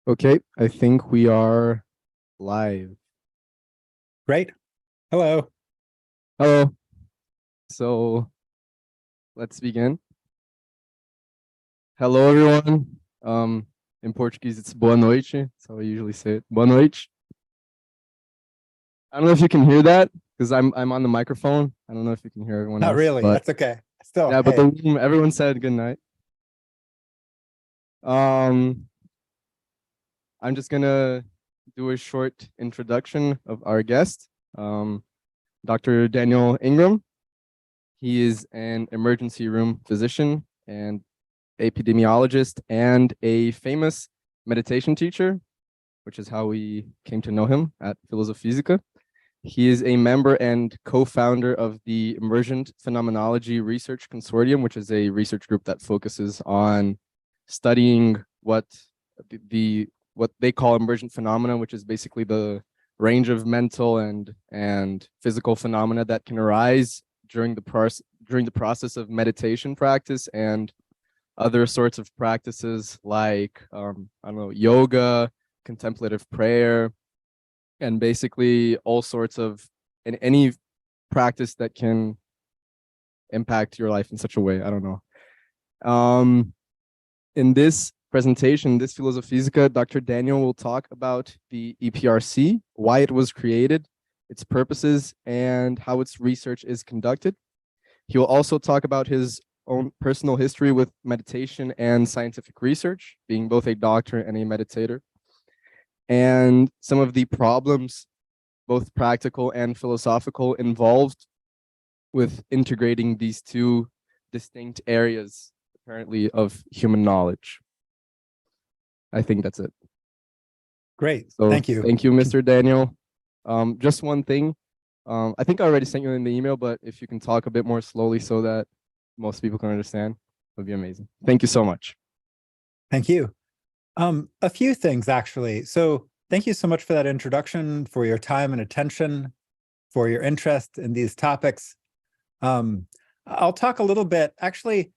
Okay, I think we are live. Great. Hello. Hello. So let's begin. Hello, everyone. In Portuguese, it's boa noite. That's how I usually say it. Boa noite. I don't know if you can hear that because I'm on the microphone. I don't know if you can hear everyone Not else. really. But That's okay. Still, yeah, but hey. everyone said good night. I'm just gonna do a short introduction of our guest, Dr. Daniel Ingram. He is an emergency room physician and epidemiologist and a famous meditation teacher, which is how we came to know him at Filosofísica. He is a member and co-founder of the Emergent Phenomenology Research Consortium, which is a research group that focuses on studying what they call emergent phenomena, which is basically the range of mental and physical phenomena that can arise during the process of meditation practice and other sorts of practices like I don't know, yoga, contemplative prayer, and basically all sorts of any practice that can impact your life in such a way. I don't know. In this presentation, this Filosofísica, Dr. Daniel will talk about the EPRC, why it was created, its purposes, and how its research is conducted. He will also talk about his own personal history with meditation and scientific research, being both a doctor and a meditator, and some of the problems, both practical and philosophical, involved with integrating these two distinct areas, apparently, of human knowledge. I think that's it. Great. So Thank you. Thank you, Mr. Daniel. Just one thing. I think I already sent you in the email, but if you can talk a bit more slowly so that most people can understand, it would be amazing. Thank you so much. Thank you. A few things, actually. So thank you so much for that introduction, for your time and attention, for your interest in these topics. I'll talk a little bit. Actually,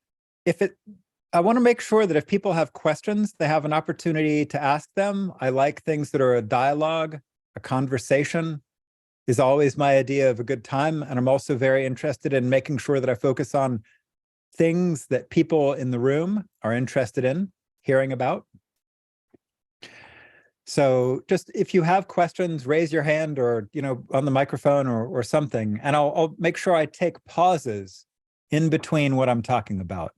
I want to make sure that if people have questions, they have an opportunity to ask them. I like things that are a dialogue, a conversation is always my idea of a good time. And I'm also very interested in making sure that I focus on things that people in the room are interested in hearing about. So just if you have questions, raise your hand or, on the microphone or something, and I'll make sure I take pauses in between what I'm talking about.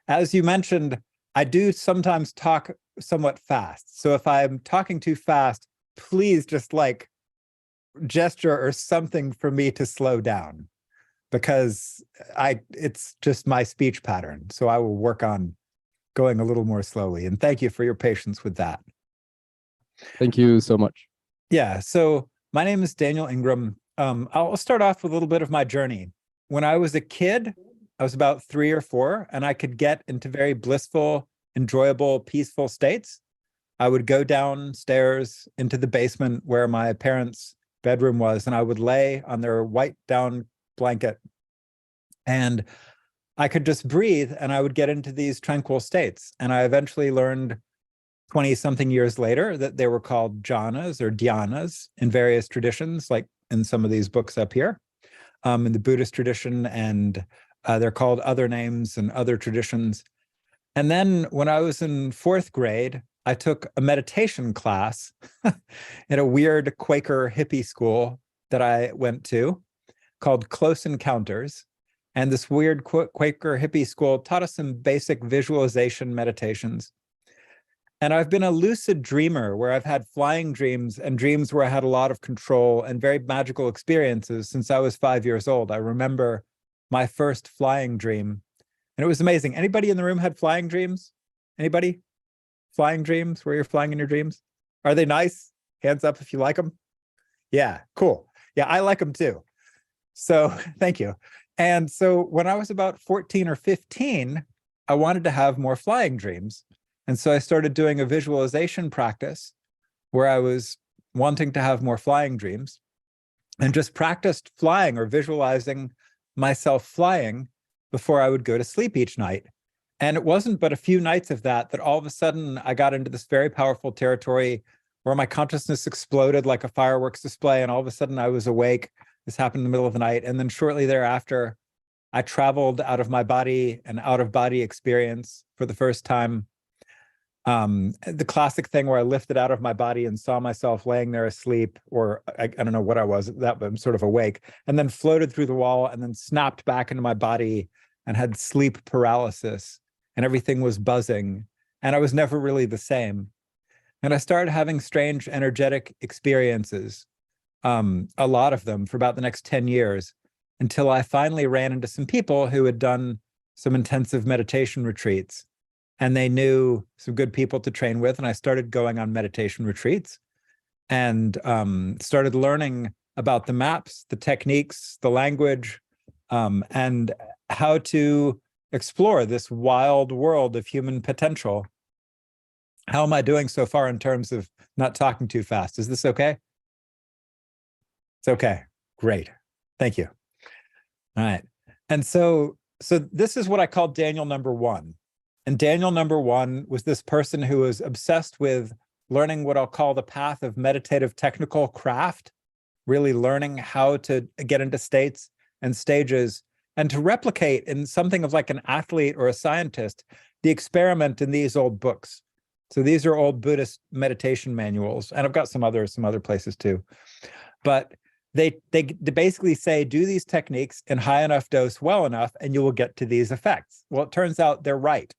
As you mentioned, I do sometimes talk somewhat fast. So if I'm talking too fast, please just gesture or something for me to slow down, because it's just my speech pattern. So I will work on going a little more slowly. And thank you for your patience with that. Thank you so much. Yeah, so my name is Daniel Ingram. I'll start off with a little bit of my journey. When I was a kid, I was about 3 or 4, and I could get into very blissful, enjoyable, peaceful states. I would go downstairs into the basement where my parents' bedroom was, and I would lay on their white down blanket, and I could just breathe, and I would get into these tranquil states. And I eventually learned 20-something years later that they were called jhanas or dhyanas in various traditions, like in some of these books up here, in the Buddhist tradition, and they're called other names and other traditions. And then when I was in 4th grade, I took a meditation class in a weird Quaker hippie school that I went to called Close Encounters. And this weird Quaker hippie school taught us some basic visualization meditations. And I've been a lucid dreamer where I've had flying dreams and dreams where I had a lot of control and very magical experiences since I was 5 years old. I remember my first flying dream, and it was amazing. Anybody in the room had flying dreams? Anybody? Flying dreams, where you're flying in your dreams? Are they nice? Hands up if you like them. Yeah, cool. Yeah, I like them too. So thank you. And so when I was about 14 or 15, I wanted to have more flying dreams. And so I started doing a visualization practice where I was wanting to have more flying dreams, and just practiced flying or visualizing myself flying before I would go to sleep each night. And it wasn't but a few nights of that all of a sudden I got into this very powerful territory where my consciousness exploded like a fireworks display. And all of a sudden I was awake. This happened in the middle of the night. And then shortly thereafter, I traveled out of my body, an out of body experience for the first time. The classic thing where I lifted out of my body and saw myself laying there asleep, or I don't know what I was, that but I'm sort of awake, and then floated through the wall and then snapped back into my body and had sleep paralysis, and everything was buzzing, and I was never really the same. And I started having strange energetic experiences, a lot of them for about the next 10 years, until I finally ran into some people who had done some intensive meditation retreats. And they knew some good people to train with. And I started going on meditation retreats and started learning about the maps, the techniques, the language, and how to explore this wild world of human potential. How am I doing so far in terms of not talking too fast? Is this okay? It's okay. Great. Thank you. All right. And so this is what I call Daniel number one. And Daniel number one was this person who was obsessed with learning what I'll call the path of meditative technical craft, really learning how to get into states and stages and to replicate in something of like an athlete or a scientist, the experiment in these old books. So these are old Buddhist meditation manuals, and I've got some other places too. But they basically say, do these techniques in high enough dose well enough, and you will get to these effects. Well, it turns out they're right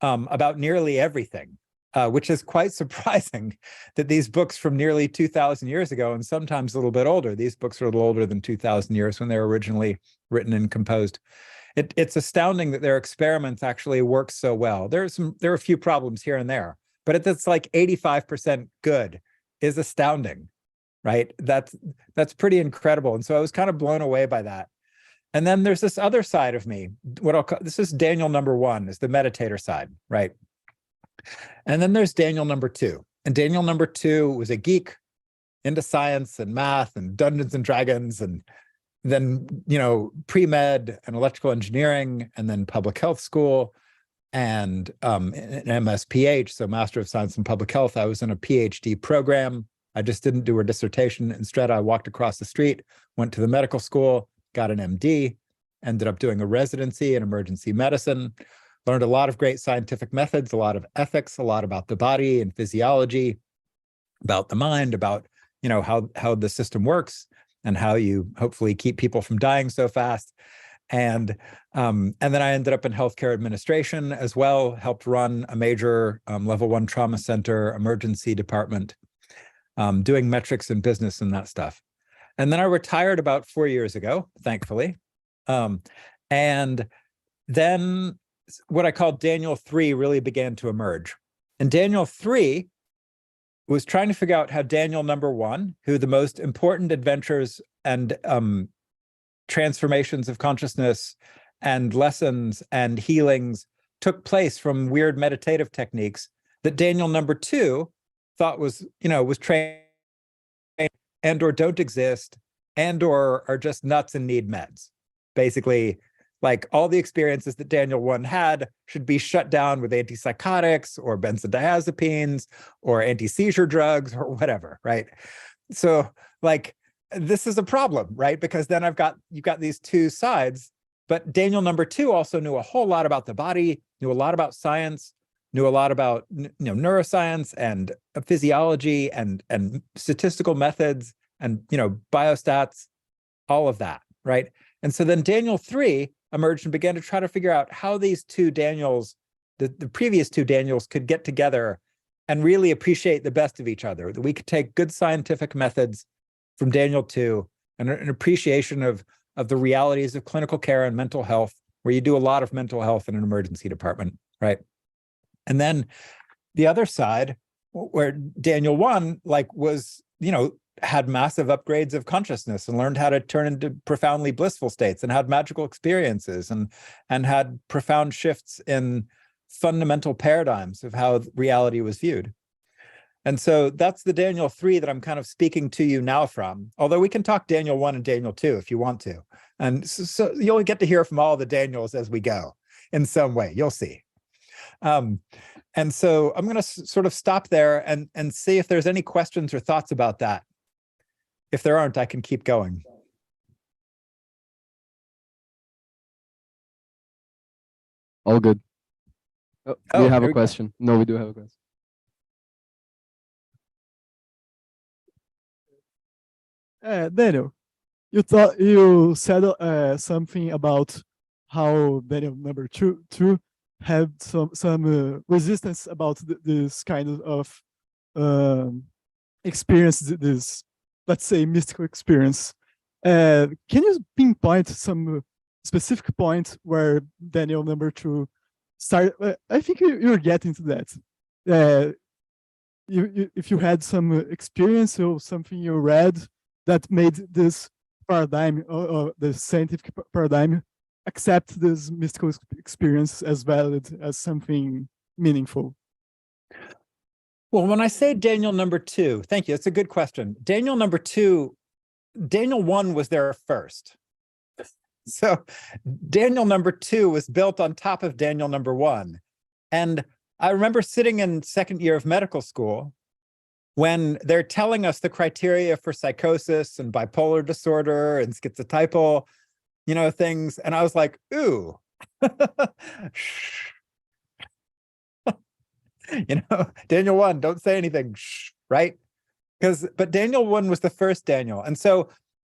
about nearly everything, which is quite surprising that these books from nearly 2,000 years ago, and sometimes a little bit older, these books are a little older than 2,000 years when they were originally written and composed. It's astounding that their experiments actually work so well. There are a few problems here and there, but it's like 85% good is astounding, right? That's pretty incredible. And so I was kind of blown away by that. And then there's this other side of me, what I'll call, this is Daniel number one, is the meditator side, right? And then there's Daniel number two. And Daniel number two was a geek into science and math and Dungeons and Dragons, and then, pre-med and electrical engineering, and then public health school, and an MSPH, so Master of Science in Public Health. I was in a PhD program. I just didn't do a dissertation. Instead, I walked across the street, went to the medical school, got an MD, ended up doing a residency in emergency medicine, learned a lot of great scientific methods, a lot of ethics, a lot about the body and physiology, about the mind, about how the system works and how you hopefully keep people from dying so fast. And then I ended up in healthcare administration as well, helped run a major level 1 trauma center emergency department, doing metrics and business and that stuff. And then I retired about 4 years ago, thankfully. And then what I call Daniel 3 really began to emerge. And Daniel 3 was trying to figure out how Daniel number 1, who the most important adventures and transformations of consciousness and lessons and healings took place from weird meditative techniques, that Daniel number 2 thought was trained and or don't exist and or are just nuts and need meds. Basically, like all the experiences that Daniel 1 had should be shut down with antipsychotics or benzodiazepines or anti-seizure drugs or whatever, right? So like, this is a problem, right? Because then you've got these two sides, but Daniel number 2 also knew a whole lot about the body, knew a lot about science, knew a lot about neuroscience and physiology and statistical methods and biostats, all of that, right? And so then Daniel 3 emerged and began to try to figure out how these two Daniels, the previous two Daniels, could get together and really appreciate the best of each other, that we could take good scientific methods from Daniel 2 and an appreciation of the realities of clinical care and mental health, where you do a lot of mental health in an emergency department, right? And then the other side, where Daniel 1 was, had massive upgrades of consciousness and learned how to turn into profoundly blissful states and had magical experiences and had profound shifts in fundamental paradigms of how reality was viewed. And so that's the Daniel 3 that I'm kind of speaking to you now from, although we can talk Daniel 1 and Daniel 2 if you want to. And so you'll get to hear from all the Daniels as we go. in some way. You'll see. And so I'm going to sort of stop there and see if there's any questions or thoughts about that. If there aren't, I can keep going. All good. Oh, Oh, we have there a we go. question. No, we do have a question. Daniel, you said something about how Daniel number two had some resistance about this kind of experience, this, let's say, mystical experience. Can you pinpoint some specific point where Daniel number two started? I think you're getting to that. If you had some experience or something you read that made this paradigm, or the scientific paradigm, accept this mystical experience as valid as something meaningful. Well, when I say Daniel number two, thank you. That's a good question. Daniel number two, Daniel one was there first. So Daniel number two was built on top of Daniel number one. And I remember sitting in second year of medical school when they're telling us the criteria for psychosis and bipolar disorder and schizotypal, things. And I was like, ooh, Daniel 1, don't say anything, right? But Daniel 1 was the first Daniel. And so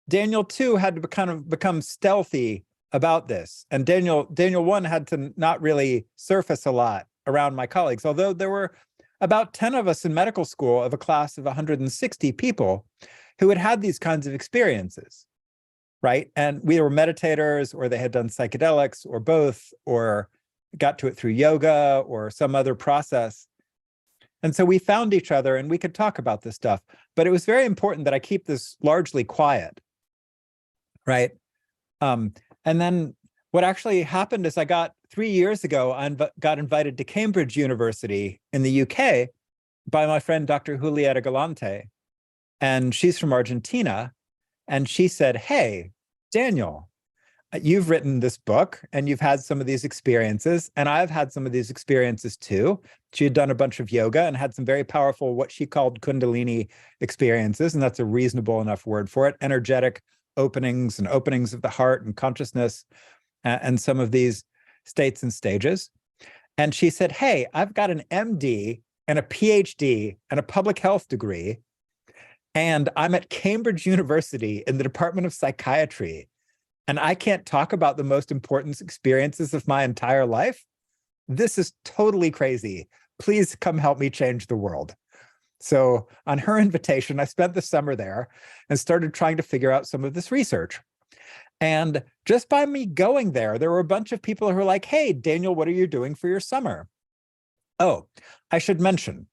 Daniel 2 had to kind of become stealthy about this. And Daniel 1 had to not really surface a lot around my colleagues, although there were about 10 of us in medical school of a class of 160 people who had had these kinds of experiences, right? And we were meditators, or they had done psychedelics, or both, or got to it through yoga or some other process. And so we found each other and we could talk about this stuff. But it was very important that I keep this largely quiet, right? And then what actually happened is 3 years ago, I got invited to Cambridge University in the UK by my friend, Dr. Julieta Galante. And she's from Argentina. And she said, hey, Daniel, you've written this book and you've had some of these experiences, and I've had some of these experiences too. She had done a bunch of yoga and had some very powerful, what she called Kundalini experiences. And that's a reasonable enough word for it. Energetic openings and openings of the heart and consciousness, and some of these states and stages. And she said, hey, I've got an MD and a PhD and a public health degree, and I'm at Cambridge University in the Department of Psychiatry, and I can't talk about the most important experiences of my entire life. This is totally crazy. Please come help me change the world. So on her invitation, I spent the summer there and started trying to figure out some of this research. And just by me going there were a bunch of people who were like, hey, Daniel, what are you doing for your summer? Oh, I should mention,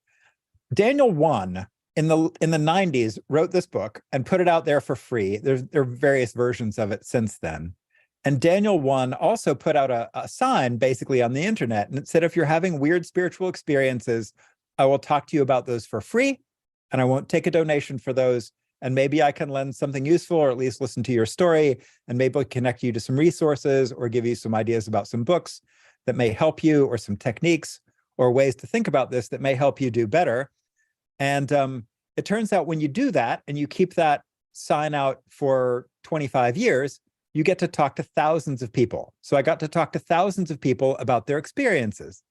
Daniel 1 in the 90s wrote this book and put it out there for free. There are various versions of it since then. And Daniel 1 also put out a sign basically on the internet, and it said, if you're having weird spiritual experiences, I will talk to you about those for free, and I won't take a donation for those. And maybe I can lend something useful, or at least listen to your story, and maybe connect you to some resources or give you some ideas about some books that may help you, or some techniques or ways to think about this that may help you do better. And it turns out when you do that and you keep that sign out for 25 years, you get to talk to thousands of people. So I got to talk to thousands of people about their experiences.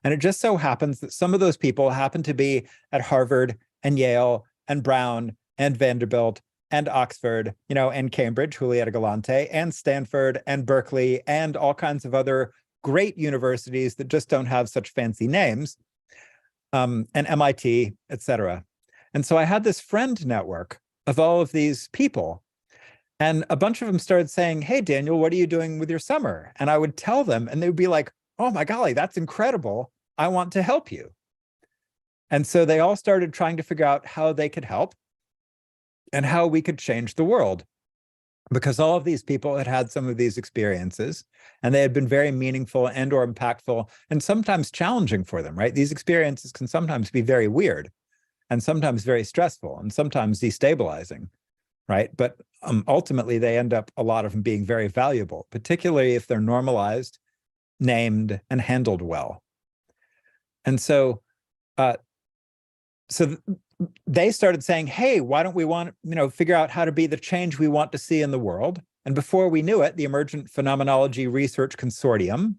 And it just so happens that some of those people happen to be at Harvard and Yale and Brown and Vanderbilt and Oxford, and Cambridge, Julieta Galante, and Stanford and Berkeley, and all kinds of other great universities that just don't have such fancy names, and MIT, et cetera. And so I had this friend network of all of these people. And a bunch of them started saying, hey, Daniel, what are you doing with your summer? And I would tell them, and they would be like, oh my golly, that's incredible. I want to help you. And so they all started trying to figure out how they could help and how we could change the world, because all of these people had had some of these experiences, and they had been very meaningful and or impactful, and sometimes challenging for them, right? These experiences can sometimes be very weird, and sometimes very stressful, and sometimes destabilizing, right? But ultimately, they end up, a lot of them, being very valuable, particularly if they're normalized named, and handled well. And so, they started saying, hey, why don't we figure out how to be the change we want to see in the world? And before we knew it, the Emergent Phenomenology Research Consortium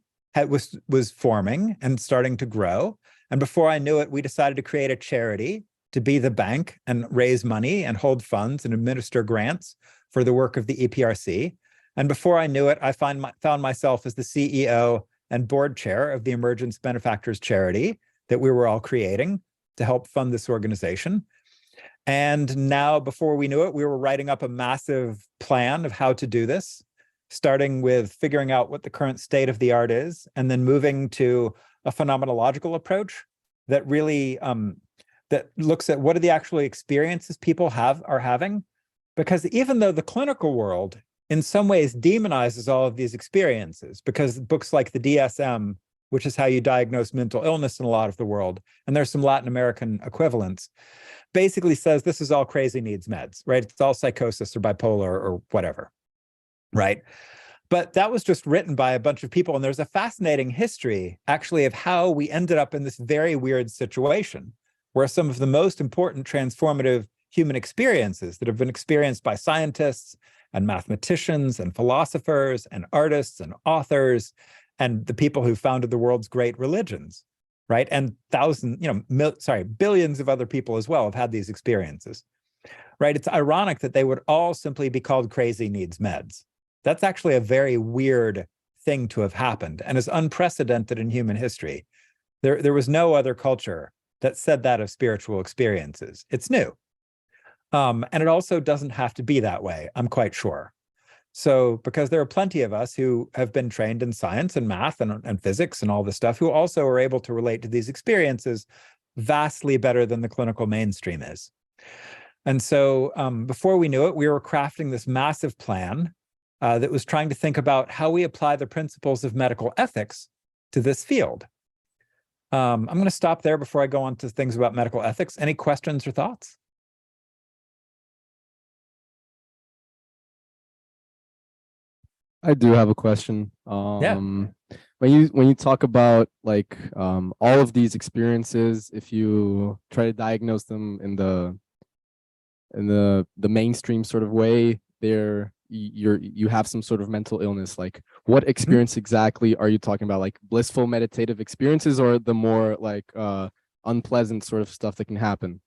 was forming and starting to grow. And before I knew it, we decided to create a charity to be the bank and raise money and hold funds and administer grants for the work of the EPRC. And before I knew it, I found myself as the CEO and board chair of the Emergence Benefactors Charity that we were all creating to help fund this organization. And now, before we knew it, we were writing up a massive plan of how to do this, starting with figuring out what the current state of the art is, and then moving to a phenomenological approach that really that looks at what are the actual experiences people are having. Because even though the clinical world in some ways demonizes all of these experiences, because books like the DSM, which is how you diagnose mental illness in a lot of the world, and there's some Latin American equivalents, basically says this is all crazy needs meds, right? It's all psychosis or bipolar or whatever, right? But that was just written by a bunch of people. And there's a fascinating history, actually, of how we ended up in this very weird situation where some of the most important transformative human experiences that have been experienced by scientists and mathematicians and philosophers and artists and authors and the people who founded the world's great religions, right? And billions of other people as well have had these experiences, right? It's ironic that they would all simply be called crazy needs meds. That's actually a very weird thing to have happened and is unprecedented in human history. There was no other culture that said that of spiritual experiences. It's new. And it also doesn't have to be that way, I'm quite sure. So, because there are plenty of us who have been trained in science and math and physics and all this stuff who also are able to relate to these experiences vastly better than the clinical mainstream is. And so before we knew it, we were crafting this massive plan that was trying to think about how we apply the principles of medical ethics to this field. I'm going to stop there before I go on to things about medical ethics. Any questions or thoughts? I do have a question. Yeah. When you talk about like all of these experiences, if you try to diagnose them in the mainstream sort of way, you have some sort of mental illness. Like, what experience exactly are you talking about? Like blissful meditative experiences, or the more like unpleasant sort of stuff that can happen?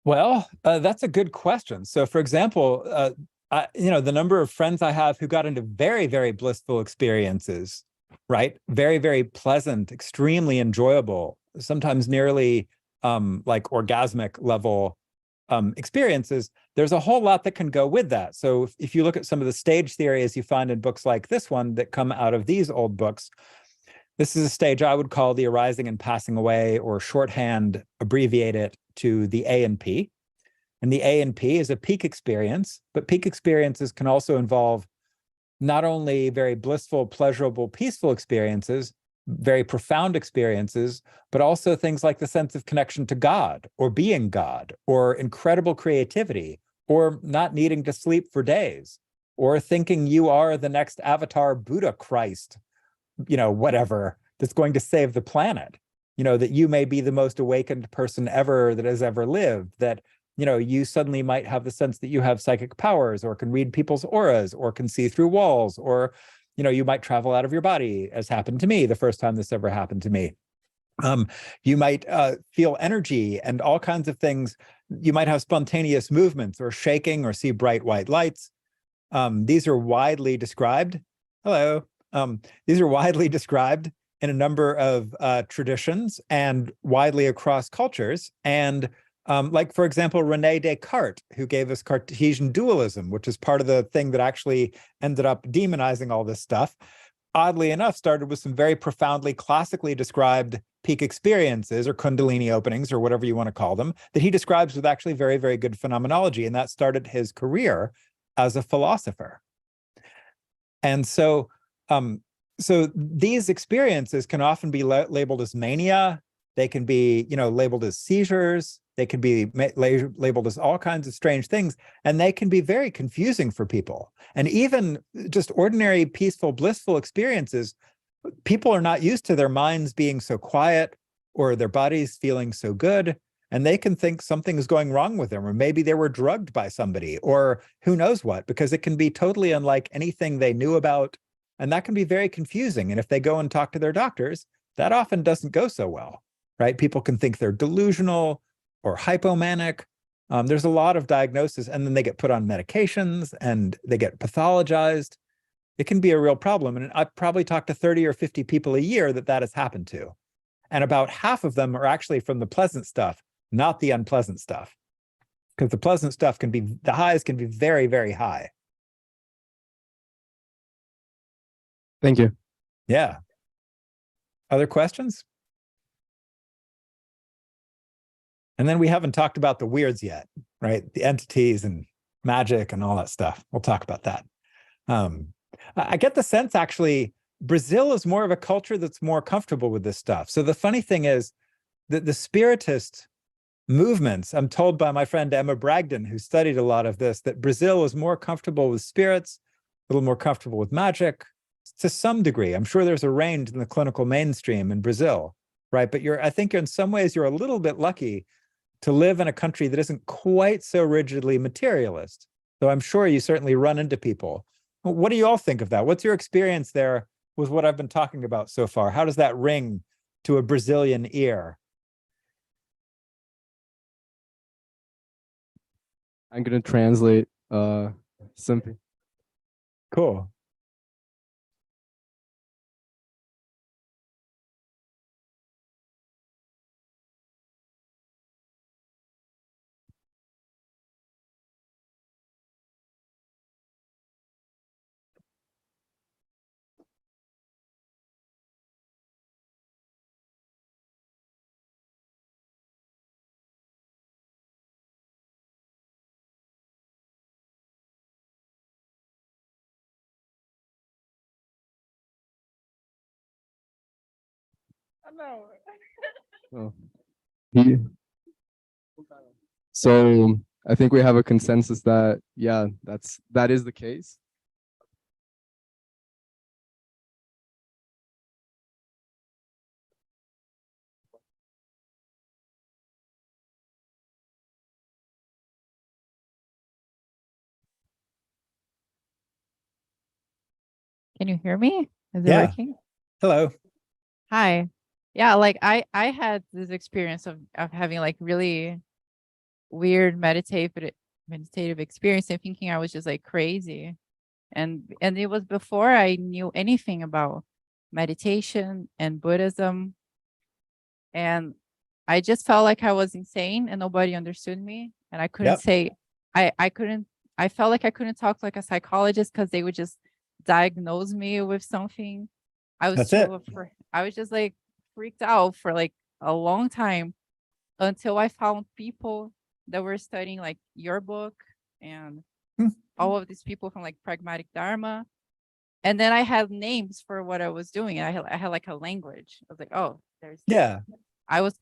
Well, that's a good question. So, for example, the number of friends I have who got into very, very blissful experiences, right? Very, very pleasant, extremely enjoyable, sometimes nearly like orgasmic level experiences. There's a whole lot that can go with that. So if you look at some of the stage theories you find in books like this one that come out of these old books, this is a stage I would call the arising and passing away, or shorthand abbreviate it to the A and P. And the A and P is a peak experience, but peak experiences can also involve not only very blissful, pleasurable, peaceful experiences, very profound experiences, but also things like the sense of connection to God, or being God, or incredible creativity, or not needing to sleep for days, or thinking you are the next avatar Buddha Christ, whatever, that's going to save the planet, that you may be the most awakened person ever that has ever lived, that you suddenly might have the sense that you have psychic powers, or can read people's auras, or can see through walls, or you might travel out of your body, as happened to me the first time this ever happened to me. You might feel energy and all kinds of things. You might have spontaneous movements, or shaking, or see bright white lights. These are widely described. Hello. These are widely described in a number of traditions and widely across cultures. And like, for example, Rene Descartes, who gave us Cartesian dualism, which is part of the thing that actually ended up demonizing all this stuff, oddly enough, started with some very profoundly classically described peak experiences, or Kundalini openings, or whatever you want to call them, that he describes with actually very, very good phenomenology. And that started his career as a philosopher. And so, so these experiences can often be labeled as mania. They can be, labeled as seizures. They can be labeled as all kinds of strange things, and they can be very confusing for people. And even just ordinary, peaceful, blissful experiences, people are not used to their minds being so quiet or their bodies feeling so good. And they can think something is going wrong with them, or maybe they were drugged by somebody, or who knows what, because it can be totally unlike anything they knew about. And that can be very confusing. And if they go and talk to their doctors, that often doesn't go so well, right? People can think they're delusional or hypomanic. There's a lot of diagnosis, and then they get put on medications and they get pathologized. It can be a real problem. And I've probably talked to 30 or 50 people a year that has happened to. And about half of them are actually from the pleasant stuff, not the unpleasant stuff. Because the pleasant stuff can be, the highs can be very, very high. Thank you. Yeah. Other questions? And then we haven't talked about the weirds yet, right? The entities and magic and all that stuff. We'll talk about that. I get the sense, actually, Brazil is more of a culture that's more comfortable with this stuff. So the funny thing is that the Spiritist movements, I'm told by my friend Emma Bragdon, who studied a lot of this, that Brazil is more comfortable with spirits, a little more comfortable with magic to some degree. I'm sure there's a range in the clinical mainstream in Brazil, right? But I think in some ways you're a little bit lucky to live in a country that isn't quite so rigidly materialist. So I'm sure you certainly run into people. What do you all think of that? What's your experience there with what I've been talking about so far? How does that ring to a Brazilian ear? I'm going to translate something. Cool. Oh. So I think we have a consensus that, yeah, that is the case. Can you hear me? Is it Yeah. working? Hello. Hi. Yeah, like I had this experience of having like really weird meditative experience and thinking I was just like crazy. And it was before I knew anything about meditation and Buddhism. And I just felt like I was insane and nobody understood me. And I couldn't Yep. say I felt like I couldn't talk like a psychologist because they would just diagnose me with something. I was That's it. I was just like freaked out for like a long time until I found people that were studying like your book and all of these people from like Pragmatic Dharma. And then I had names for what I was doing. I had like a language. I was like, oh, there's Yeah. I was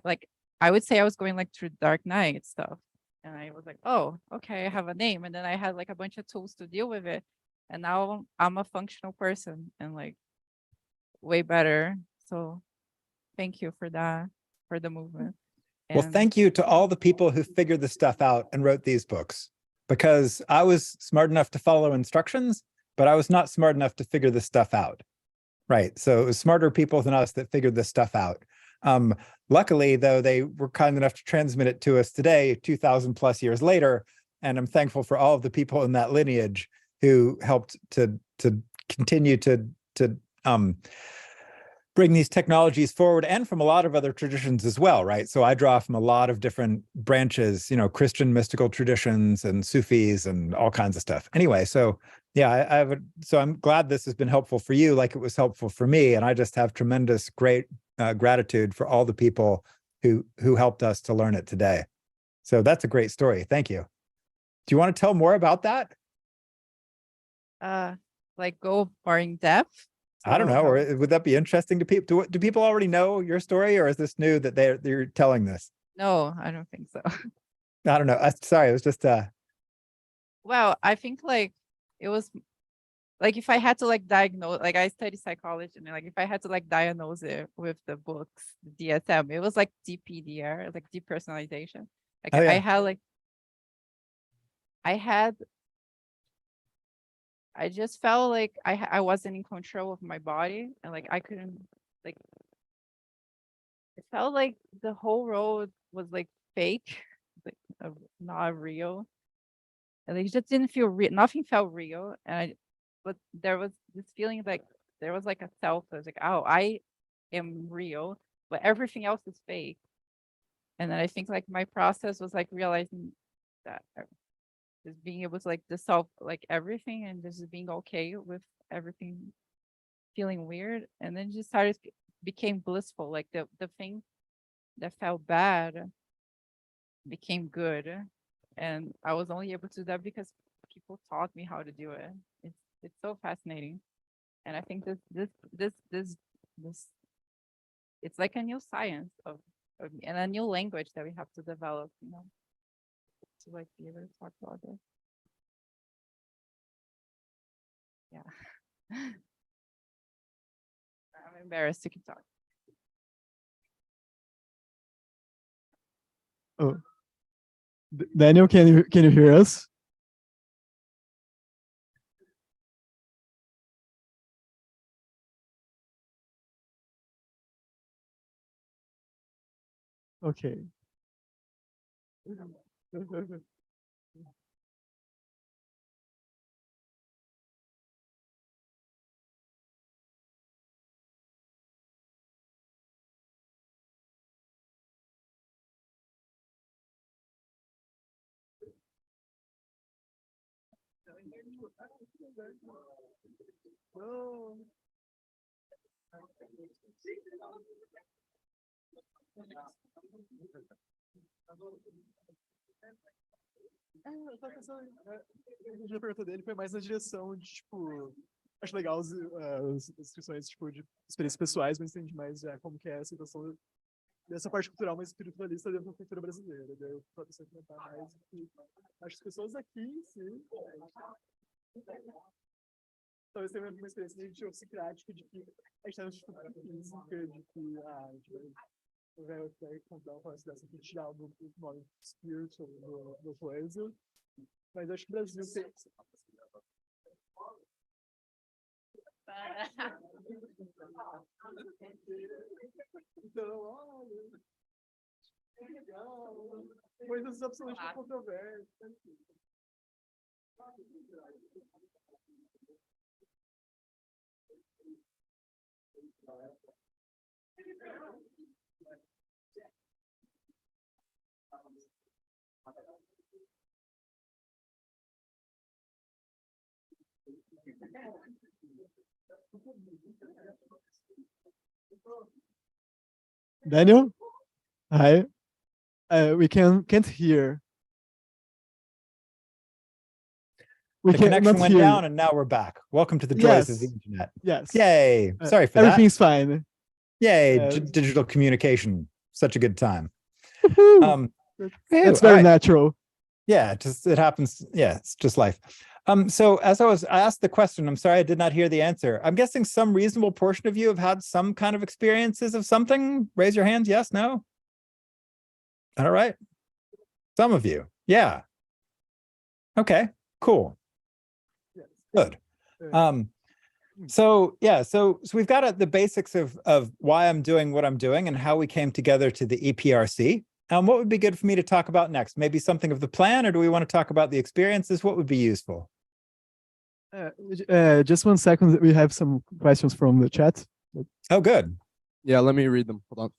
like, I would say I was going like through dark night stuff. And I was like, oh, okay, I have a name. And then I had like a bunch of tools to deal with it. And now I'm a functional person and like way better. So thank you for that, for the movement. Well, And thank you to all the people who figured this stuff out and wrote these books, because I was smart enough to follow instructions, but I was not smart enough to figure this stuff out. Right. So it was smarter people than us that figured this stuff out. Luckily, though, they were kind enough to transmit it to us today, 2,000 plus years later. And I'm thankful for all of the people in that lineage who helped to continue to bring these technologies forward, and from a lot of other traditions as well, right? So I draw from a lot of different branches, Christian mystical traditions and Sufis and all kinds of stuff. Anyway, so yeah, so I'm glad this has been helpful for you, like it was helpful for me. And I just have tremendous, great gratitude for all the people who helped us to learn it today. So that's a great story. Thank you. Do you want to tell more about that? like go more in depth. I don't know. Or would that be interesting to people? Do people already know your story, or is this new that they're telling this? No, I don't think so. I don't know. Sorry, it was just Well, I think like it was like if I had to like diagnose, like I study psychology, and like if I had to like diagnose it with the books, the DSM, it was like DPDR, like depersonalization. Like Oh, yeah. I just felt like I wasn't in control of my body, and like I couldn't like. It felt like the whole road was like fake, like not real, and like, it just didn't feel real. Nothing felt real, but there was this feeling like there was like a self that was like, oh, I am real, but everything else is fake. And then I think like my process was like realizing that just being able to like dissolve like everything and just being okay with everything feeling weird, and then just became blissful. Like the thing that felt bad became good, and I was only able to do that because people taught me how to do it. It's so fascinating, and I think this it's like a new science and a new language that we have to develop, to like be able to talk about this. Yeah. I'm embarrassed to keep talking. Oh, Daniel, can you hear us? Okay. A pergunta dele foi mais na direção de, tipo, acho legal as descrições, tipo, de experiências pessoais, mas entende mais já como que é a situação dessa parte cultural mais espiritualista dentro da cultura brasileira. Daí eu posso comentar mais. Acho que as pessoas aqui, sim, talvez tenha uma experiência de psicrática de que a gente tá no instituto física, de que a gente vai contar uma coisa dessa que tirar o nome spiritual do coisa. Mas acho que o Brasil tem. Então, olha. É legal. Coisas absolutamente controversas. Daniel, hi. We can't hear. We the connection cannot went hear down, you. and now we're back. Welcome to the joys of the Yes. internet. Yes. Yay! Sorry for that. Everything's fine. Yay! Digital communication, such a good time. It's very right. natural. Yeah, it happens. Yeah, it's just life. So as I asked the question, I'm sorry I did not hear the answer. I'm guessing some reasonable portion of you have had some kind of experiences of something. Raise your hands. Yes, no. All right. Some of you. Yeah. Okay, cool. Good. So we've got the basics of why I'm doing what I'm doing and how we came together to the EPRC. What would be good for me to talk about next? Maybe something of the plan, or do we want to talk about the experiences? What would be useful? Just 1 second. We have some questions from the chat. Oh, good. Yeah, let me read them. Hold on.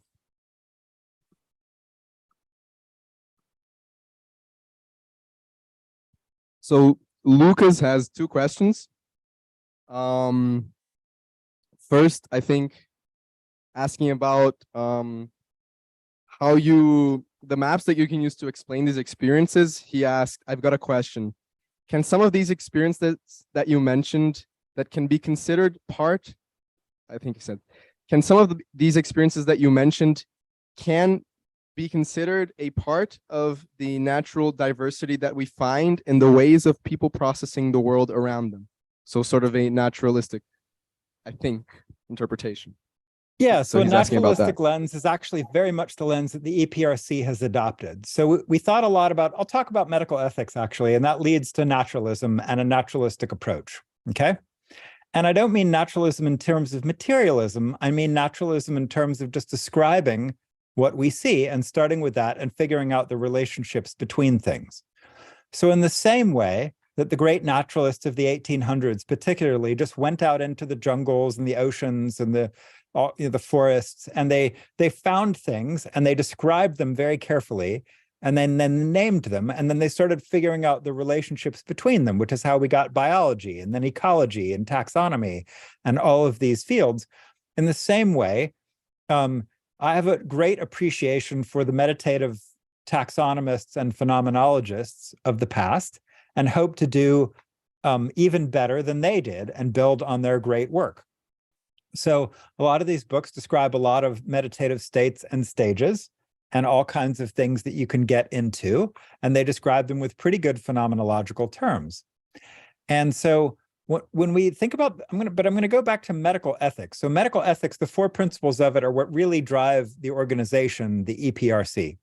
So Lucas has 2 questions. First, I think asking about how the maps that you can use to explain these experiences. He asked, I've got a question. Can some of these experiences that you mentioned that can be considered part, I think he said, can some of these experiences that you mentioned can be considered a part of the natural diversity that we find in the ways of people processing the world around them. So sort of a naturalistic, I think, interpretation. Yeah, So so a he's asking about that. naturalistic lens is actually very much the lens that the EPRC has adopted. So we thought a lot about, I'll talk about medical ethics actually, and that leads to naturalism and a naturalistic approach, okay? And I don't mean naturalism in terms of materialism, I mean naturalism in terms of just describing what we see and starting with that and figuring out the relationships between things. So in the same way that the great naturalists of the 1800s particularly just went out into the jungles and the oceans and the forests, and they found things and they described them very carefully and then named them, and then they started figuring out the relationships between them, which is how we got biology and then ecology and taxonomy and all of these fields. In the same way, I have a great appreciation for the meditative taxonomists and phenomenologists of the past and hope to do even better than they did and build on their great work. So a lot of these books describe a lot of meditative states and stages and all kinds of things that you can get into, and they describe them with pretty good phenomenological terms. And so when we think about, I'm going to go back to medical ethics. So medical ethics, the 4 principles of it are what really drive the organization, the EPRC.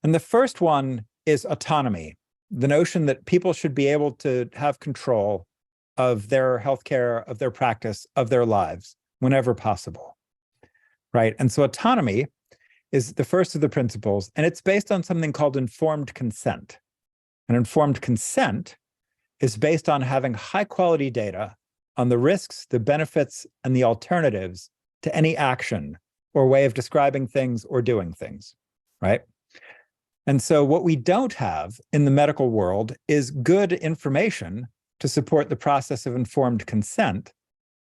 And the first one is autonomy, the notion that people should be able to have control of their healthcare, of their practice, of their lives, whenever possible, right? And so autonomy is the first of the principles, and it's based on something called informed consent. And informed consent is based on having high quality data on the risks, the benefits, and the alternatives to any action or way of describing things or doing things, right? And so what we don't have in the medical world is good information to support the process of informed consent,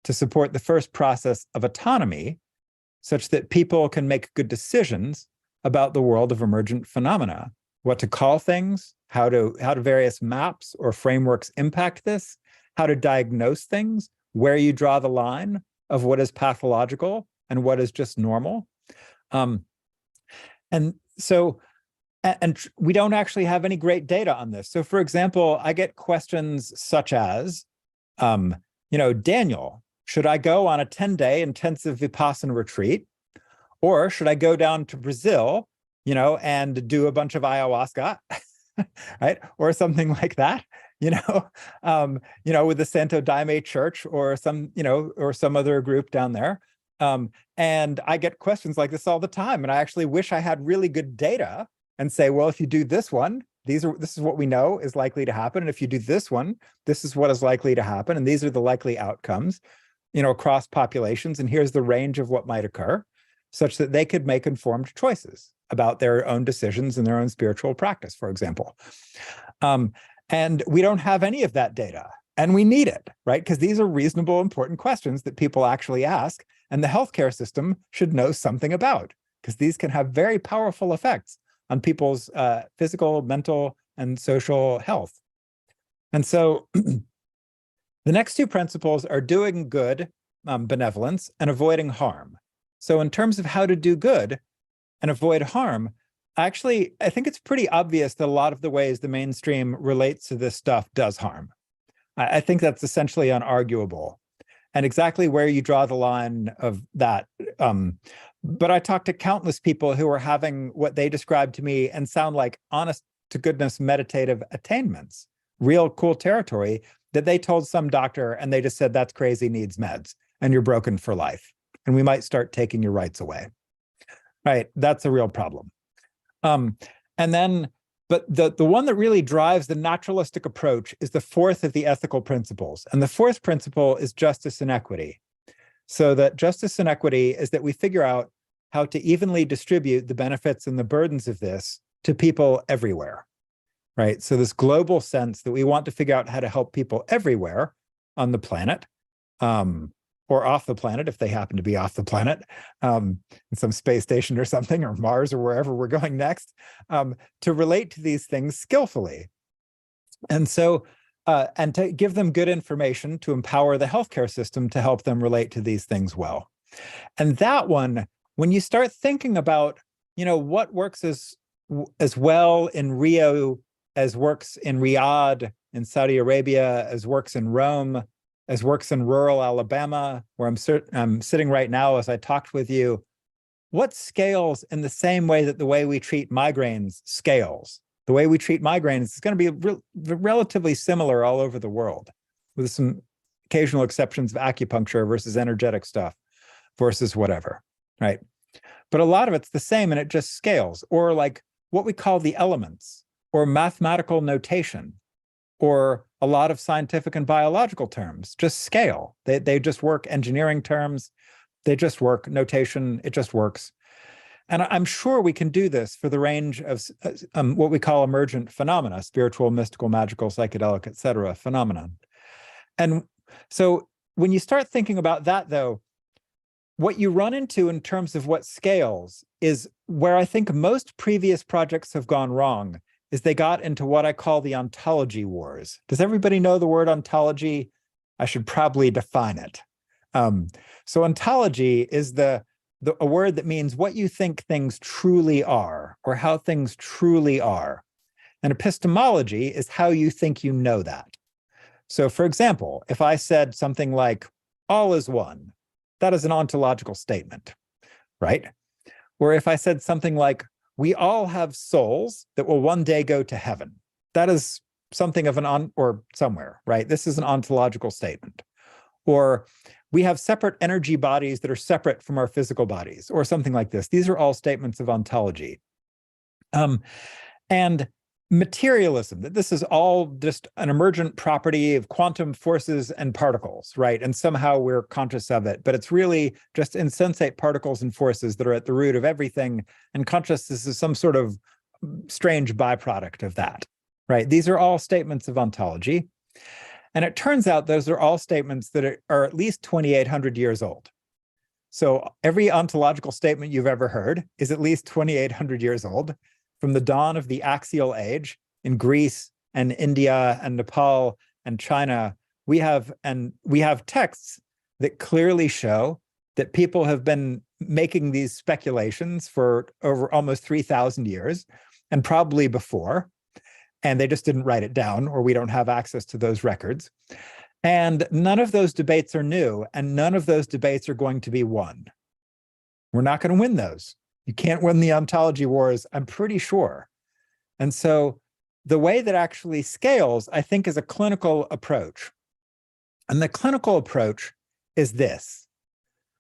to support the first process of autonomy, such that people can make good decisions about the world of emergent phenomena, what to call things, how do various maps or frameworks impact this, how to diagnose things, where you draw the line of what is pathological and what is just normal. And we don't actually have any great data on this. So for example, I get questions such as, Daniel, should I go on a 10-day intensive Vipassana retreat? Or should I go down to Brazil, and do a bunch of ayahuasca, right? Or something like that, with the Santo Daime Church or some other group down there. And I get questions like this all the time. And I actually wish I had really good data and say, well, if you do this one, this is what we know is likely to happen. And if you do this one, this is what is likely to happen. And these are the likely outcomes, across populations. And here's the range of what might occur, such that they could make informed choices about their own decisions and their own spiritual practice, for example. And we don't have any of that data, and we need it, right? Because these are reasonable, important questions that people actually ask, and the healthcare system should know something about, because these can have very powerful effects on people's physical, mental, and social health. And so the next 2 principles are doing good, benevolence, and avoiding harm. So in terms of how to do good and avoid harm, I think it's pretty obvious that a lot of the ways the mainstream relates to this stuff does harm. I think that's essentially unarguable. And exactly where you draw the line of that. But I talked to countless people who are having what they describe to me and sound like honest to goodness meditative attainments, real cool territory that they told some doctor and they just said, that's crazy, needs meds, and you're broken for life. And we might start taking your rights away. Right, that's a real problem. But the one that really drives the naturalistic approach is the 4th of the ethical principles. And the 4th principle is justice and equity. So that justice and equity is that we figure out how to evenly distribute the benefits and the burdens of this to people everywhere, right? So this global sense that we want to figure out how to help people everywhere on the planet, or off the planet, if they happen to be off the planet, in some space station or something, or Mars or wherever we're going next, to relate to these things skillfully. And so, and to give them good information to empower the healthcare system to help them relate to these things well. And that one, when you start thinking about what works as well in Rio as works in Riyadh in Saudi Arabia, as works in Rome, as works in rural Alabama, where I'm sitting right now as I talked with you. What scales in the same way that the way we treat migraines scales? The way we treat migraines is going to be relatively similar all over the world, with some occasional exceptions of acupuncture versus energetic stuff versus whatever, right? But a lot of it's the same and it just scales, or like what we call the elements, or mathematical notation, or a lot of scientific and biological terms just scale. They just work. Engineering terms, they just work. Notation, it just works. And I'm sure we can do this for the range of what we call emergent phenomena: spiritual, mystical, magical, psychedelic, etc. phenomenon. And so when you start thinking about that, though, what you run into in terms of what scales is where I think most previous projects have gone wrong, is they got into what I call the ontology wars. Does everybody know the word ontology? I should probably define it. So ontology is a word that means what you think things truly are, or how things truly are. And epistemology is how you think you know that. So for example, if I said something like, all is one, that is an ontological statement, right? Or if I said something like, we all have souls that will one day go to heaven, that is something of or somewhere, right? This is an ontological statement. Or we have separate energy bodies that are separate from our physical bodies, or something like this. These are all statements of ontology. And materialism, that this is all just an emergent property of quantum forces and particles, right? And somehow we're conscious of it, but it's really just insensate particles and forces that are at the root of everything. And consciousness is some sort of strange byproduct of that, right? These are all statements of ontology. And it turns out those are all statements that are at least 2,800 years old. So every ontological statement you've ever heard is at least 2,800 years old. From the dawn of the axial age in Greece and India and Nepal and China, we have texts that clearly show that people have been making these speculations for over almost 3,000 years, and probably before, and they just didn't write it down, or we don't have access to those records. And none of those debates are new, and none of those debates are going to be won. We're not going to win those. You can't win the ontology wars, I'm pretty sure. And so the way that actually scales, I think, is a clinical approach. And the clinical approach is this.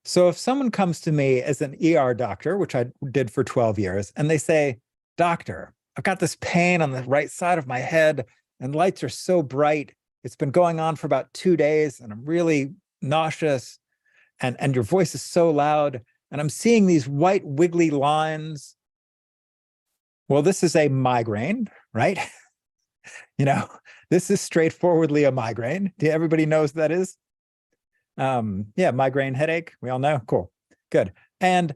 So if someone comes to me as an ER doctor, which I did for 12 years, and they say, doctor, I've got this pain on the right side of my head, and lights are so bright. It's been going on for about 2 days, and I'm really nauseous, and your voice is so loud, and I'm seeing these white wiggly lines. Well, this is a migraine, right? This is straightforwardly a migraine. Everybody knows what that is? Yeah, migraine headache. We all know. Cool. Good. And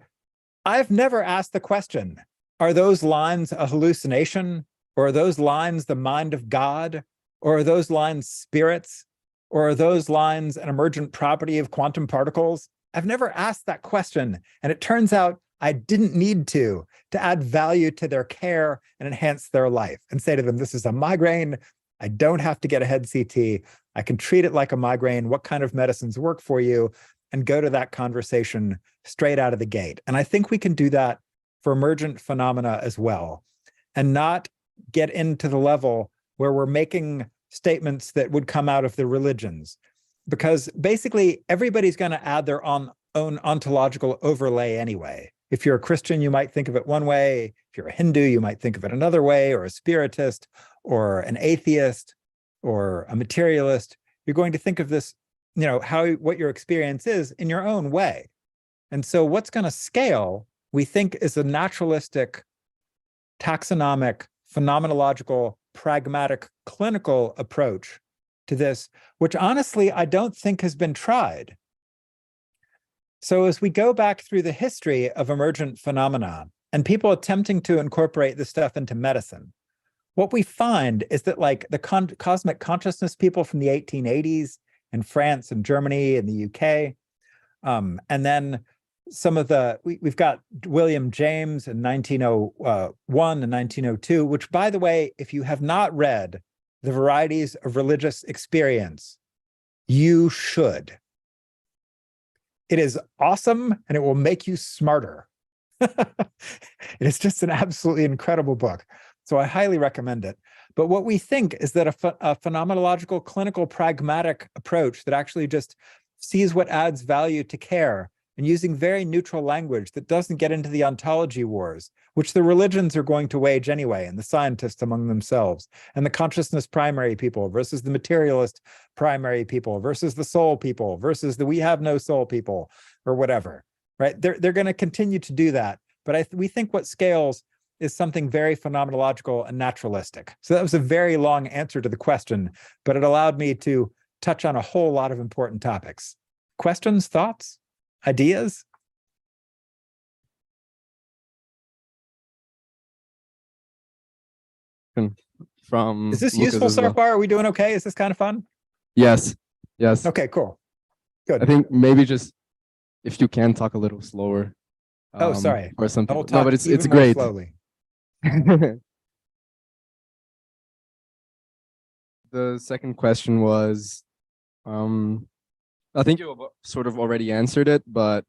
I've never asked the question, are those lines a hallucination? Or are those lines the mind of God? Or are those lines spirits? Or are those lines an emergent property of quantum particles? I've never asked that question. And it turns out I didn't need to add value to their care and enhance their life and say to them, this is a migraine. I don't have to get a head CT. I can treat it like a migraine. What kind of medicines work for you? And go to that conversation straight out of the gate. And I think we can do that for emergent phenomena as well, and not get into the level where we're making statements that would come out of the religions. Because basically everybody's going to add their own ontological overlay anyway. If you're a Christian, you might think of it one way. If you're a Hindu, you might think of it another way, or a spiritist, or an atheist, or a materialist. You're going to think of this, what your experience is in your own way. And so what's going to scale, we think, is a naturalistic, taxonomic, phenomenological, pragmatic, clinical approach to this, which honestly, I don't think has been tried. So as we go back through the history of emergent phenomena and people attempting to incorporate this stuff into medicine, what we find is that like the cosmic consciousness people from the 1880s in France and Germany and the UK, and then some of the, we've got William James in 1901 and 1902, which, by the way, if you have not read The Varieties of Religious Experience, you should. It is awesome, and it will make you smarter. It is just an absolutely incredible book. So I highly recommend it. But what we think is that a phenomenological, clinical, pragmatic approach that actually just sees what adds value to care, and using very neutral language that doesn't get into the ontology wars, which the religions are going to wage anyway, and the scientists among themselves, and the consciousness primary people versus the materialist primary people versus the soul people versus the we have no soul people, or whatever, right? They're going to continue to do that. But we think what scales is something very phenomenological and naturalistic. So that was a very long answer to the question, but it allowed me to touch on a whole lot of important topics. Questions, thoughts? Ideas? From Is this Lucas useful as so well. far? Are we doing okay? Is this kind of fun? Yes. Yes. Okay, cool. Good. I think maybe just if you can talk a little slower. Oh, sorry. Or I something. will No, talk but it's even more great. slowly. The second question was, I think you sort of already answered it, but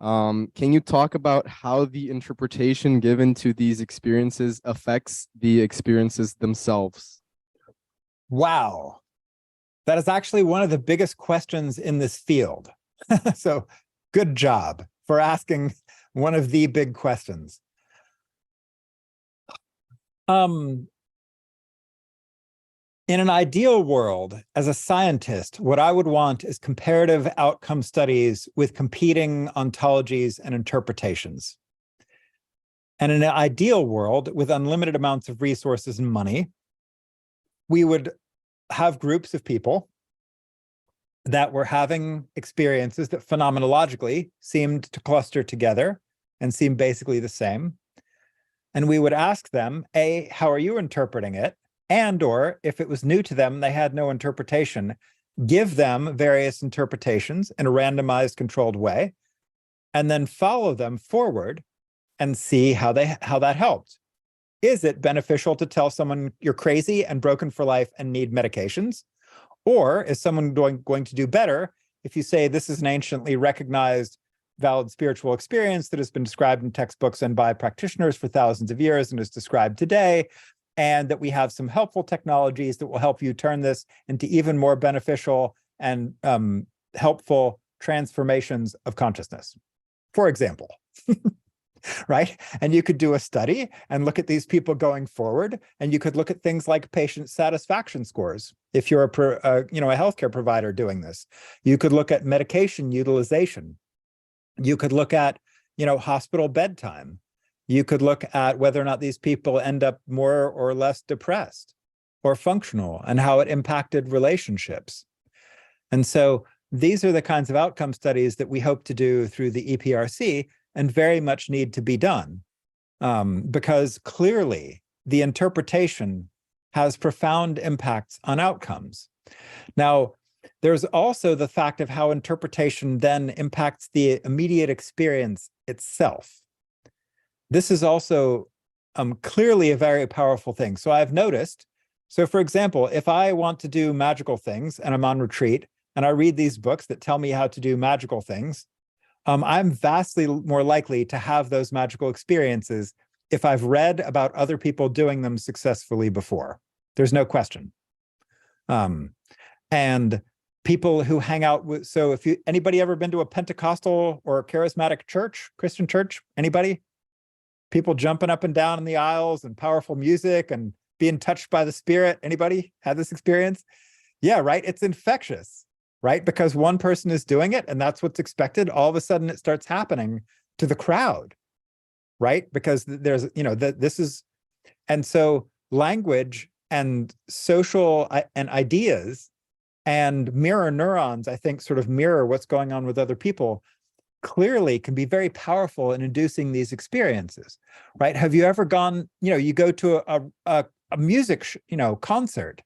can you talk about how the interpretation given to these experiences affects the experiences themselves? Wow. That is actually one of the biggest questions in this field. So good job for asking one of the big questions. In an ideal world, as a scientist, what I would want is comparative outcome studies with competing ontologies and interpretations. And in an ideal world, with unlimited amounts of resources and money, we would have groups of people that were having experiences that phenomenologically seemed to cluster together and seem basically the same. And we would ask them, A, how are you interpreting it? And or if it was new to them, they had no interpretation, give them various interpretations in a randomized controlled way, and then follow them forward and see how that helped. Is it beneficial to tell someone you're crazy and broken for life and need medications? Or is someone going to do better if you say this is an anciently recognized valid spiritual experience that has been described in textbooks and by practitioners for thousands of years and is described today, and that we have some helpful technologies that will help you turn this into even more beneficial and helpful transformations of consciousness, for example. Right? And you could do a study and look at these people going forward, and you could look at things like patient satisfaction scores. If you're a healthcare provider doing this, you could look at medication utilization. You could look at, hospital bedtime. You could look at whether or not these people end up more or less depressed or functional and how it impacted relationships. And so these are the kinds of outcome studies that we hope to do through the EPRC and very much need to be done, because clearly the interpretation has profound impacts on outcomes. Now, there's also the fact of how interpretation then impacts the immediate experience itself. This is also clearly a very powerful thing. So I've noticed, for example, if I want to do magical things and I'm on retreat and I read these books that tell me how to do magical things, I'm vastly more likely to have those magical experiences if I've read about other people doing them successfully before. There's no question. And people who hang out with, so if anybody ever been to a Pentecostal or charismatic church, Christian church, anybody? People jumping up and down in the aisles and powerful music and being touched by the Spirit. Anybody had this experience? Yeah, right. It's infectious, right? Because one person is doing it and that's what's expected. All of a sudden it starts happening to the crowd, right? Because there's, this is, and so language and social and ideas and mirror neurons, I think, sort of mirror what's going on with other people, clearly can be very powerful in inducing these experiences, right? Have you ever gone, you go to a music, concert,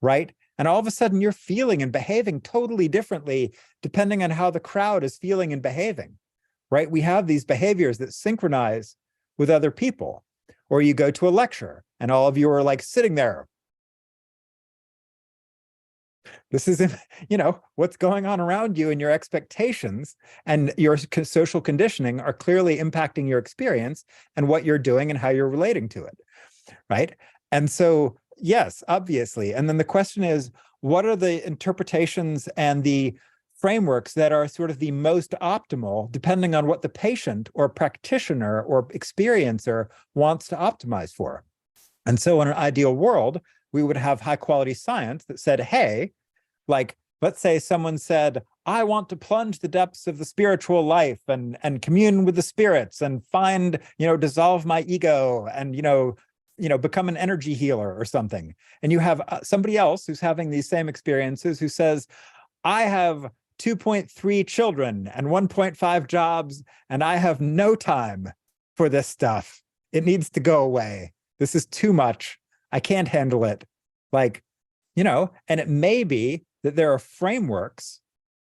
right? And all of a sudden you're feeling and behaving totally differently depending on how the crowd is feeling and behaving, right? We have these behaviors that synchronize with other people. Or you go to a lecture and all of you are like sitting there. This is, what's going on around you, and your expectations and your social conditioning are clearly impacting your experience and what you're doing and how you're relating to it, right? And so, yes, obviously. And then the question is, what are the interpretations and the frameworks that are sort of the most optimal, depending on what the patient or practitioner or experiencer wants to optimize for? And so in an ideal world, we would have high quality science that said, hey, like, let's say someone said, I want to plunge the depths of the spiritual life and commune with the spirits and find, dissolve my ego and, become an energy healer or something. And you have somebody else who's having these same experiences who says, I have 2.3 children and 1.5 jobs, and I have no time for this stuff. It needs to go away. This is too much. I can't handle it. And it may be that there are frameworks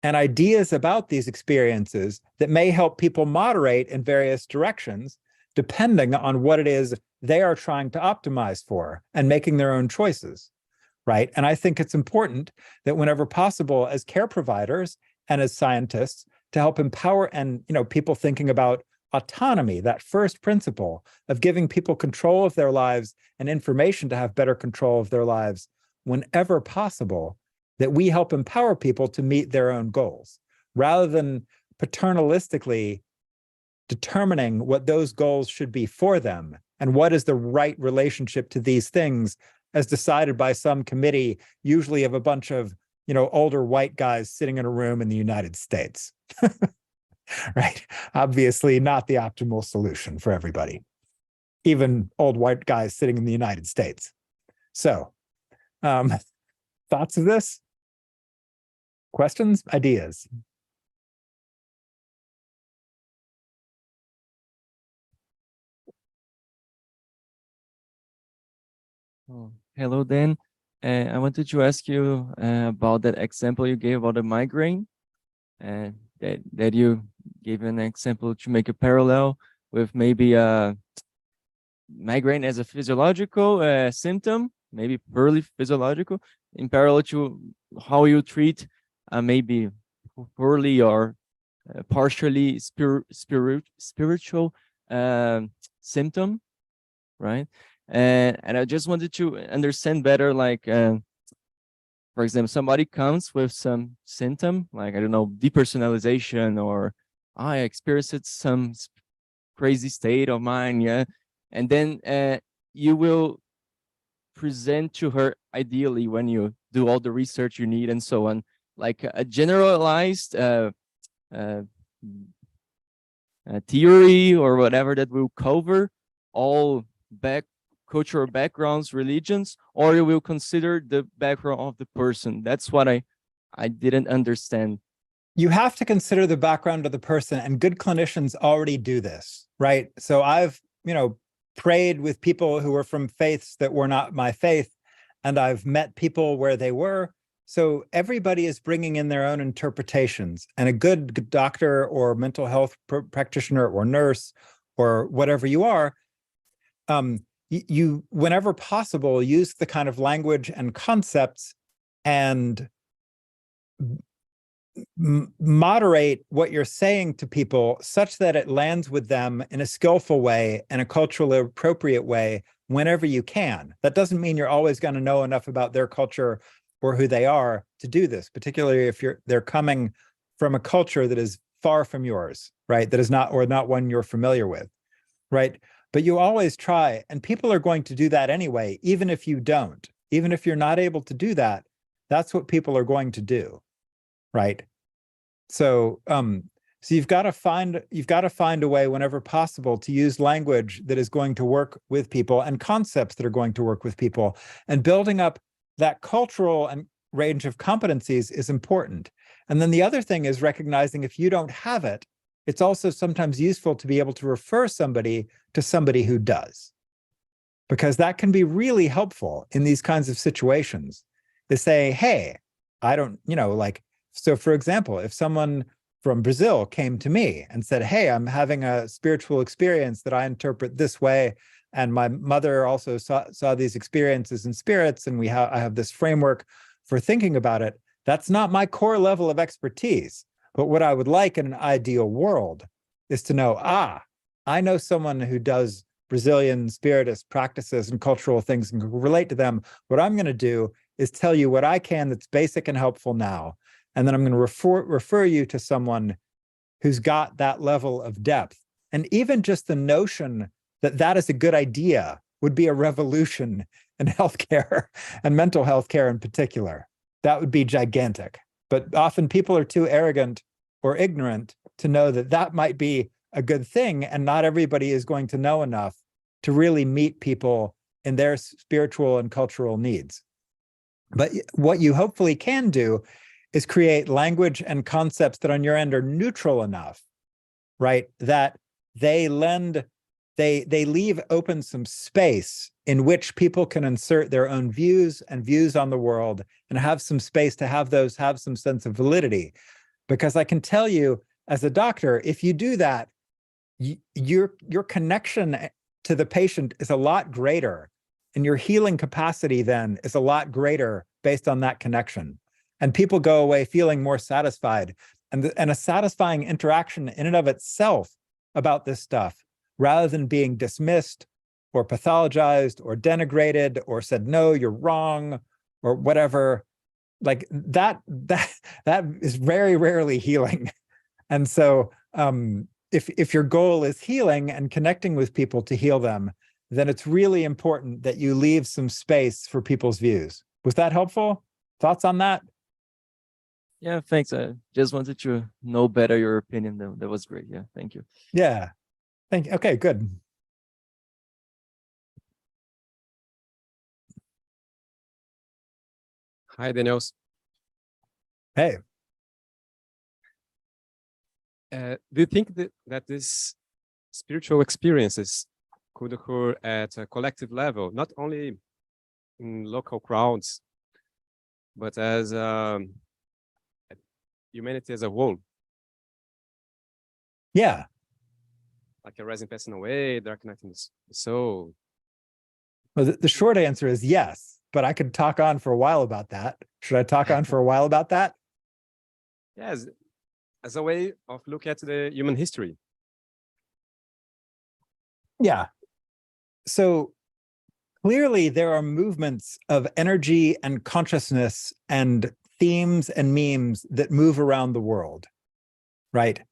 and ideas about these experiences that may help people moderate in various directions, depending on what it is they are trying to optimize for and making their own choices, right? And I think it's important that whenever possible, as care providers and as scientists, to help empower and, people thinking about autonomy, that first principle of giving people control of their lives and information to have better control of their lives whenever possible, that we help empower people to meet their own goals, rather than paternalistically determining what those goals should be for them and what is the right relationship to these things as decided by some committee, usually of a bunch of, older white guys sitting in a room in the United States. Right? Obviously not the optimal solution for everybody, even old white guys sitting in the United States. So, thoughts of this? Questions, ideas? Oh, hello, Dan. I wanted to ask you about that example you gave about the migraine, and that you gave an example to make a parallel with maybe a migraine as a physiological symptom, maybe purely physiological, in parallel to how you treat maybe poorly or partially spiritual symptom, right? And I just wanted to understand better, for example, somebody comes with some symptom, like, I don't know, depersonalization, or I experienced some crazy state of mind, yeah. And then you will present to her, ideally, when you do all the research you need and so on, like a generalized theory or whatever that will cover all cultural backgrounds, religions, or you will consider the background of the person. That's what I didn't understand. You have to consider the background of the person, and good clinicians already do this, right? So I've, prayed with people who were from faiths that were not my faith, and I've met people where they were. So everybody is bringing in their own interpretations, and a good doctor or mental health practitioner or nurse or whatever you are, you, whenever possible, use the kind of language and concepts and moderate what you're saying to people such that it lands with them in a skillful way and a culturally appropriate way whenever you can. That doesn't mean you're always going to know enough about their culture or who they are to do this, particularly if they're coming from a culture that is far from yours, right? That is not one you're familiar with, right? But you always try, and people are going to do that anyway, even if you don't. Even if you're not able to do that, that's what people are going to do, right? So, so you've got to find a way whenever possible to use language that is going to work with people and concepts that are going to work with people. And building up that cultural and range of competencies is important. And then the other thing is recognizing if you don't have it, it's also sometimes useful to be able to refer somebody to somebody who does, because that can be really helpful in these kinds of situations, to say, hey, I don't, so for example, if someone from Brazil came to me and said, hey, I'm having a spiritual experience that I interpret this way. And my mother also saw these experiences in spirits, and I have this framework for thinking about it. That's not my core level of expertise. But what I would like in an ideal world is to know, I know someone who does Brazilian spiritist practices and cultural things and can relate to them. What I'm going to do is tell you what I can that's basic and helpful now. And then I'm going to refer you to someone who's got that level of depth. And even just the notion that that is a good idea would be a revolution in healthcare and mental health care in particular. That would be gigantic. But often people are too arrogant or ignorant to know that that might be a good thing, and not everybody is going to know enough to really meet people in their spiritual and cultural needs. But what you hopefully can do is create language and concepts that on your end are neutral enough, right? That they leave open some space in which people can insert their own views and views on the world, and have some space to have those have some sense of validity. Because I can tell you, as a doctor, if you do that, your connection to the patient is a lot greater, and your healing capacity then is a lot greater based on that connection. And people go away feeling more satisfied, and a satisfying interaction in and of itself about this stuff, rather than being dismissed or pathologized or denigrated or said, no, you're wrong, or whatever. Like that is very rarely healing. And so if your goal is healing and connecting with people to heal them, then it's really important that you leave some space for people's views. Was that helpful? Thoughts on that? Yeah, thanks. I just wanted to know better your opinion. That was great. Yeah, thank you. Yeah, thank you. Okay, good. Hi, Daniel. Hey. Do you think that these spiritual experiences could occur at a collective level, not only in local crowds, but as humanity as a whole? Yeah. Like a resin passing away, they're connecting the soul. Well, the short answer is yes, but I could talk on for a while about that. Should I talk on for a while about that? Yes, as a way of looking at the human history. Yeah. So clearly there are movements of energy and consciousness and themes and memes that move around the world, right?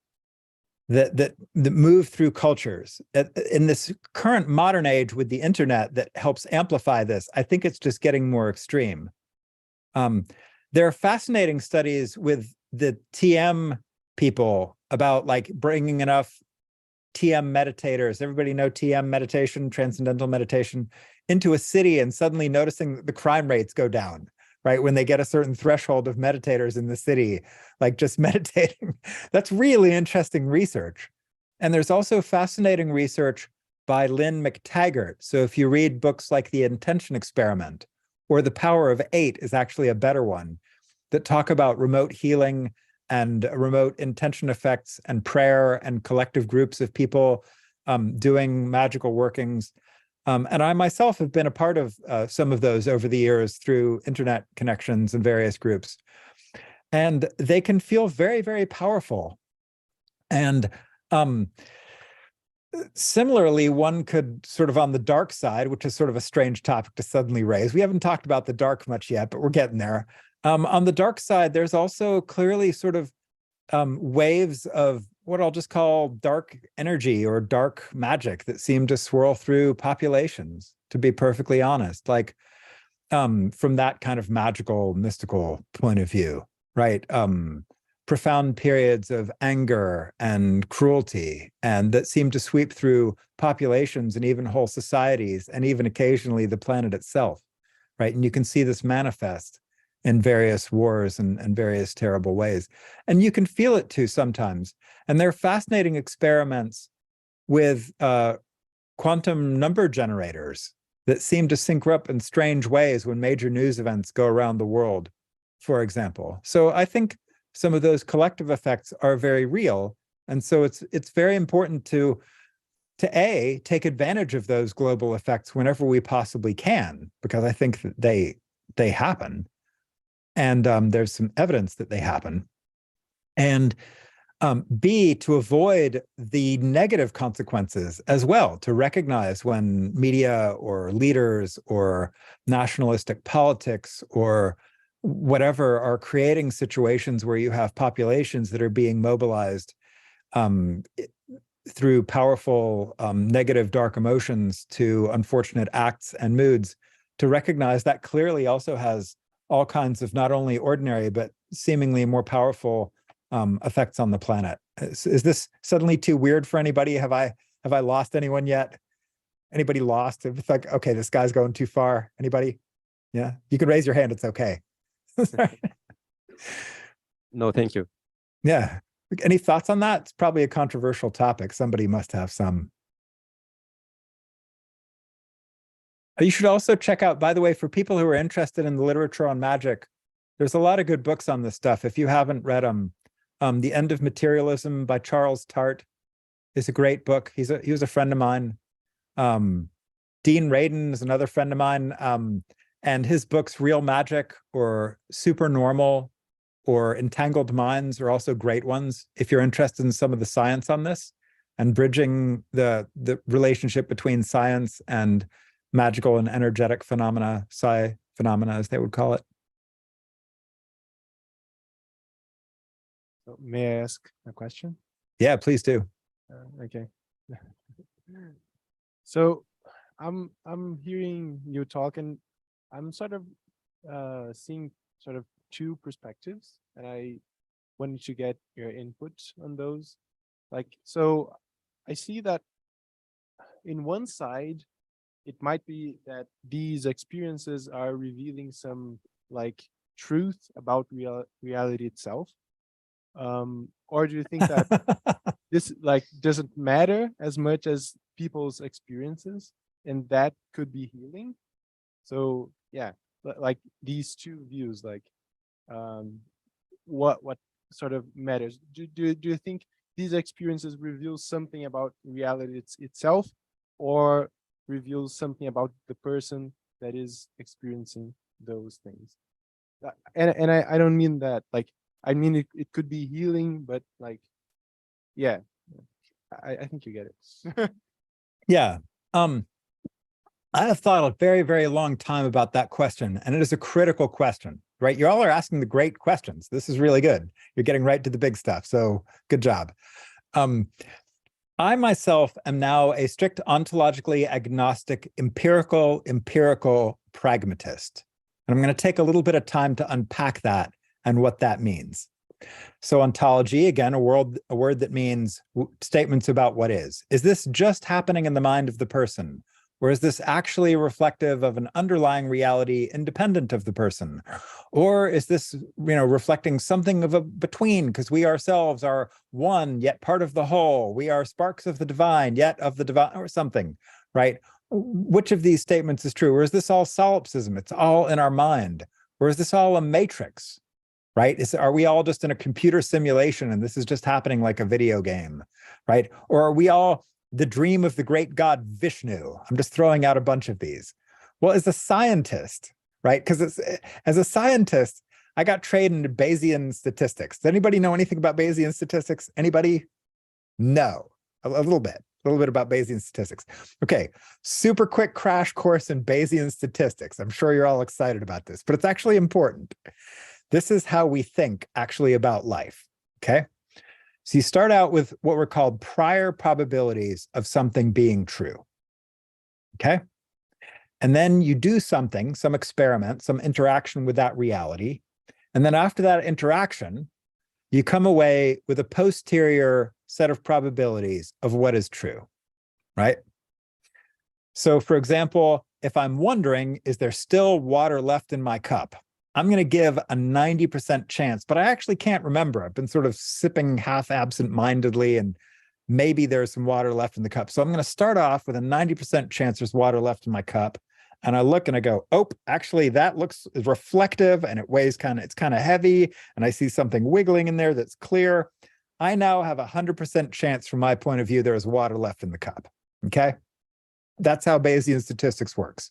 That move through cultures. In this current modern age with the internet that helps amplify this, I think it's just getting more extreme. There are fascinating studies with the TM people about like bringing enough TM meditators, everybody know TM meditation, transcendental meditation, into a city and suddenly noticing that the crime rates go down, right? When they get a certain threshold of meditators in the city, like just meditating. That's really interesting research. And there's also fascinating research by Lynn McTaggart. So if you read books like The Intention Experiment, or The Power of Eight is actually a better one, that talk about remote healing and remote intention effects and prayer and collective groups of people doing magical workings. And I myself have been a part of some of those over the years through internet connections and various groups. And they can feel very, very powerful. And similarly, one could sort of on the dark side, which is sort of a strange topic to suddenly raise. We haven't talked about the dark much yet, but we're getting there. On the dark side, there's also clearly sort of waves of what I'll just call dark energy or dark magic that seem to swirl through populations, to be perfectly honest, like from that kind of magical, mystical point of view, right? Profound periods of anger and cruelty, and that seem to sweep through populations and even whole societies, and even occasionally the planet itself, right? And you can see this manifest in various wars and various terrible ways. And you can feel it too sometimes. And there are fascinating experiments with quantum number generators that seem to sync up in strange ways when major news events go around the world, for example. So I think some of those collective effects are very real. And so it's very important to A, take advantage of those global effects whenever we possibly can, because I think that they happen. And there's some evidence that they happen. And B, to avoid the negative consequences as well, to recognize when media or leaders or nationalistic politics or whatever are creating situations where you have populations that are being mobilized through powerful negative dark emotions to unfortunate acts and moods, to recognize that clearly also has all kinds of not only ordinary but seemingly more powerful effects on the planet. Is this suddenly too weird for anybody? Have I lost anyone yet? Anybody lost? It's like, okay, this guy's going too far. Anybody? Yeah, you can raise your hand. It's okay. No, thank you. Yeah. Any thoughts on that? It's probably a controversial topic. Somebody must have some. You should also check out, by the way, for people who are interested in the literature on magic, there's a lot of good books on this stuff. If you haven't read them, The End of Materialism by Charles Tart is a great book. He was a friend of mine. Dean Radin is another friend of mine. And his books, Real Magic or Super Normal or Entangled Minds, are also great ones if you're interested in some of the science on this and bridging the relationship between science and magical and energetic phenomena, psi phenomena, as they would call it. So may I ask a question? Yeah, please do. Okay. So I'm hearing you talk, and I'm sort of seeing sort of two perspectives, and I wanted to get your input on those. Like, so I see that in one side, it might be that these experiences are revealing some like truth about reality itself. Or do you think that this like doesn't matter as much as people's experiences, and that could be healing? So yeah, like these two views, like what sort of matters? Do you think these experiences reveal something about reality itself, or reveals something about the person that is experiencing those things? And I don't mean that, like, I mean it could be healing, but like, yeah, I think you get it. Yeah. I have thought a very, very long time about that question, and it is a critical question, right? You all are asking the great questions. This is really good. You're getting right to the big stuff. So good job. I myself am now a strict ontologically agnostic, empirical pragmatist. And I'm going to take a little bit of time to unpack that and what that means. So ontology, again, a word that means statements about what is. Is this just happening in the mind of the person? Or is this actually reflective of an underlying reality independent of the person? Or is this, reflecting something of a between, because we ourselves are one, yet part of the whole. We are sparks of the divine, yet of the divine, or something, right? Which of these statements is true? Or is this all solipsism? It's all in our mind. Or is this all a matrix, right? Are we all just in a computer simulation and this is just happening like a video game, right? Or are we all the dream of the great god Vishnu? I'm just throwing out a bunch of these. Well, as a scientist, right? Because as a scientist, I got trained in Bayesian statistics. Does anybody know anything about Bayesian statistics? Anybody? No, a little bit about Bayesian statistics. Okay, super quick crash course in Bayesian statistics. I'm sure you're all excited about this, but it's actually important. This is how we think actually about life, okay? So you start out with what were called prior probabilities of something being true, okay? And then you do something, some experiment, some interaction with that reality. And then after that interaction, you come away with a posterior set of probabilities of what is true, right? So for example, if I'm wondering, is there still water left in my cup? I'm going to give a 90% chance, but I actually can't remember. I've been sort of sipping half absent-mindedly, and maybe there's some water left in the cup. So I'm going to start off with a 90% chance there's water left in my cup. and I look and I go, oh, actually that looks reflective and it weighs it's kind of heavy, and I see something wiggling in there that's clear. I now have 100% chance from my point of view there is water left in the cup, okay? That's how Bayesian statistics works,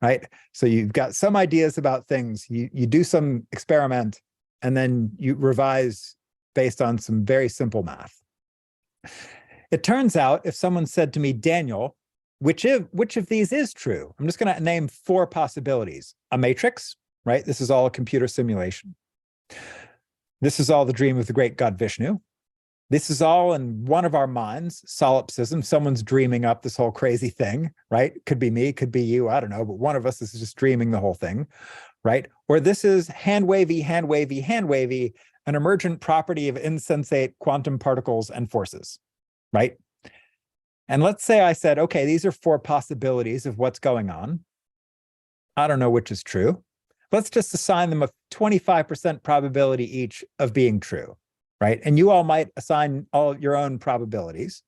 right? So you've got some ideas about things, you do some experiment, and then you revise based on some very simple math. It turns out if someone said to me, Daniel, which of these is true? I'm just going to name 4 possibilities. A matrix, right? This is all a computer simulation. This is all the dream of the great god Vishnu. This is all in one of our minds, solipsism. Someone's dreaming up this whole crazy thing, right? Could be me, could be you, I don't know, but one of us is just dreaming the whole thing, right? Or this is hand wavy, hand wavy, hand wavy, an emergent property of insensate quantum particles and forces, right? And let's say I said, okay, these are 4 possibilities of what's going on. I don't know which is true. Let's just assign them a 25% probability each of being true, right? And you all might assign all your own probabilities.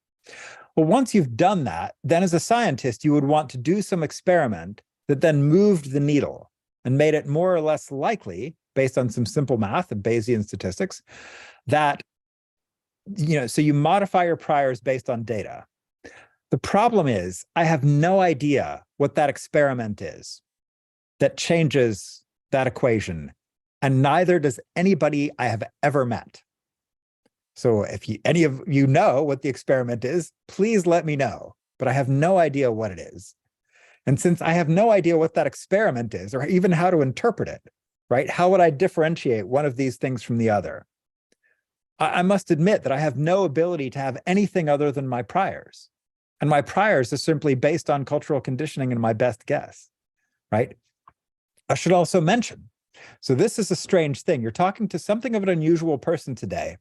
Well, once you've done that, then as a scientist, you would want to do some experiment that then moved the needle and made it more or less likely, based on some simple math and Bayesian statistics, that, so you modify your priors based on data. The problem is, I have no idea what that experiment is that changes that equation, and neither does anybody I have ever met. So if any of you know what the experiment is, please let me know, but I have no idea what it is. And since I have no idea what that experiment is, or even how to interpret it, right? How would I differentiate one of these things from the other? I must admit that I have no ability to have anything other than my priors. And my priors are simply based on cultural conditioning and my best guess, right? I should also mention, so this is a strange thing. You're talking to something of an unusual person today,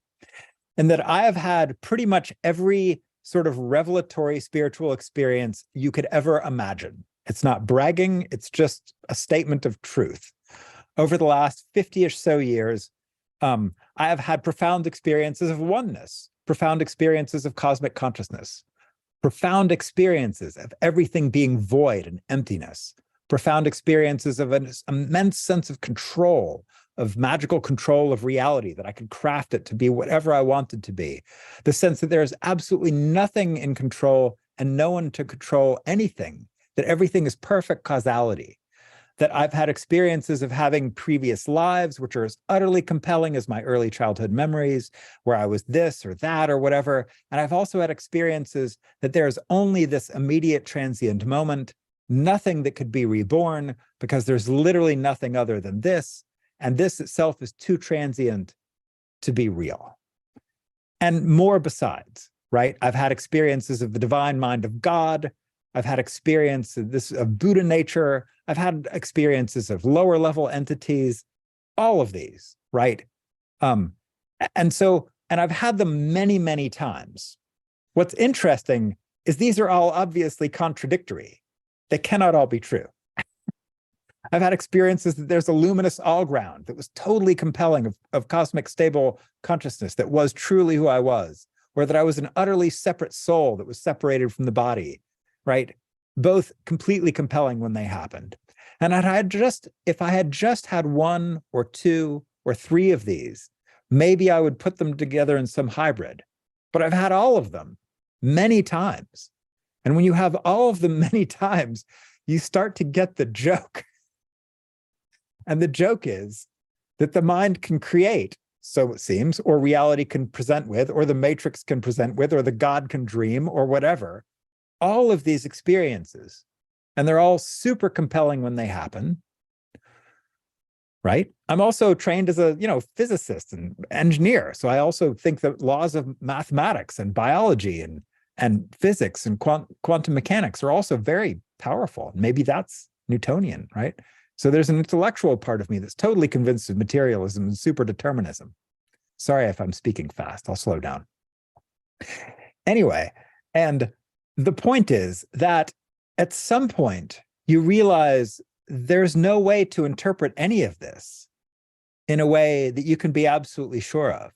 in that I have had pretty much every sort of revelatory spiritual experience you could ever imagine. It's not bragging, it's just a statement of truth. Over the last 50-ish so years, I have had profound experiences of oneness, profound experiences of cosmic consciousness, profound experiences of everything being void and emptiness, profound experiences of an immense sense of control, of magical control of reality, that I could craft it to be whatever I wanted to be. The sense that there is absolutely nothing in control and no one to control anything, that everything is perfect causality. That I've had experiences of having previous lives, which are as utterly compelling as my early childhood memories, where I was this or that or whatever. And I've also had experiences that there's only this immediate transient moment, nothing that could be reborn, because there's literally nothing other than this. And this itself is too transient to be real. And more besides, right? I've had experiences of the divine mind of God. I've had experiences of Buddha nature. I've had experiences of lower level entities, all of these, right? And I've had them many, many times. What's interesting is these are all obviously contradictory. They cannot all be true. I've had experiences that there's a luminous all-ground that was totally compelling of cosmic stable consciousness that was truly who I was, or that I was an utterly separate soul that was separated from the body, right? Both completely compelling when they happened. And if I had just had 1 or 2 or 3 of these, maybe I would put them together in some hybrid. But I've had all of them many times. And when you have all of them many times, you start to get the joke. And the joke is that the mind can create, so it seems, or reality can present with, or the matrix can present with, or the God can dream, or whatever, all of these experiences. And they're all super compelling when they happen, right? I'm also trained as a physicist and engineer. So I also think that laws of mathematics and biology and physics and quantum mechanics are also very powerful. Maybe that's Newtonian, right? So there's an intellectual part of me that's totally convinced of materialism and superdeterminism. Sorry if I'm speaking fast, I'll slow down. Anyway, and the point is that at some point you realize there's no way to interpret any of this in a way that you can be absolutely sure of.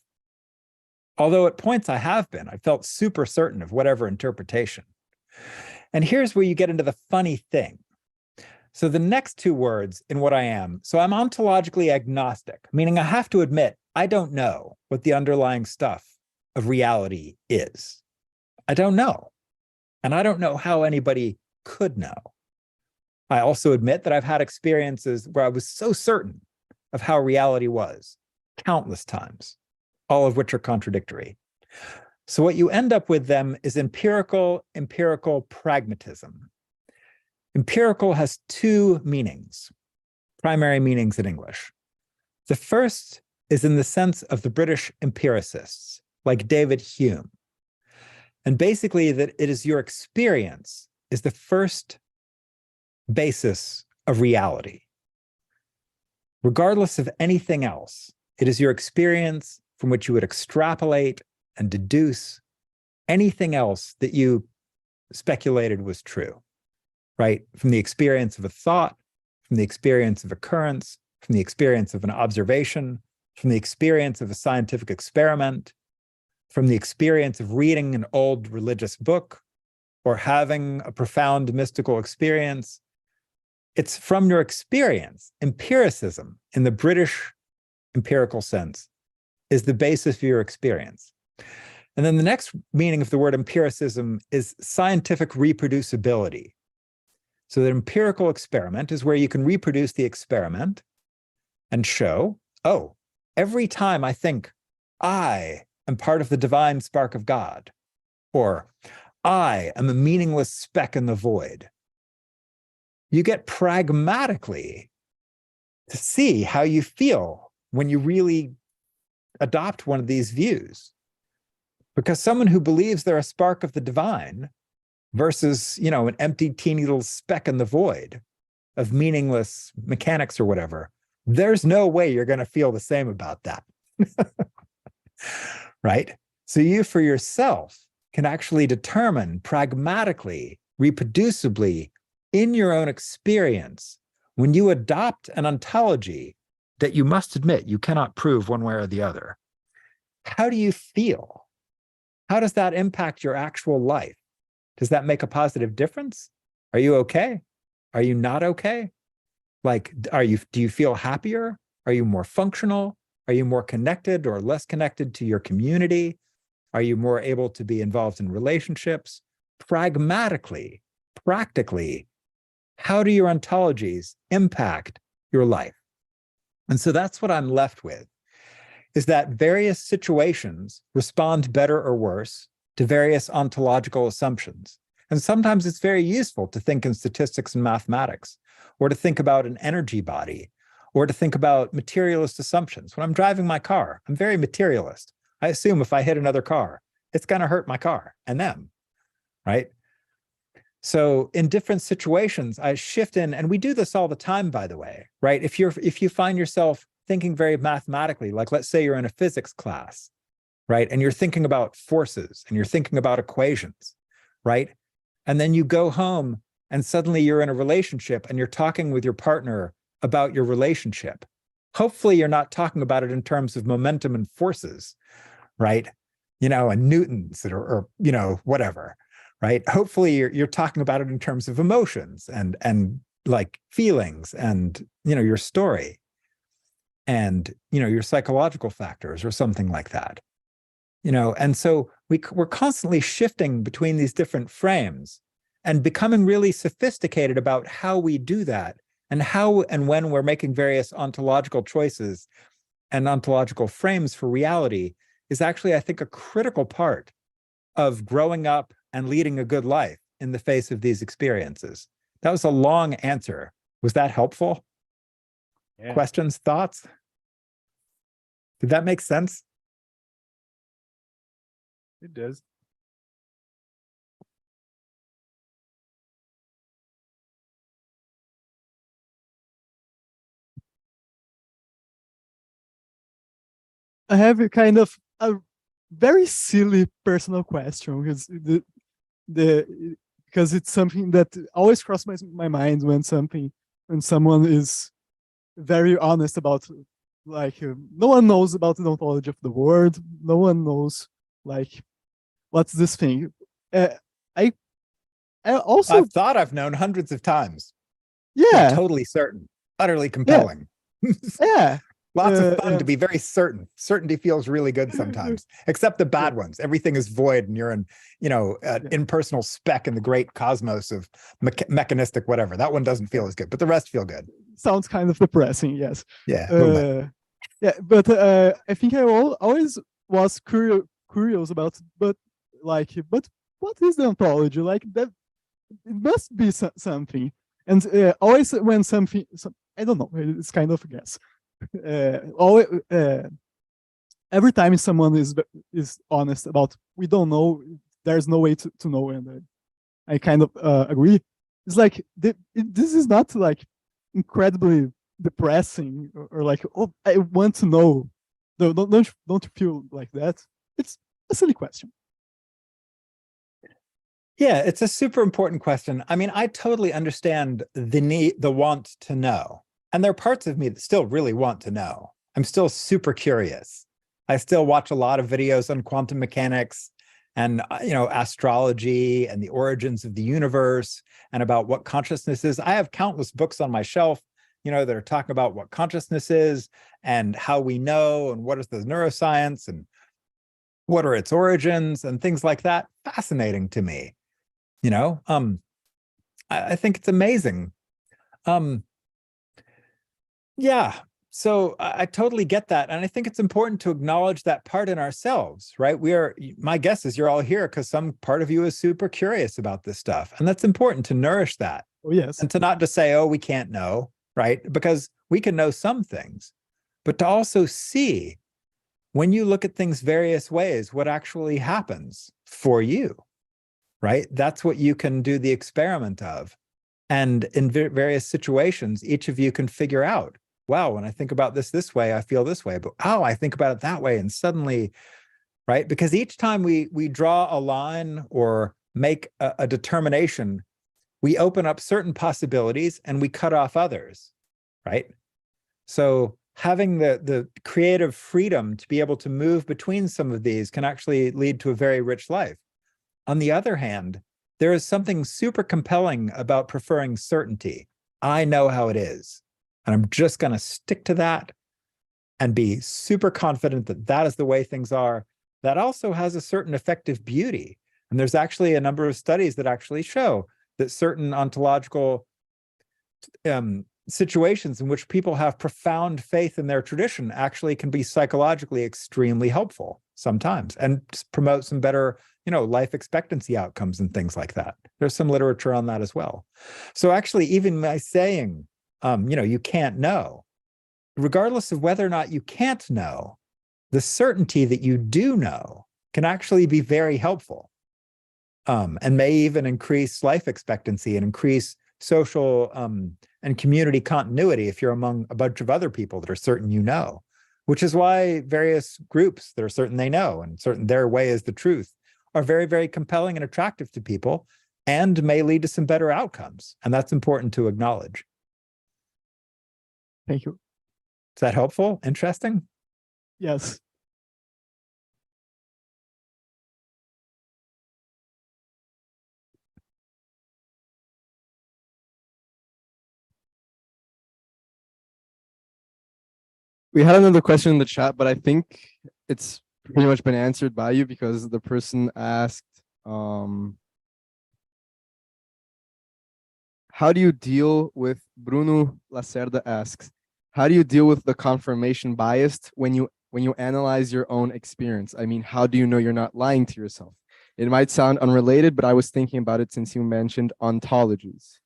Although at points I felt super certain of whatever interpretation. And here's where you get into the funny thing. So the next two words in what I am, so I'm ontologically agnostic, meaning I have to admit, I don't know what the underlying stuff of reality is. I don't know. And I don't know how anybody could know. I also admit that I've had experiences where I was so certain of how reality was, countless times, all of which are contradictory. So what you end up with them is empirical pragmatism. Empirical has two meanings, primary meanings in English. The first is in the sense of the British empiricists, like David Hume. And basically that it is your experience is the first basis of reality. Regardless of anything else, it is your experience from which you would extrapolate and deduce anything else that you speculated was true, right? From the experience of a thought, from the experience of occurrence, from the experience of an observation, from the experience of a scientific experiment, from the experience of reading an old religious book or having a profound mystical experience. It's from your experience. Empiricism, in the British empirical sense, is the basis for your experience. And then the next meaning of the word empiricism is scientific reproducibility. So the empirical experiment is where you can reproduce the experiment and show, oh, every time I think I am part of the divine spark of God, or I am a meaningless speck in the void, you get pragmatically to see how you feel when you really adopt one of these views. Because someone who believes they're a spark of the divine versus, you know, an empty, teeny little speck in the void of meaningless mechanics or whatever, there's no way you're going to feel the same about that. Right? So you, for yourself, can actually determine pragmatically, reproducibly, in your own experience, when you adopt an ontology that you must admit you cannot prove one way or the other. How do you feel? How does that impact your actual life? Does that make a positive difference? Are you okay? Are you not okay? Like, do you feel happier? Are you more functional? Are you more connected or less connected to your community? Are you more able to be involved in relationships? Pragmatically, practically, how do your ontologies impact your life? And so that's what I'm left with, is that various situations respond better or worse to various ontological assumptions. And sometimes it's very useful to think in statistics and mathematics, or to think about an energy body, or to think about materialist assumptions. When I'm driving my car, I'm very materialist. I assume if I hit another car, it's going to hurt my car and them, right? So in different situations, I shift in, and we do this all the time, by the way, right? If you find yourself thinking very mathematically, like let's say you're in a physics class, right? And you're thinking about forces and you're thinking about equations, right? And then you go home and suddenly you're in a relationship and you're talking with your partner about your relationship. Hopefully you're not talking about it in terms of momentum and forces, right? You know, and newtons or you know, whatever, right? Hopefully you're talking about it in terms of emotions and like feelings and, you know, your story and, you know, your psychological factors or something like that, you know. And so we're constantly shifting between these different frames and becoming really sophisticated about how we do that and how and when we're making various ontological choices and ontological frames for reality is actually, I think, a critical part of growing up and leading a good life in the face of these experiences. That was a long answer. Was that helpful? Yeah. Questions, thoughts? Did that make sense? It does. I have a kind of a very silly personal question because because it's something that always crosses my mind when someone is very honest about, like, no one knows about the ontology of the world. No one knows, like, what's this thing. I also I've thought I've known hundreds of times. Yeah, totally certain, utterly compelling. yeah. Lots of fun Yeah. to be very certain. Certainty feels really good sometimes, except the bad ones. Everything is void, and you're an, impersonal speck in the great cosmos of mechanistic whatever. That one doesn't feel as good, but the rest feel good. Sounds kind of depressing, yes. Yeah, a little bit. Yeah, but I think I always was curious about, but what is the ontology? Like that, it must be something. And always when something, I don't know, it's kind of a guess. Always, every time someone is honest about we don't know, there's no way to know, and I kind of agree. It's like this is not like incredibly depressing or like, oh, I want to know. Don't you feel like that? It's a silly question. Yeah, it's a super important question. I mean, I totally understand the want to know. And there are parts of me that still really want to know. I'm still super curious. I still watch a lot of videos on quantum mechanics and astrology and the origins of the universe and about what consciousness is. I have countless books on my shelf, that are talking about what consciousness is and how we know and what is the neuroscience and what are its origins and things like that. Fascinating to me. I think it's amazing. Yeah, so I totally get that. And I think it's important to acknowledge that part in ourselves, right? My guess is you're all here because some part of you is super curious about this stuff. And that's important to nourish that. Oh, yes. And to not just say, oh, we can't know, right? Because we can know some things, but to also see when you look at things various ways, what actually happens for you, right? That's what you can do the experiment of. And in various situations, each of you can figure out, wow, when I think about this way, I feel this way, but I think about it that way. And suddenly, right? Because each time we draw a line or make a determination, we open up certain possibilities and we cut off others, right? So having the creative freedom to be able to move between some of these can actually lead to a very rich life. On the other hand, there is something super compelling about preferring certainty. I know how it is, and I'm just going to stick to that and be super confident that that is the way things are. That also has a certain effective beauty. And there's actually a number of studies that actually show that certain ontological situations in which people have profound faith in their tradition actually can be psychologically extremely helpful sometimes and promote some better life expectancy outcomes and things like that. There's some literature on that as well. So actually, even by saying, you can't know, regardless of whether or not you can't know, the certainty that you do know can actually be very helpful, and may even increase life expectancy and increase social and community continuity if you're among a bunch of other people that are certain which is why various groups that are certain they know and certain their way is the truth are very, very compelling and attractive to people and may lead to some better outcomes. And that's important to acknowledge. Thank you. Is that helpful? Interesting? Yes. We had another question in the chat, but I think it's pretty much been answered by you because the person asked, how do you deal with, Bruno Lacerda asks, how do you deal with the confirmation bias when you analyze your own experience? I mean, how do you know you're not lying to yourself? It might sound unrelated, but I was thinking about it since you mentioned ontologies.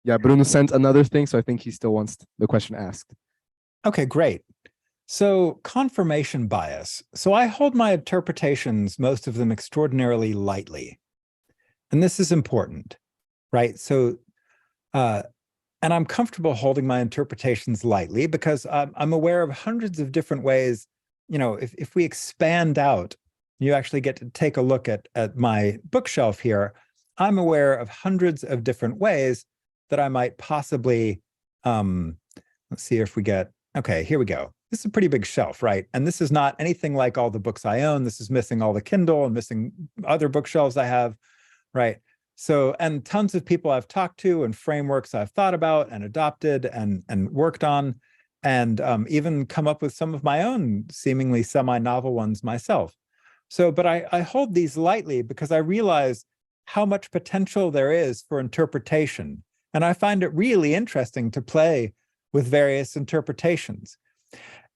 Yeah, Bruno sent another thing, so I think he still wants the question asked. Okay, great. So confirmation bias. So I hold my interpretations, most of them extraordinarily lightly. And this is important, right? So, and I'm comfortable holding my interpretations lightly because I'm aware of hundreds of different ways. If we expand out, you actually get to take a look at my bookshelf here. I'm aware of hundreds of different ways that I might possibly, let's see if we get, okay, here we go. This is a pretty big shelf, right? And this is not anything like all the books I own. This is missing all the Kindle and missing other bookshelves I have, right? So, and tons of people I've talked to and frameworks I've thought about and adopted and worked on, and even come up with some of my own seemingly semi-novel ones myself. So, but I hold these lightly because I realize how much potential there is for interpretation. And I find it really interesting to play with various interpretations.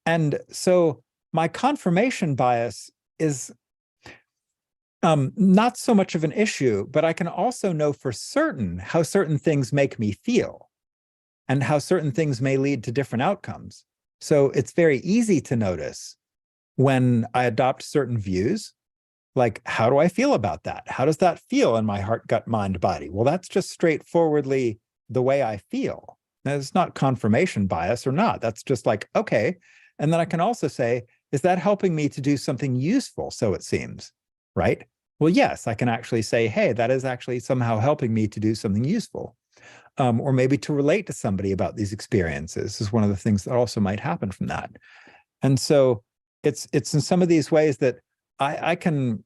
And so my confirmation bias is not so much of an issue, but I can also know for certain how certain things make me feel and how certain things may lead to different outcomes. So it's very easy to notice when I adopt certain views, like, how do I feel about that? How does that feel in my heart, gut, mind, body? Well, that's just straightforwardly the way I feel. Now, it's not confirmation bias or not. That's just like, okay. And then I can also say, is that helping me to do something useful? So it seems, right? Well, yes, I can actually say, hey, that is actually somehow helping me to do something useful. Or maybe to relate to somebody about these experiences is one of the things that also might happen from that. And so it's in some of these ways that I can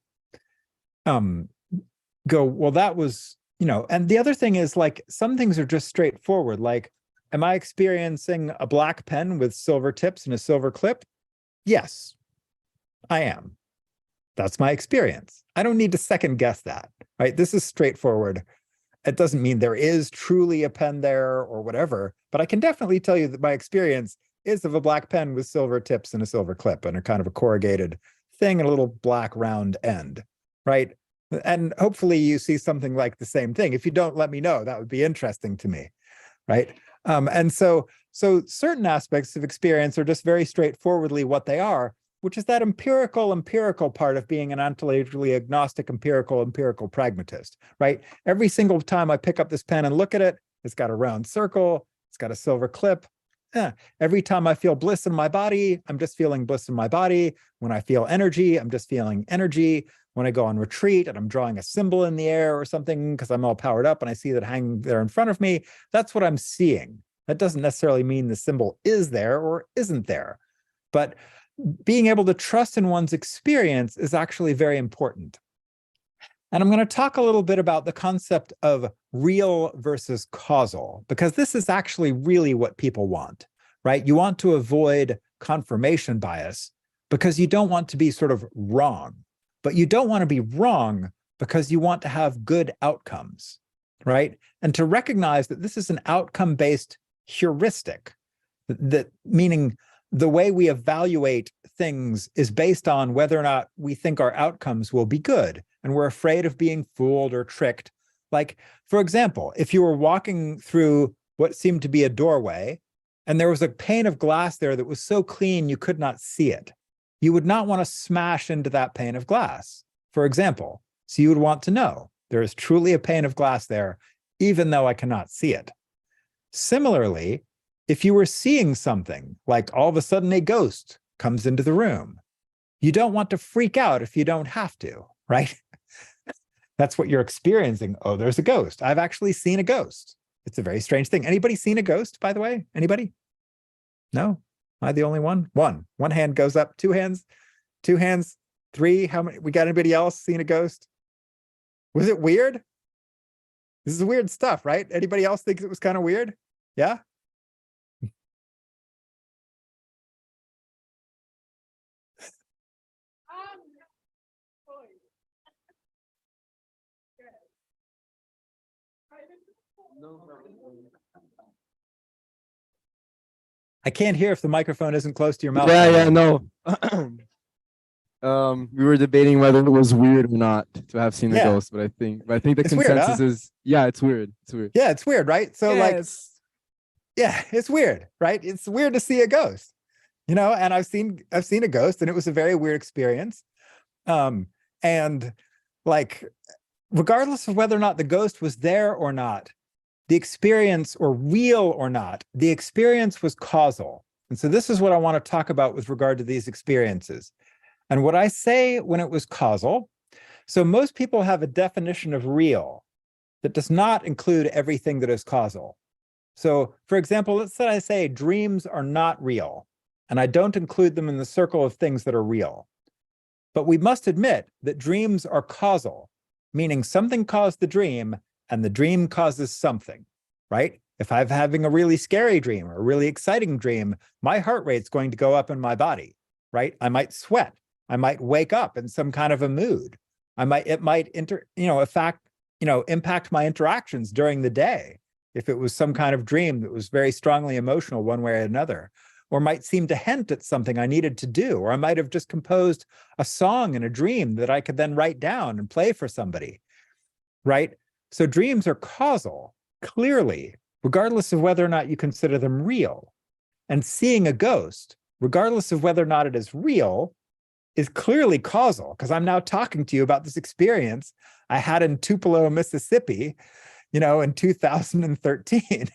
go, well, that was, and the other thing is, like, some things are just straightforward. Like, am I experiencing a black pen with silver tips and a silver clip? Yes, I am. That's my experience. I don't need to second guess that, right? This is straightforward. It doesn't mean there is truly a pen there or whatever, but I can definitely tell you that my experience is of a black pen with silver tips and a silver clip and a kind of a corrugated thing and a little black round end, right? And hopefully you see something like the same thing. If you don't, let me know. That would be interesting to me, right? And so certain aspects of experience are just very straightforwardly what they are, which is that empirical part of being an ontologically agnostic, empirical pragmatist, right? Every single time I pick up this pen and look at it, it's got a round circle, it's got a silver clip. Every time I feel bliss in my body, I'm just feeling bliss in my body. When I feel energy, I'm just feeling energy. When I go on retreat and I'm drawing a symbol in the air or something because I'm all powered up and I see that hanging there in front of me, that's what I'm seeing. That doesn't necessarily mean the symbol is there or isn't there. But being able to trust in one's experience is actually very important. And I'm going to talk a little bit about the concept of real versus causal, because this is actually really what people want, right? You want to avoid confirmation bias because you don't want to be sort of wrong, but you don't want to be wrong because you want to have good outcomes, right? And to recognize that this is an outcome-based heuristic, that meaning the way we evaluate things is based on whether or not we think our outcomes will be good. And we're afraid of being fooled or tricked. Like, for example, if you were walking through what seemed to be a doorway, and there was a pane of glass there that was so clean you could not see it, you would not want to smash into that pane of glass, for example. So you would want to know there is truly a pane of glass there, even though I cannot see it. Similarly, if you were seeing something, like all of a sudden a ghost comes into the room, you don't want to freak out if you don't have to, right? That's what you're experiencing. Oh, there's a ghost. I've actually seen a ghost. It's a very strange thing. Anybody seen a ghost, by the way? Anybody? No? Am I the only one? One. One hand goes up. Two hands. Two hands. Three. How many? We got anybody else seen a ghost? Was it weird? This is weird stuff, right? Anybody else think it was kind of weird? Yeah? I can't hear if the microphone isn't close to your mouth. Yeah, no. We were debating whether it was weird or not to have seen a ghost, but I think the It's weird, consensus huh? is, yeah, it's weird. It's weird. Yeah, it's weird, right? So Yes. yeah, it's weird, right? It's weird to see a ghost, and I've seen a ghost, and it was a very weird experience. And like, regardless of whether or not the ghost was there or not, the experience, or real or not, the experience was causal. And so this is what I want to talk about with regard to these experiences. And what I say when it was causal, so most people have a definition of real that does not include everything that is causal. So for example, let's say I say dreams are not real, and I don't include them in the circle of things that are real. But we must admit that dreams are causal, meaning something caused the dream and the dream causes something, right? If I'm having a really scary dream or a really exciting dream, my heart rate's going to go up in my body, right? I might sweat. I might wake up in some kind of a mood. It might impact my interactions during the day if it was some kind of dream that was very strongly emotional one way or another, or might seem to hint at something I needed to do, or I might have just composed a song in a dream that I could then write down and play for somebody, right? So dreams are causal, clearly, regardless of whether or not you consider them real. And seeing a ghost, regardless of whether or not it is real, is clearly causal, because I'm now talking to you about this experience I had in Tupelo, Mississippi, in 2013,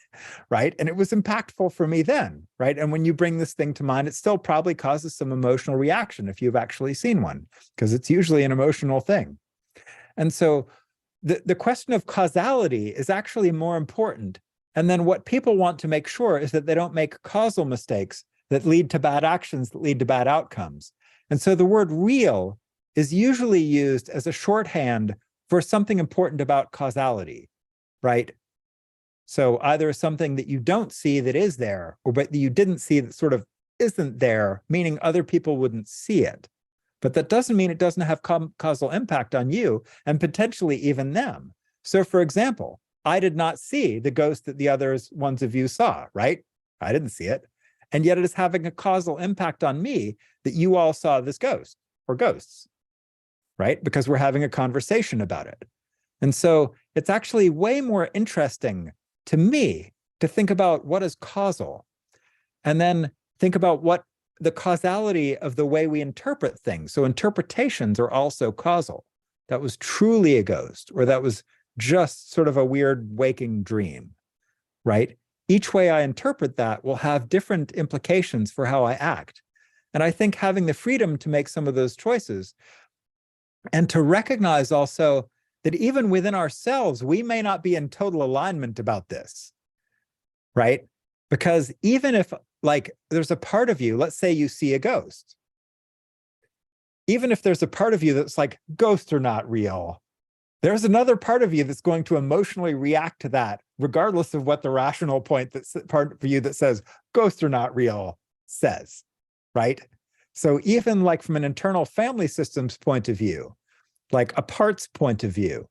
right? And it was impactful for me then, right? And when you bring this thing to mind, it still probably causes some emotional reaction if you've actually seen one, because it's usually an emotional thing. And so the question of causality is actually more important. And then what people want to make sure is that they don't make causal mistakes that lead to bad actions, that lead to bad outcomes. And so the word real is usually used as a shorthand for something important about causality, right? So either something that you don't see that is there, or but that you didn't see that sort of isn't there, meaning other people wouldn't see it. But that doesn't mean it doesn't have causal impact on you and potentially even them. So for example, I did not see the ghost that the ones of you saw, right? I didn't see it. And yet it is having a causal impact on me that you all saw this ghost or ghosts, right? Because we're having a conversation about it. And so it's actually way more interesting to me to think about what is causal, and then think about what the causality of the way we interpret things. So interpretations are also causal. That was truly a ghost, or that was just sort of a weird waking dream, right? Each way I interpret that will have different implications for how I act. And I think having the freedom to make some of those choices and to recognize also that even within ourselves, we may not be in total alignment about this, right? Because even if there's a part of you, let's say you see a ghost, even if there's a part of you that's like, ghosts are not real, there's another part of you that's going to emotionally react to that, regardless of what the rational part of you that says ghosts are not real says, right? So even from an internal family systems point of view, like a parts point of view,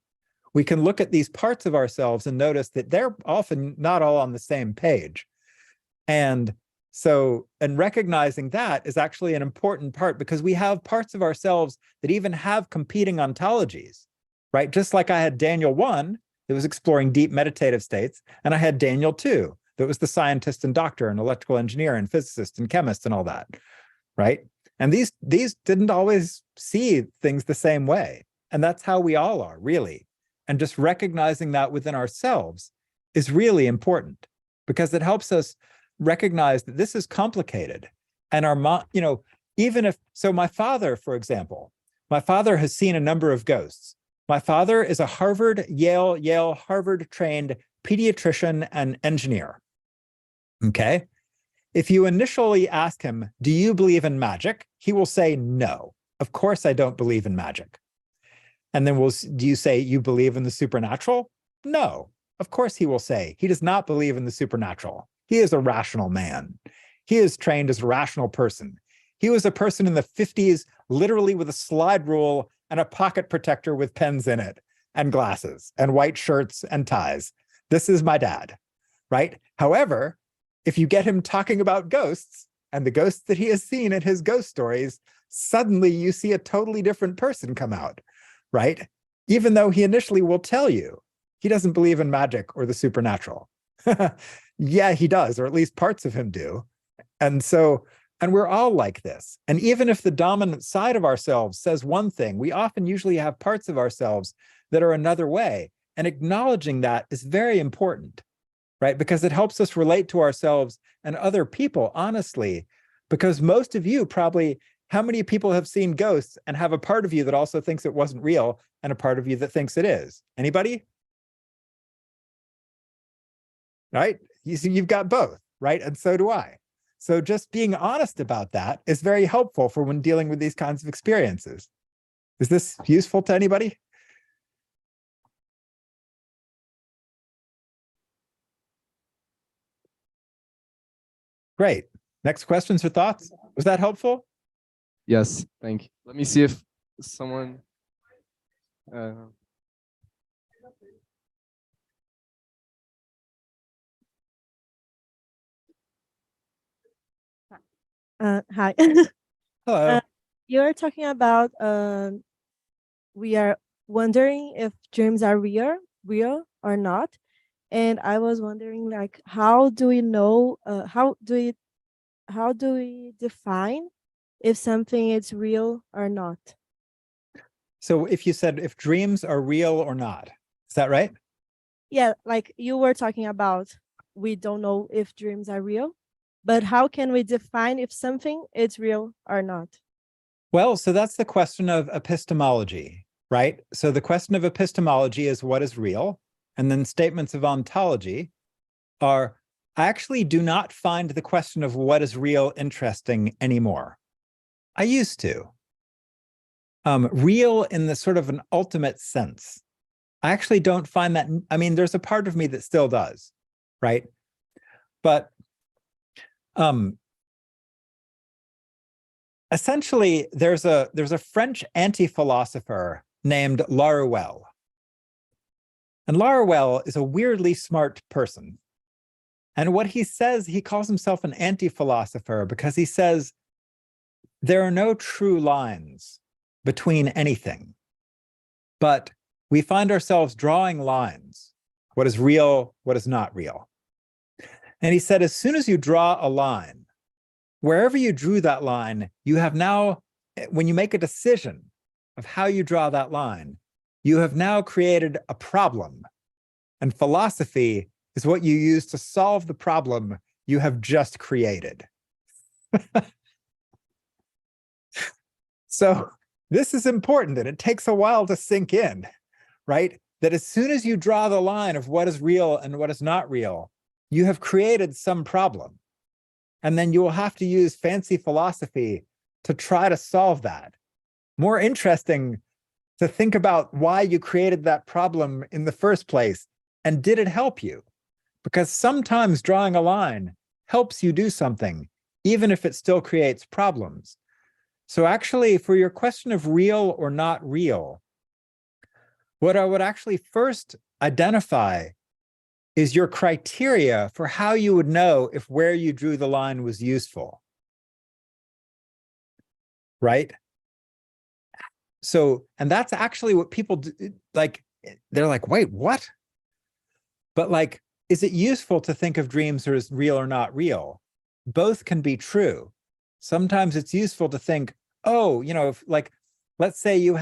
we can look at these parts of ourselves and notice that they're often not all on the same page. And recognizing that is actually an important part, because we have parts of ourselves that even have competing ontologies, right? Just like I had Daniel 1 that was exploring deep meditative states, and I had Daniel 2 that was the scientist and doctor and electrical engineer and physicist and chemist and all that, right? And these didn't always see things the same way. And that's how we all are, really. And just recognizing that within ourselves is really important, because it helps us recognize that this is complicated. And my father, for example, my father has seen a number of ghosts. My father is a Harvard, Yale, Harvard trained pediatrician and engineer. Okay. If you initially ask him, do you believe in magic? He will say, no, of course I don't believe in magic. And then do you say you believe in the supernatural? No, of course he will say he does not believe in the supernatural. He is a rational man. He is trained as a rational person. He was a person in the 50s, literally with a slide rule and a pocket protector with pens in it and glasses and white shirts and ties. This is my dad, right? However, if you get him talking about ghosts and the ghosts that he has seen in his ghost stories, suddenly you see a totally different person come out, right? Even though he initially will tell you he doesn't believe in magic or the supernatural. Yeah, he does, or at least parts of him do. And we're all like this. And even if the dominant side of ourselves says one thing, we often usually have parts of ourselves that are another way. And acknowledging that is very important, right? Because it helps us relate to ourselves and other people honestly. Because most of you probably, how many people have seen ghosts and have a part of you that also thinks it wasn't real and a part of you that thinks it is? Anybody? Right? You see, you've got both, right? And so do I. So just being honest about that is very helpful for when dealing with these kinds of experiences. Is this useful to anybody? Great. Next questions or thoughts? Was that helpful? Yes, thank you. Let me see if someone. Uh, Hi. Hello. You're talking about we are wondering if dreams are real or not. And I was wondering, like, how do we know? How do we define if something is real or not? So if you said if dreams are real or not, is that right? Yeah, like you were talking about, we don't know if dreams are real, but how can we define if something is real or not? Well, so that's the question of epistemology, right? So the question of epistemology is what is real? And then statements of ontology are, I actually do not find the question of what is real interesting anymore. I used to. Real in the sort of an ultimate sense. I actually don't find that, I mean, there's a part of me that still does, right? But essentially, there's a French anti-philosopher named Laruelle. And Laruelle is a weirdly smart person. And what he says, he calls himself an anti-philosopher because he says there are no true lines between anything. But we find ourselves drawing lines. What is real, what is not real. And he said, as soon as you draw a line, wherever you drew that line, you have now, when you make a decision of how you draw that line, you have now created a problem. And philosophy is what you use to solve the problem you have just created. So this is important, and it takes a while to sink in, right? That as soon as you draw the line of what is real and what is not real, you have created some problem. And then you will have to use fancy philosophy to try to solve that. More interesting to think about why you created that problem in the first place, and did it help you? Because sometimes drawing a line helps you do something, even if it still creates problems. So actually, for your question of real or not real, what I would actually first identify is your criteria for how you would know if where you drew the line was useful, right? So, and that's actually what people do, like, they're like, wait, what? But like, is it useful to think of dreams as real or not real? Both can be true. Sometimes it's useful to think, oh, you know, if, like, let's say you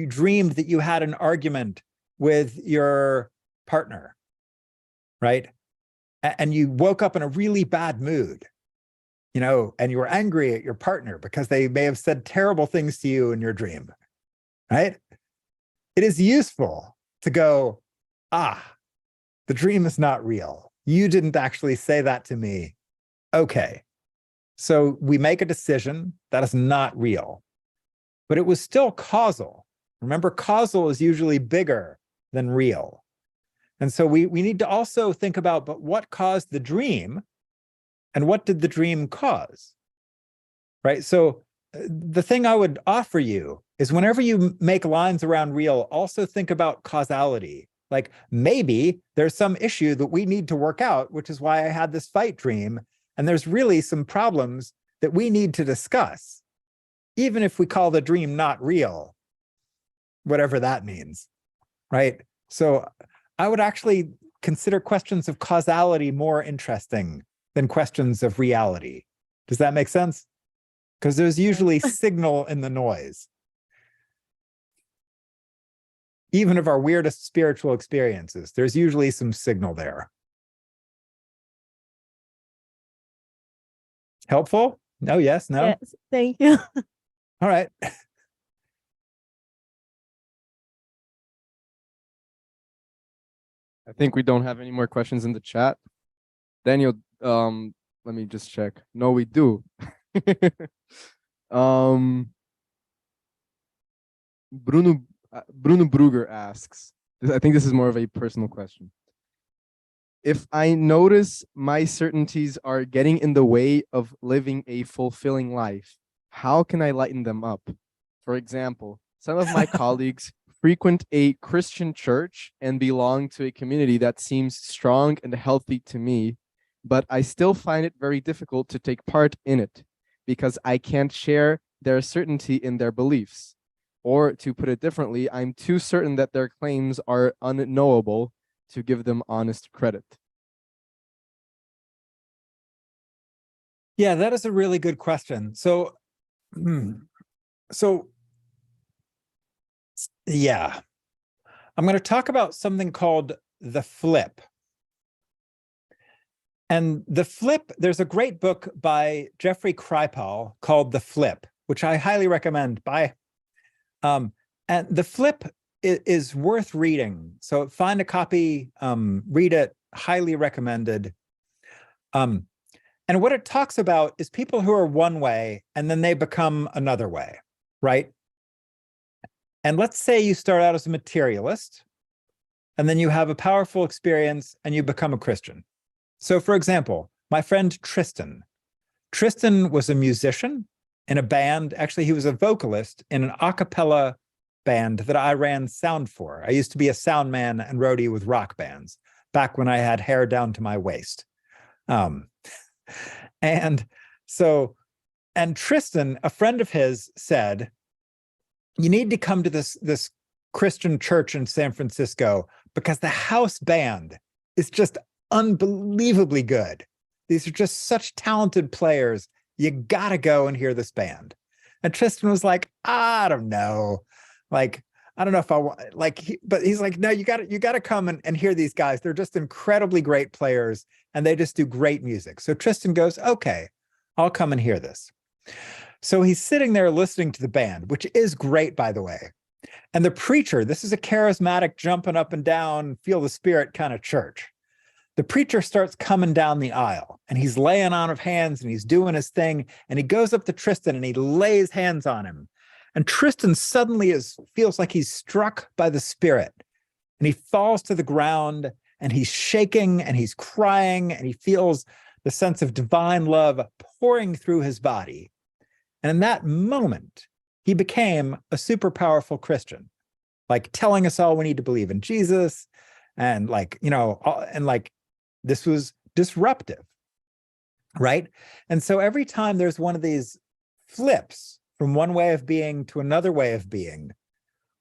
dreamed that you had an argument with your partner, right? And you woke up in a really bad mood, you know, and you were angry at your partner because they may have said terrible things to you in your dream, right? It is useful to go, the dream is not real. You didn't actually say that to me. Okay. So we make a decision that is not real, but it was still causal. Remember, causal is usually bigger than real. And so we need to also think about, but what caused the dream and what did the dream cause, right? So the thing I would offer you is whenever you make lines around real, also think about causality. Like maybe there's some issue that we need to work out, which is why I had this fight dream. And there's really some problems that we need to discuss, even if we call the dream not real, whatever that means, right? So I would actually consider questions of causality more interesting than questions of reality. Does that make sense? Because there's usually signal in the noise. Even of our weirdest spiritual experiences, there's usually some signal there. Helpful? No, yes, no? Yes, thank you. All right. I think we don't have any more questions in the chat. Daniel, let me just check. No, we do. Bruno Bruger asks, I think this is more of a personal question. if I notice my certainties are getting in the way of living a fulfilling life, how can I lighten them up? For example, some of my colleagues frequent a Christian church and belong to a community that seems strong and healthy to me, but I still find it very difficult to take part in it because I can't share their certainty in their beliefs. Or to put it differently, I'm too certain that their claims are unknowable to give them honest credit. Yeah, that is a really good question. So, yeah, I'm going to talk about something called the flip. And the flip, there's a great book by Jeffrey Kripal called The Flip, which I highly recommend. And The Flip is worth reading. So find a copy, read it, highly recommended. And what it talks about is people who are one way and then they become another way, right? And let's say you start out as a materialist and then you have a powerful experience and you become a Christian. So for example, my friend Tristan was a musician in a band. Actually, he was a vocalist in an a cappella band that I ran sound for. I used to be a sound man and roadie with rock bands back when I had hair down to my waist. And Tristan, a friend of his, said, you need to come to this Christian church in San Francisco because the house band is just unbelievably good. These are just such talented players. You gotta go and hear this band. And Tristan was like, I don't know. Like, I don't know if I want, like, but he's like, no, you gotta come and hear these guys. They're just incredibly great players and they just do great music. So Tristan goes, okay, I'll come and hear this. So he's sitting there listening to the band, which is great, by the way. And the preacher, this is a charismatic, jumping up and down, feel the spirit kind of church. The preacher starts coming down the aisle and he's laying on of hands and he's doing his thing. And he goes up to Tristan and he lays hands on him. And Tristan suddenly feels like he's struck by the spirit and he falls to the ground and he's shaking and he's crying and he feels the sense of divine love pouring through his body. And in that moment, he became a super powerful Christian, like telling us all we need to believe in Jesus. And like, you know, and like, this was disruptive, right? And so every time there's one of these flips from one way of being to another way of being,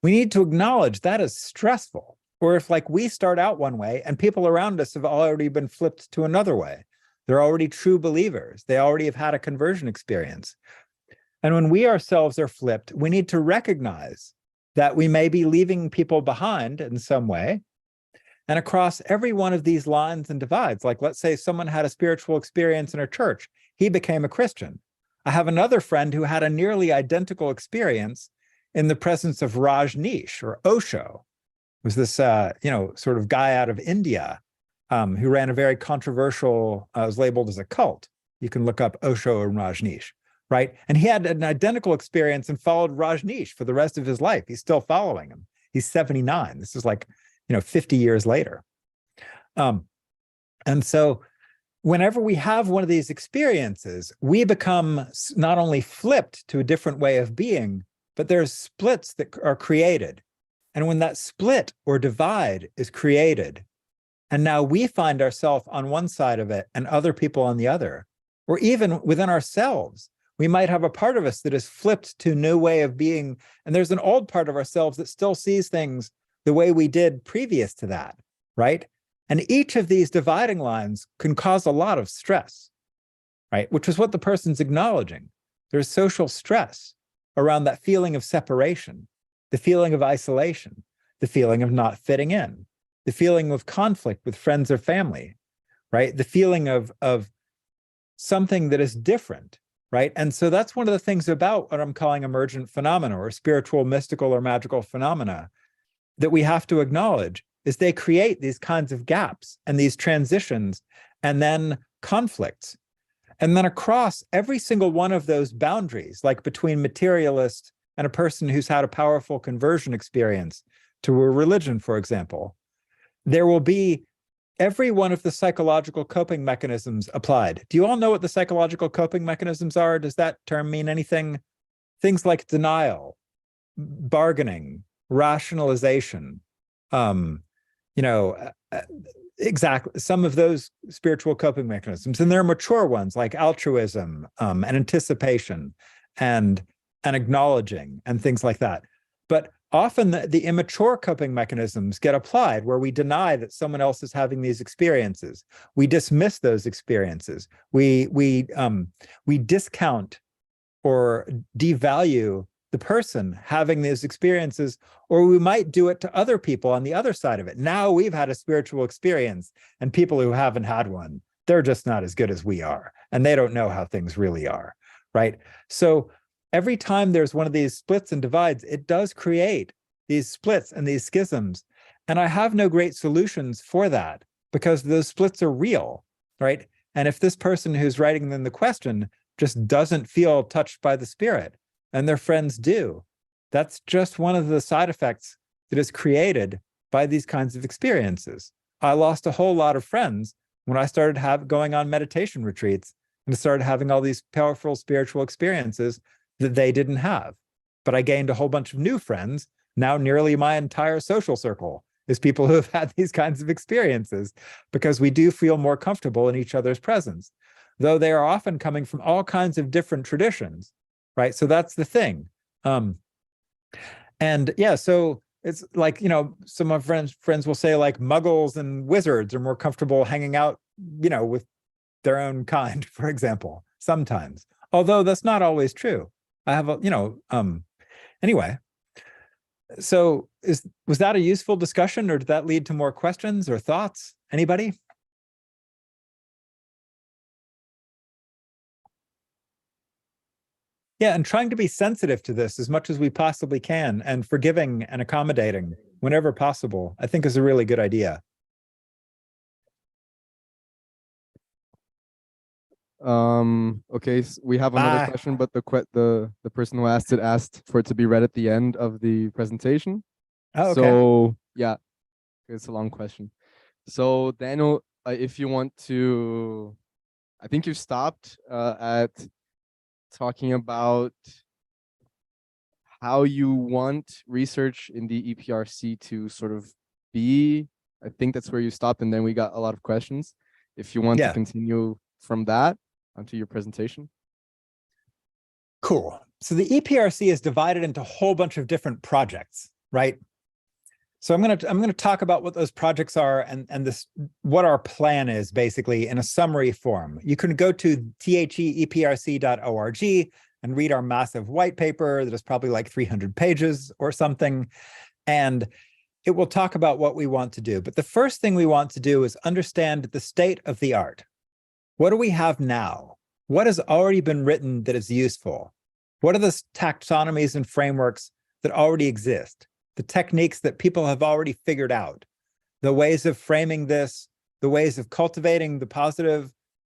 we need to acknowledge that is stressful. Or if like we start out one way and people around us have already been flipped to another way, they're already true believers. They already have had a conversion experience. And when we ourselves are flipped, we need to recognize that we may be leaving people behind in some way. And across every one of these lines and divides, like let's say someone had a spiritual experience in a church, he became a Christian. I have another friend who had a nearly identical experience in the presence of Rajneesh or Osho. It was this, sort of guy out of India who ran a very controversial, was labeled as a cult. You can look up Osho and Rajneesh, right? And he had an identical experience and followed Rajneesh for the rest of his life. He's still following him. He's 79. This is like, 50 years later. And so whenever we have one of these experiences, we become not only flipped to a different way of being, but there's splits that are created. And when that split or divide is created, and now we find ourselves on one side of it and other people on the other, or even within ourselves, we might have a part of us that is flipped to a new way of being. And there's an old part of ourselves that still sees things the way we did previous to that, right? And each of these dividing lines can cause a lot of stress, right? Which is what the person's acknowledging. There's social stress around that feeling of separation, the feeling of isolation, the feeling of not fitting in, the feeling of conflict with friends or family, right? The feeling of something that is different, right? And so that's one of the things about what I'm calling emergent phenomena or spiritual, mystical, or magical phenomena that we have to acknowledge is they create these kinds of gaps and these transitions and then conflicts. And then across every single one of those boundaries, like between materialist and a person who's had a powerful conversion experience to a religion, for example, there will be every one of the psychological coping mechanisms applied. Do you all know what the psychological coping mechanisms are? Does that term mean anything? Things like denial, bargaining, rationalization, exactly some of those spiritual coping mechanisms. And there are mature ones like altruism, and anticipation, and acknowledging, and things like that. But often the immature coping mechanisms get applied, where we deny that someone else is having these experiences. We dismiss those experiences. We discount or devalue the person having these experiences, or we might do it to other people on the other side of it. Now we've had a spiritual experience, and people who haven't had one, they're just not as good as we are, and they don't know how things really are, right? So every time there's one of these splits and divides, it does create these splits and these schisms. And I have no great solutions for that, because those splits are real, right? And if this person who's writing them the question just doesn't feel touched by the spirit, and their friends do, that's just one of the side effects that is created by these kinds of experiences. I lost a whole lot of friends when I started going on meditation retreats and started having all these powerful spiritual experiences that they didn't have. But I gained a whole bunch of new friends. Now nearly my entire social circle is people who have had these kinds of experiences, because we do feel more comfortable in each other's presence, though they are often coming from all kinds of different traditions, right? So that's the thing. And yeah, so it's like, some of my friends will say like muggles and wizards are more comfortable hanging out, with their own kind, for example, sometimes. Although that's not always true. I have anyway. So was that a useful discussion, or did that lead to more questions or thoughts? Anybody? Yeah, and trying to be sensitive to this as much as we possibly can, and forgiving and accommodating whenever possible, I think is a really good idea. Okay, so we have another question, but the person who asked it asked for it to be read at the end of the presentation. Oh, okay. So yeah, it's a long question. So Daniel, if you want to, I think you stopped at talking about how you want research in the EPRC to sort of be. I think that's where you stopped, and then we got a lot of questions. If you want to continue from that onto your presentation. Cool. So the EPRC is divided into a whole bunch of different projects, right? So I'm gonna talk about what those projects are, and what our plan is, basically, in a summary form. You can go to theeprc.org and read our massive white paper that is probably like 300 pages or something, and it will talk about what we want to do. But the first thing we want to do is understand the state of the art. What do we have now? What has already been written that is useful? What are the taxonomies and frameworks that already exist? The techniques that people have already figured out, the ways of framing this, the ways of cultivating the positive,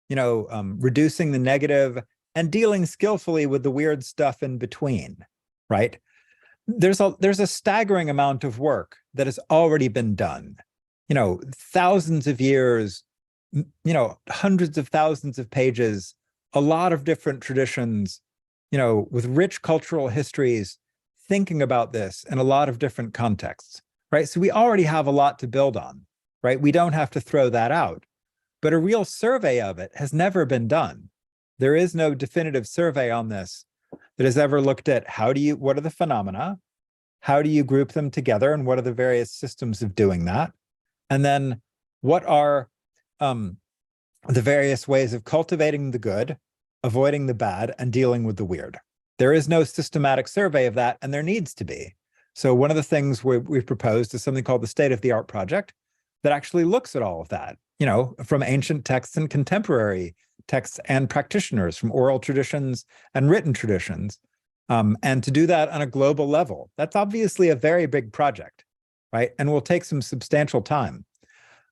reducing the negative, and dealing skillfully with the weird stuff in between, right? There's a staggering amount of work that has already been done. Thousands of years, hundreds of thousands of pages, a lot of different traditions, with rich cultural histories, thinking about this in a lot of different contexts, right? So we already have a lot to build on, right? We don't have to throw that out. But a real survey of it has never been done. There is no definitive survey on this that has ever looked at what are the phenomena? How do you group them together? And what are the various systems of doing that? And then what are the various ways of cultivating the good, avoiding the bad, and dealing with the weird? There is no systematic survey of that, and there needs to be. So one of the things we've proposed is something called the State of the Art Project that actually looks at all of that, from ancient texts and contemporary texts and practitioners, from oral traditions and written traditions, and to do that on a global level. That's obviously a very big project, right? And will take some substantial time,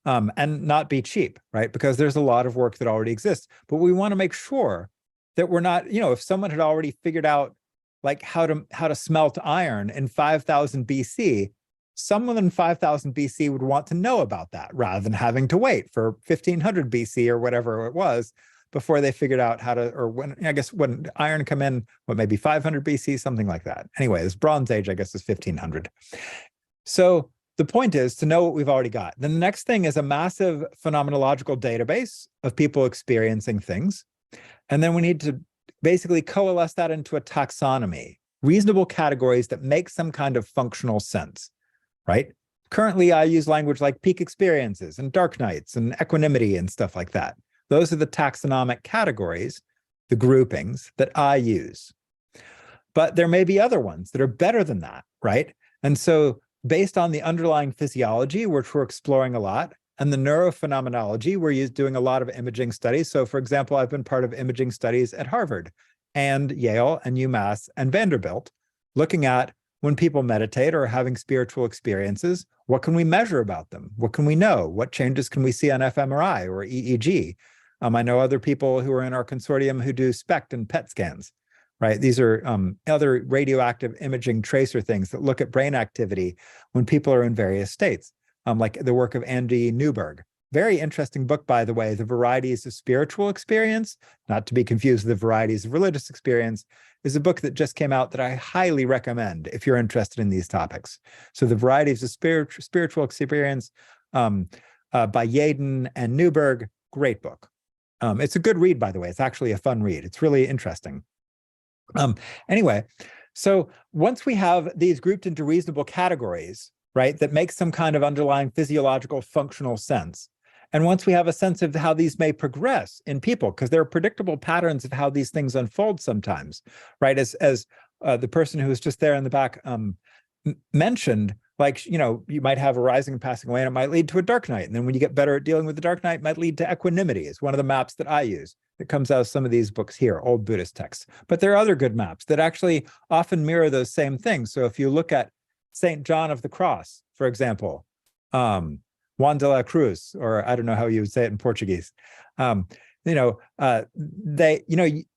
and not be cheap, right? Because there's a lot of work that already exists. But we want to make sure that we're not, if someone had already figured out like how to smelt iron in 5000 BC, someone in 5000 BC would want to know about that rather than having to wait for 1500 BC or whatever it was before they figured out how to, or when, I guess when iron come in, what, maybe 500 BC, something like that. Anyway, this Bronze Age, I guess, is 1500. So the point is to know what we've already got. Then the next thing is a massive phenomenological database of people experiencing things. And then we need to basically coalesce that into a taxonomy, reasonable categories that make some kind of functional sense, right? Currently, I use language like peak experiences and dark nights and equanimity and stuff like that. Those are the taxonomic categories, the groupings that I use. But there may be other ones that are better than that, right? And so based on the underlying physiology, which we're exploring a lot, and the neurophenomenology, we're doing a lot of imaging studies. So for example, I've been part of imaging studies at Harvard and Yale and UMass and Vanderbilt, looking at when people meditate or are having spiritual experiences, what can we measure about them? What can we know? What changes can we see on fMRI or EEG? I know other people who are in our consortium who do SPECT and PET scans, right? These are other radioactive imaging tracer things that look at brain activity when people are in various states, like the work of Andy Newberg. Very interesting book, by the way, The Varieties of Spiritual Experience, not to be confused with The Varieties of Religious Experience, is a book that just came out that I highly recommend if you're interested in these topics. So The Varieties of Spiritual Experience by Yaden and Newberg, great book. It's a good read, by the way. It's actually a fun read. It's really interesting. Anyway, so once we have these grouped into reasonable categories, right, that make some kind of underlying physiological functional sense, and once we have a sense of how these may progress in people, because there are predictable patterns of how these things unfold sometimes, right? As the person who was just there in the back mentioned, like, you know, you might have a rising and passing away, and it might lead to a dark night. And then when you get better at dealing with the dark night, it might lead to equanimity. Is one of the maps that I use that comes out of some of these books here, old Buddhist texts. But there are other good maps that actually often mirror those same things. So if you look at St. John of the Cross, for example, Juan de la Cruz, or I don't know how you would say it in Portuguese,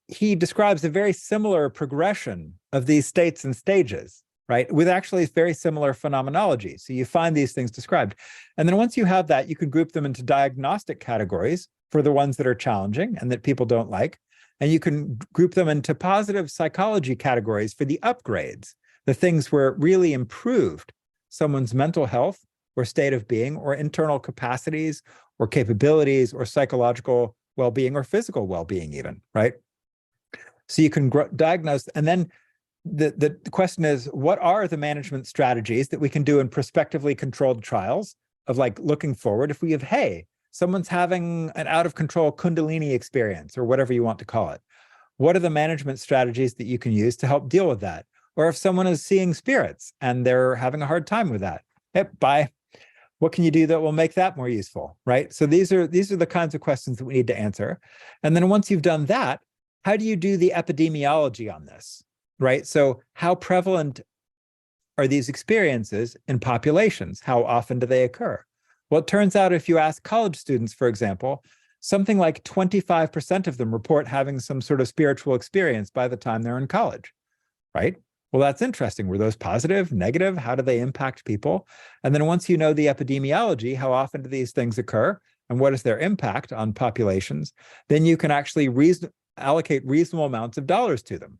he describes a very similar progression of these states and stages, right? With actually very similar phenomenology. So you find these things described. And then once you have that, you can group them into diagnostic categories for the ones that are challenging and that people don't like. And you can group them into positive psychology categories for the upgrades, the things where it really improved someone's mental health or state of being or internal capacities or capabilities or psychological well-being or physical well-being even, right? So you can diagnose, and then the question is, what are the management strategies that we can do in prospectively controlled trials of like looking forward if we have, hey, someone's having an out of control Kundalini experience or whatever you want to call it. What are the management strategies that you can use to help deal with that? Or if someone is seeing spirits and they're having a hard time with that, yep, bye. What can you do that will make that more useful, right? So these are the kinds of questions that we need to answer. And then once you've done that, how do you do the epidemiology on this, right? So how prevalent are these experiences in populations? How often do they occur? Well, it turns out if you ask college students, for example, something like 25% of them report having some sort of spiritual experience by the time they're in college, right? Well, that's interesting. Were those positive, negative? How do they impact people? And then once you know the epidemiology, how often do these things occur? And what is their impact on populations? Then you can actually allocate reasonable amounts of dollars to them,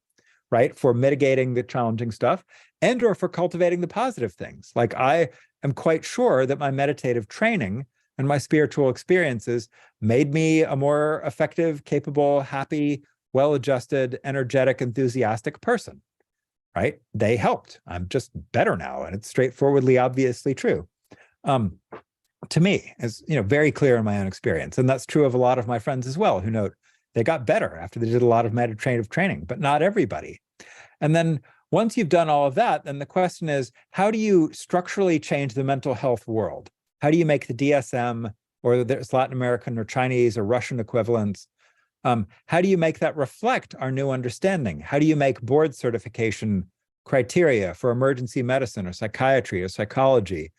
right? For mitigating the challenging stuff and or for cultivating the positive things. Like I am quite sure that my meditative training and my spiritual experiences made me a more effective, capable, happy, well-adjusted, energetic, enthusiastic person. Right? They helped. I'm just better now. And it's straightforwardly, obviously true. To me, as you know, very clear in my own experience. And that's true of a lot of my friends as well, who note they got better after they did a lot of meditative training, but not everybody. And then once you've done all of that, then the question is, how do you structurally change the mental health world? How do you make the DSM or there's Latin American or Chinese or Russian equivalents? How do you make that reflect our new understanding? How do you make board certification criteria for emergency medicine or psychiatry or psychology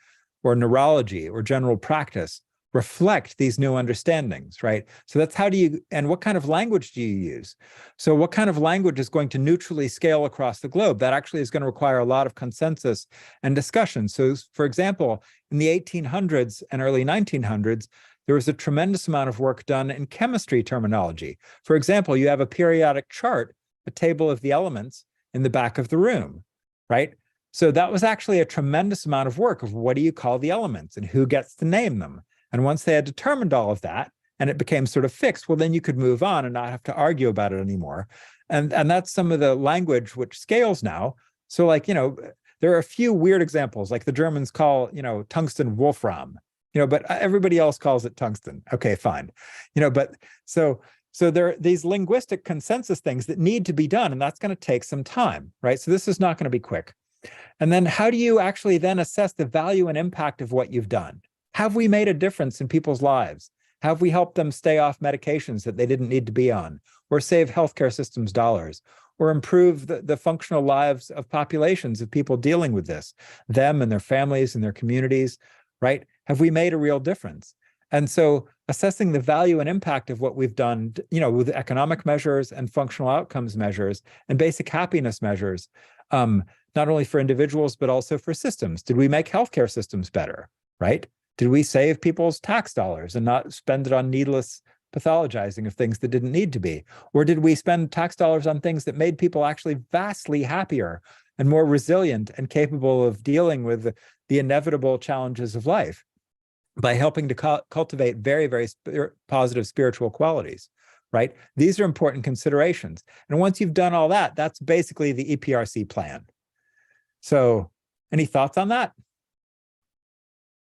or neurology or general practice reflect these new understandings, right? So that's how do you, and what kind of language do you use? So what kind of language is going to neutrally scale across the globe? That actually is going to require a lot of consensus and discussion. So for example, in the 1800s and early 1900s, there was a tremendous amount of work done in chemistry terminology. For example, you have a periodic chart, a table of the elements in the back of the room, right? So that was actually a tremendous amount of work of what do you call the elements and who gets to name them? And once they had determined all of that and it became sort of fixed, well, then you could move on and not have to argue about it anymore. And that's some of the language which scales now. So like, you know, there are a few weird examples, like the Germans call, you know, tungsten wolfram, you know, but everybody else calls it tungsten. Okay, fine. You know, but so there are these linguistic consensus things that need to be done, and that's going to take some time, right? So this is not going to be quick. And then how do you actually then assess the value and impact of what you've done? Have we made a difference in people's lives? Have we helped them stay off medications that they didn't need to be on, or save healthcare systems dollars, or improve the functional lives of populations of people dealing with this, them and their families and their communities, right? Have we made a real difference? And so assessing the value and impact of what we've done, you know, with economic measures and functional outcomes measures and basic happiness measures, not only for individuals, but also for systems. Did we make healthcare systems better, right? Did we save people's tax dollars and not spend it on needless pathologizing of things that didn't need to be? Or did we spend tax dollars on things that made people actually vastly happier and more resilient and capable of dealing with the inevitable challenges of life by helping to cultivate very, very positive spiritual qualities, right? These are important considerations. And once you've done all that, that's basically the EPRC plan. So any thoughts on that?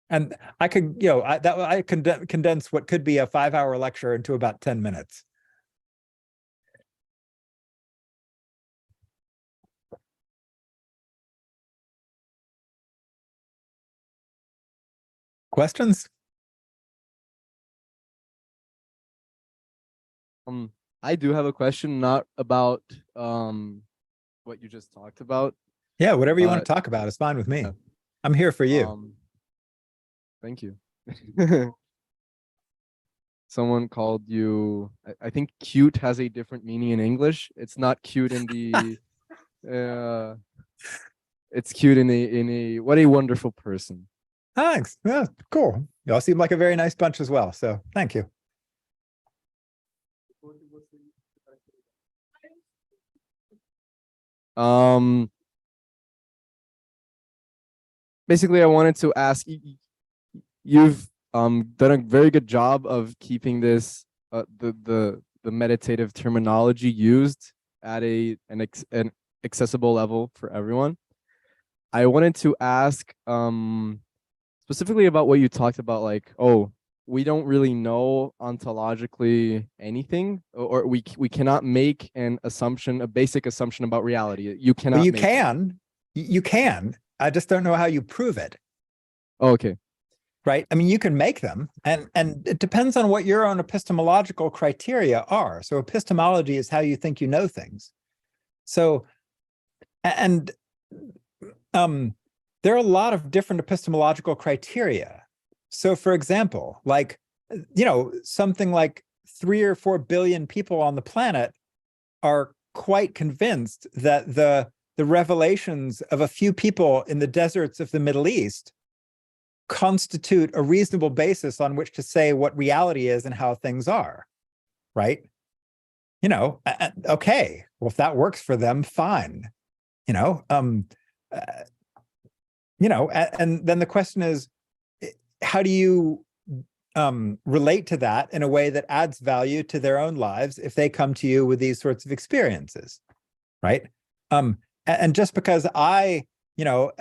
And I could, you know, I condense what could be a 5-hour lecture into about 10 minutes. Questions? I do have a question, not about what you just talked about. Yeah, whatever you want to talk about is fine with me. Yeah. I'm here for you. Thank you. Someone called you, I think cute has a different meaning in English. It's not cute in the it's cute in a what a wonderful person. Thanks. Yeah, cool. Y'all seem like a very nice bunch as well. So thank you. Basically, I wanted to ask, you've done a very good job of keeping this the meditative terminology used at an accessible level for everyone. I wanted to ask specifically about what you talked about, like, oh, we don't really know ontologically anything, or we cannot make an assumption, a basic assumption about reality. You cannot. Well, you make can. You can. I just don't know how you prove it. Oh, okay. Right. I mean, you can make them, and it depends on what your own epistemological criteria are. So epistemology is how you think you know things. So, and there are a lot of different epistemological criteria. So, for example, like, you know, something like 3 or 4 billion people on the planet are quite convinced that the revelations of a few people in the deserts of the Middle East constitute a reasonable basis on which to say what reality is and how things are, right? You know, okay, well, if that works for them, fine. You know, and then the question is, how do you relate to that in a way that adds value to their own lives if they come to you with these sorts of experiences, right? And just because I, you know,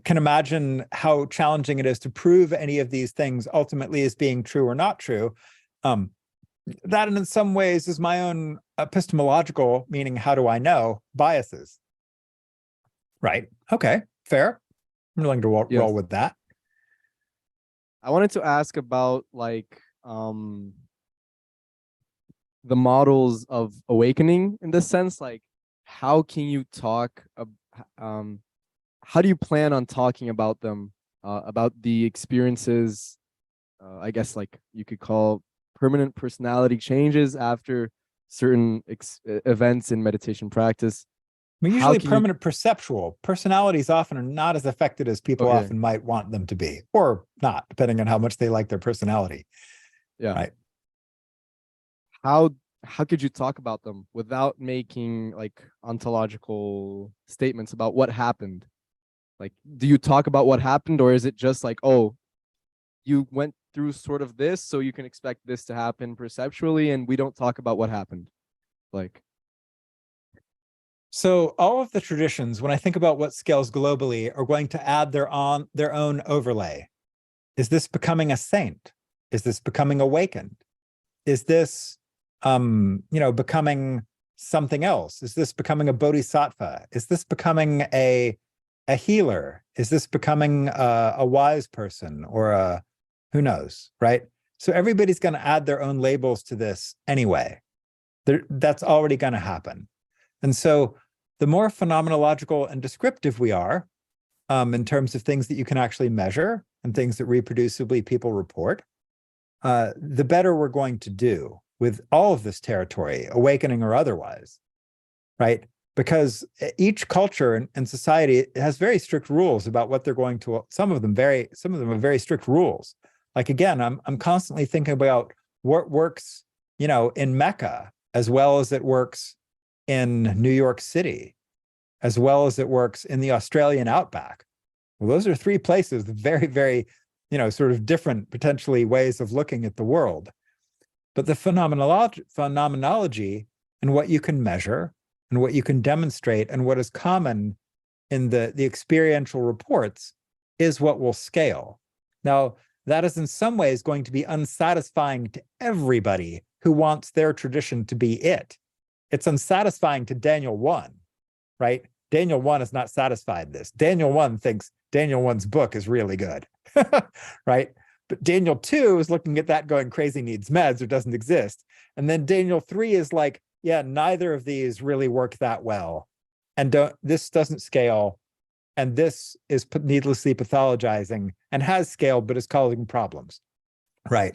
can imagine how challenging it is to prove any of these things ultimately as being true or not true, that in some ways is my own epistemological, meaning how do I know, biases. Right. Okay, fair. I'm willing to roll with that. I wanted to ask about, like, the models of awakening, in the sense, like, how can you talk how do you plan on talking about them, about the experiences I guess like you could call permanent personality changes after certain events in meditation practice. I mean, How usually can you- permanent perceptual personalities often are not as affected as people Okay. often might want them to be, or not, depending on how much they like their personality. Yeah. Right. How could you talk about them without making like ontological statements about what happened? Like, do you talk about what happened, or is it just like, oh, you went through sort of this, so you can expect this to happen perceptually, and we don't talk about what happened? Like, So all of the traditions, when I think about what scales globally, are going to add their own overlay. Is this becoming a saint? Is this becoming awakened? Is this becoming something else? Is this becoming a bodhisattva? Is this becoming a healer? Is this becoming a wise person, or a who knows, right? So everybody's going to add their own labels to this anyway. That's already going to happen. And so the more phenomenological and descriptive we are, in terms of things that you can actually measure and things that reproducibly people report, the better we're going to do with all of this territory, awakening or otherwise, right? Because each culture and society has very strict rules about what they're going to, some of them are very strict rules. Like, again, I'm constantly thinking about what works, in Mecca, as well as it works in New York City, as well as it works in the Australian outback. Well, those are three places, very, very, sort of different, potentially, ways of looking at the world. But the phenomenology and what you can measure and what you can demonstrate and what is common in the experiential reports is what will scale. Now, that is in some ways going to be unsatisfying to everybody who wants their tradition to be it. It's unsatisfying to Daniel 1, right? Daniel 1 is not satisfied this. Daniel 1 thinks Daniel 1's book is really good, right? But Daniel 2 is looking at that going, crazy needs meds or doesn't exist. And then Daniel 3 is like, yeah, neither of these really work that well. And this doesn't scale. And this is needlessly pathologizing and has scaled, but is causing problems, right?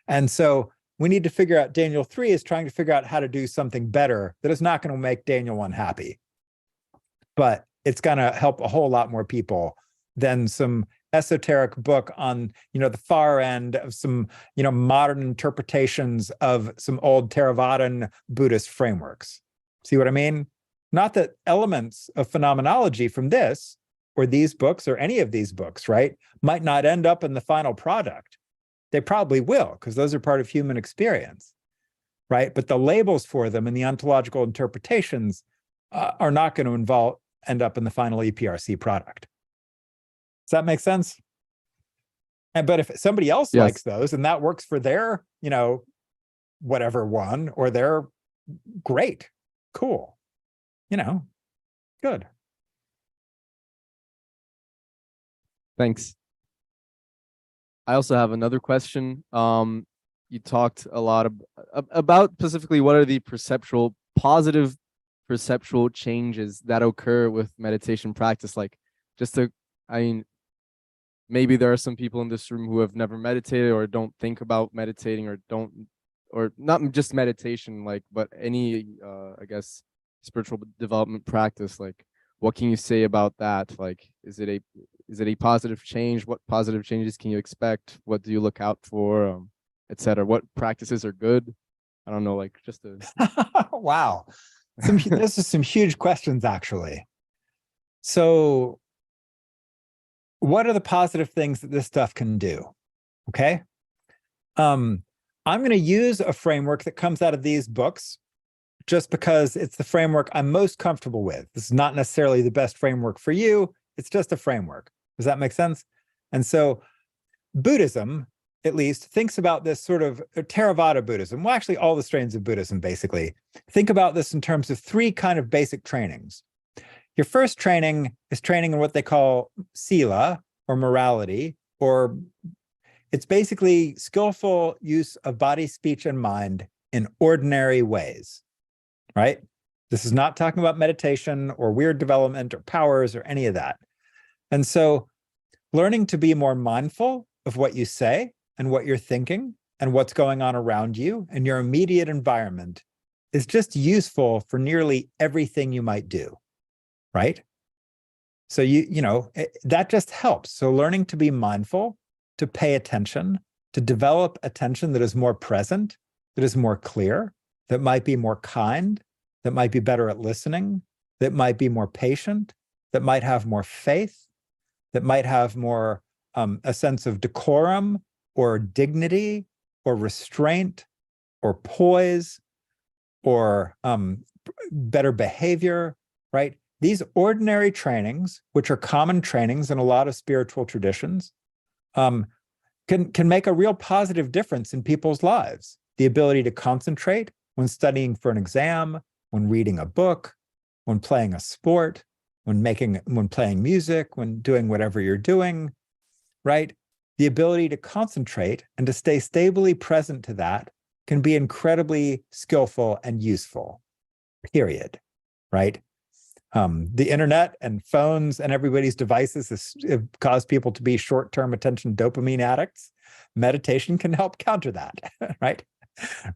And so we need to figure out, Daniel 3 is trying to figure out how to do something better that is not going to make Daniel 1 happy. But it's going to help a whole lot more people than some esoteric book on, the far end of some, modern interpretations of some old Theravadan Buddhist frameworks. See what I mean? Not that elements of phenomenology from this or these books or any of these books, right, might not end up in the final product. They probably will, because those are part of human experience, right? But the labels for them and the ontological interpretations are not going to end up in the final EPRC product. Does that make sense? But if somebody else likes those and that works for their, whatever one, or they're great, cool, good. Thanks. I also have another question. You talked a lot about specifically what are the positive perceptual changes that occur with meditation practice. Like, maybe there are some people in this room who have never meditated or don't think about meditating or not just meditation, but any, I guess, spiritual development practice. Like, what can you say about that? Like, is it a positive change? What positive changes can you expect? What do you look out for, etc.? What practices are good? I don't know, just a... Wow. This is some huge questions, actually. So what are the positive things that this stuff can do? Okay. I'm going to use a framework that comes out of these books just because it's the framework I'm most comfortable with. This is not necessarily the best framework for you. It's just a framework. Does that make sense? And so Buddhism, at least, thinks about this sort of Theravada Buddhism. Well, actually, all the strains of Buddhism, basically, think about this in terms of three kind of basic trainings. Your first training is training in what they call sila, or morality, or it's basically skillful use of body, speech, and mind in ordinary ways, right? This is not talking about meditation or weird development or powers or any of that. And so learning to be more mindful of what you say and what you're thinking and what's going on around you and your immediate environment is just useful for nearly everything you might do, right? So that just helps. So learning to be mindful, to pay attention, to develop attention that is more present, that is more clear, that might be more kind, that might be better at listening, that might be more patient, that might have more faith, that might have more a sense of decorum or dignity or restraint or poise or better behavior, right? These ordinary trainings, which are common trainings in a lot of spiritual traditions, can make a real positive difference in people's lives. The ability to concentrate when studying for an exam, when reading a book, when playing a sport, when playing music, when doing whatever you're doing, right? The ability to concentrate and to stay stably present to that can be incredibly skillful and useful, period, right? The internet and phones and everybody's devices have caused people to be short-term attention dopamine addicts. Meditation can help counter that, right?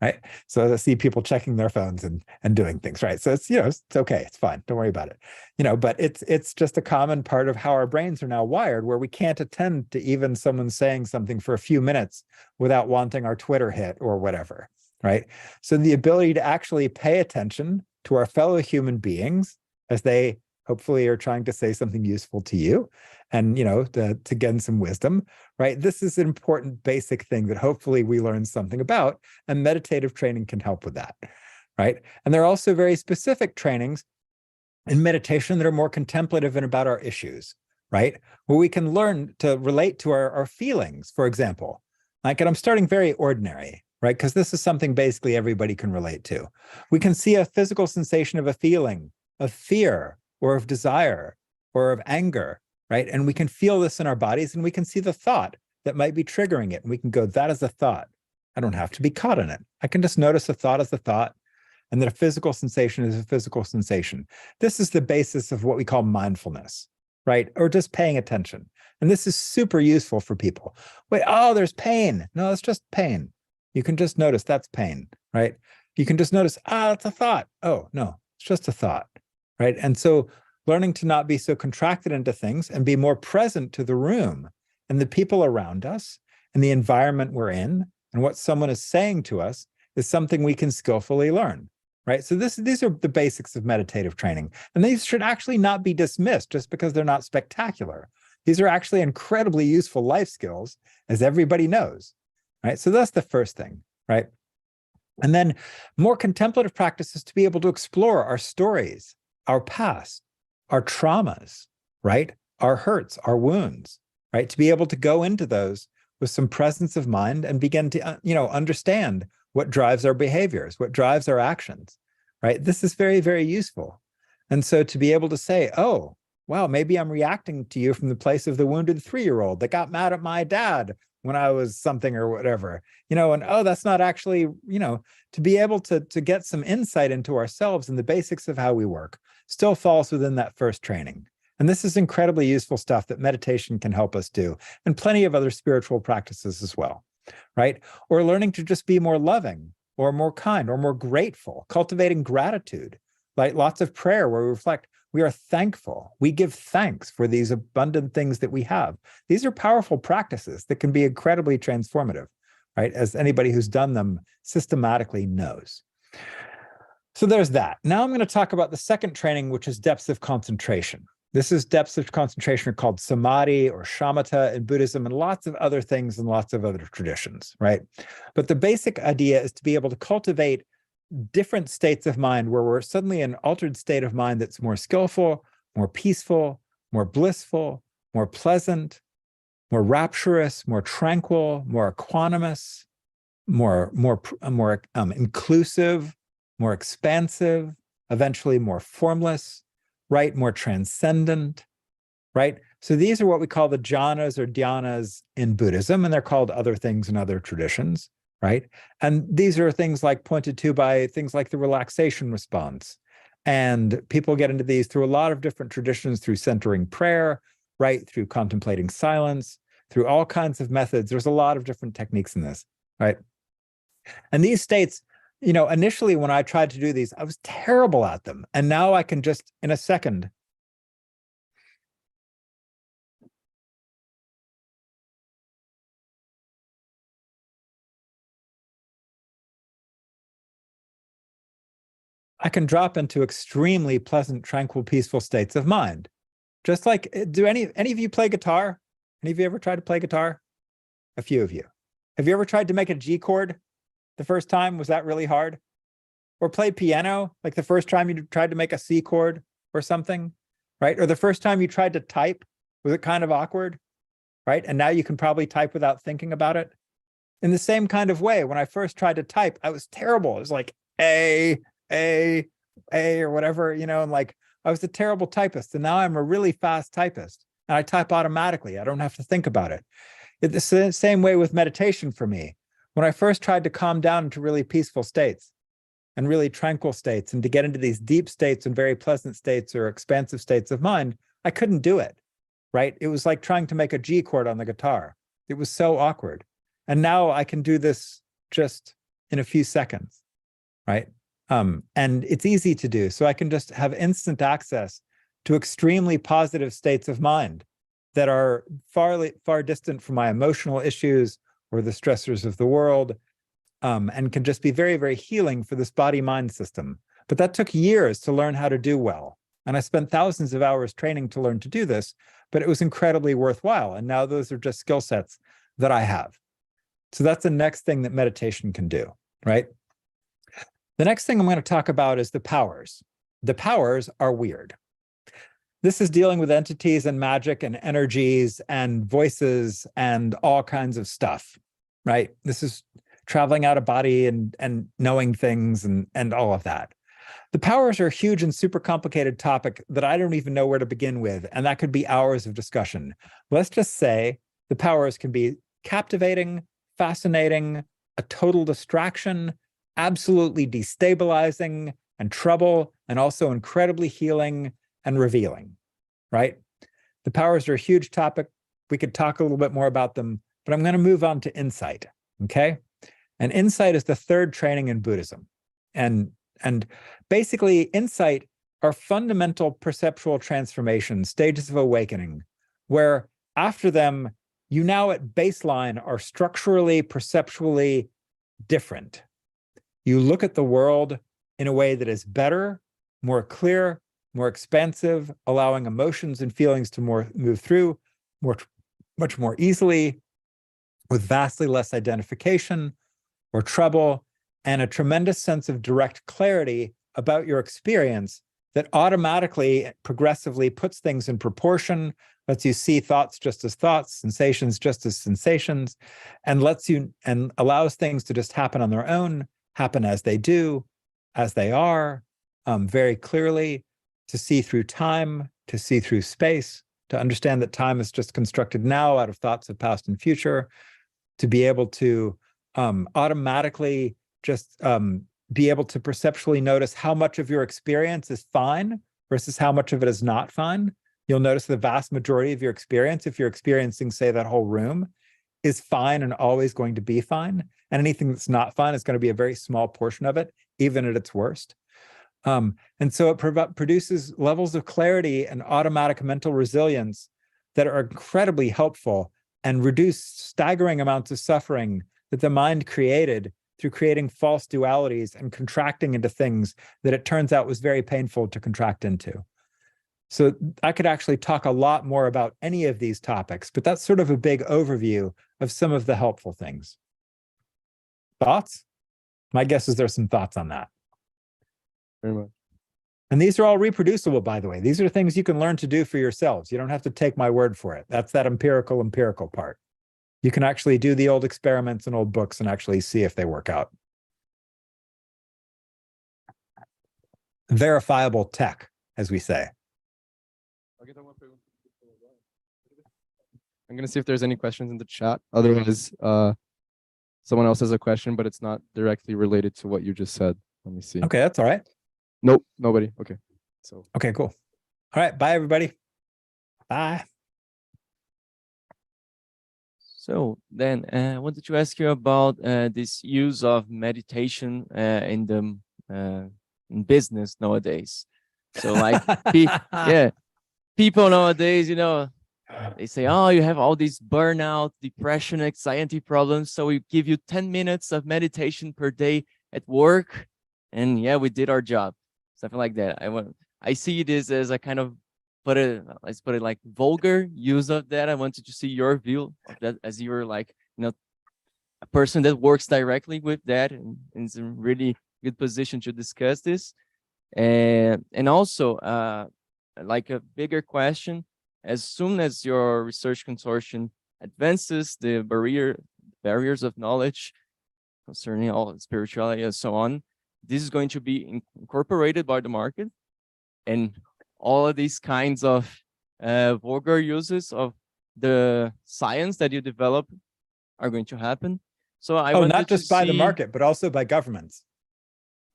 Right. So I see people checking their phones and doing things, right? So it's, it's okay, it's fine, don't worry about it. But it's just a common part of how our brains are now wired, where we can't attend to even someone saying something for a few minutes without wanting our Twitter hit or whatever, right? So the ability to actually pay attention to our fellow human beings as they hopefully are trying to say something useful to you and, to gain some wisdom, right? This is an important basic thing that hopefully we learn something about, and meditative training can help with that, right? And there are also very specific trainings in meditation that are more contemplative and about our issues, right? Where we can learn to relate to our feelings, for example. And I'm starting very ordinary, right? Because this is something basically everybody can relate to. We can see a physical sensation of a feeling, of fear, or of desire, or of anger, right? And we can feel this in our bodies, and we can see the thought that might be triggering it. And we can go, that is a thought. I don't have to be caught in it. I can just notice a thought as a thought, and that a physical sensation is a physical sensation. This is the basis of what we call mindfulness, right? Or just paying attention. And this is super useful for people. Wait, oh, there's pain. No, it's just pain. You can just notice that's pain, right? You can just notice, it's a thought. Oh, no, it's just a thought. Right. And so learning to not be so contracted into things and be more present to the room and the people around us and the environment we're in and what someone is saying to us is something we can skillfully learn. Right. So these are the basics of meditative training. And these should actually not be dismissed just because they're not spectacular. These are actually incredibly useful life skills, as everybody knows. Right. So that's the first thing. Right. And then more contemplative practices to be able to explore our stories, our past, our traumas, right? Our hurts, our wounds, right? To be able to go into those with some presence of mind and begin to, understand what drives our behaviors, what drives our actions, right? This is very, very useful. And so to be able to say, oh, wow, maybe I'm reacting to you from the place of the wounded 3-year-old that got mad at my dad when I was something or whatever, and oh, that's not actually, to be able to get some insight into ourselves and the basics of how we work still falls within that first training. And this is incredibly useful stuff that meditation can help us do, and plenty of other spiritual practices as well, right? Or learning to just be more loving or more kind or more grateful, cultivating gratitude, like lots of prayer where we reflect, we are thankful. We give thanks for these abundant things that we have. These are powerful practices that can be incredibly transformative, right? As anybody who's done them systematically knows. So there's that. Now I'm going to talk about the second training, which is depths of concentration. This is depths of concentration are called samadhi or shamatha in Buddhism and lots of other things and lots of other traditions, right? But the basic idea is to be able to cultivate different states of mind where we're suddenly in an altered state of mind that's more skillful, more peaceful, more blissful, more pleasant, more rapturous, more tranquil, more equanimous, more inclusive, more expansive, eventually more formless, right? More transcendent, right? So these are what we call the jhanas or dhyanas in Buddhism, and they're called other things in other traditions, right? And these are things like pointed to by things like the relaxation response. And people get into these through a lot of different traditions, through centering prayer, right? Through contemplating silence, through all kinds of methods. There's a lot of different techniques in this, right? And these states, you know, initially when I tried to do these, I was terrible at them. And now I can just, in a second, I can drop into extremely pleasant, tranquil, peaceful states of mind. Just like, do any of you play guitar? Any of you ever tried to play guitar? A few of you. Have you ever tried to make a G chord the first time? Was that really hard? Or play piano, like the first time you tried to make a C chord or something, right? Or the first time you tried to type, was it kind of awkward, right? And now you can probably type without thinking about it. In the same kind of way, when I first tried to type, I was terrible. It was like A, or whatever, you know, and like I was a terrible typist. And now I'm a really fast typist and I type automatically. I don't have to think about it. It's the same way with meditation for me. When I first tried to calm down into really peaceful states and really tranquil states and to get into these deep states and very pleasant states or expansive states of mind, I couldn't do it, right? It was like trying to make a G chord on the guitar. It was so awkward. And now I can do this just in a few seconds, right? And it's easy to do. So I can just have instant access to extremely positive states of mind that are far distant from my emotional issues or the stressors of the world, and can just be very, very healing for this body-mind system. But that took years to learn how to do well. And I spent thousands of hours training to learn to do this, but it was incredibly worthwhile. And now those are just skill sets that I have. So that's the next thing that meditation can do, right? The next thing I'm going to talk about is the powers. The powers are weird. This is dealing with entities and magic and energies and voices and all kinds of stuff, right? This is traveling out of body and knowing things and all of that. The powers are a huge and super complicated topic that I don't even know where to begin with, and that could be hours of discussion. Let's just say the powers can be captivating, fascinating, a total distraction, absolutely destabilizing and trouble, and also incredibly healing and revealing, right? The powers are a huge topic. We could talk a little bit more about them, but I'm going to move on to insight, okay? And insight is the third training in Buddhism. And basically, insight are fundamental perceptual transformations, stages of awakening, where after them, you now at baseline are structurally, perceptually different. You look at the world in a way that is better, more clear, more expansive, allowing emotions and feelings to move through much more easily, with vastly less identification or trouble, and a tremendous sense of direct clarity about your experience that automatically, progressively puts things in proportion, lets you see thoughts just as thoughts, sensations just as sensations, and allows things to just happen on their own, happen as they do, as they are, very clearly, to see through time, to see through space, to understand that time is just constructed now out of thoughts of past and future, to be able to automatically just be able to perceptually notice how much of your experience is fine versus how much of it is not fine. You'll notice the vast majority of your experience, if you're experiencing, say, that whole room, is fine and always going to be fine. And anything that's not fine is going to be a very small portion of it, even at its worst. And so it produces levels of clarity and automatic mental resilience that are incredibly helpful and reduce staggering amounts of suffering that the mind created through creating false dualities and contracting into things that it turns out was very painful to contract into. So I could actually talk a lot more about any of these topics, but that's sort of a big overview of some of the helpful things. Thoughts? My guess is there's some thoughts on that. Very much. And these are all reproducible, by the way. These are things you can learn to do for yourselves. You don't have to take my word for it. That's that empirical part. You can actually do the old experiments and old books and actually see if they work out. Verifiable tech, as we say. I'm going to see if there's any questions in the chat. Otherwise, someone else has a question, but it's not directly related to what you just said. Let me see. Okay, that's all right. Nope, nobody. Okay. So. Okay, cool. All right, bye, everybody. Bye. So then I wanted to ask you about this use of meditation in the in business nowadays. So like, yeah, people nowadays, you know, they say, oh, you have all these burnout, depression, anxiety problems. So we give you 10 minutes of meditation per day at work. And yeah, we did our job. Something like that. I see this as a kind of, let's put it like vulgar use of that. I wanted to see your view of that, as you were like, you know, a person that works directly with that and is in a really good position to discuss this. And also, like a bigger question, as soon as your research consortium advances the barriers of knowledge concerning all spirituality and so on, this is going to be incorporated by the market, and all of these kinds of vulgar uses of the science that you develop are going to happen. So I wanted not just to by the see- market, but also by governments.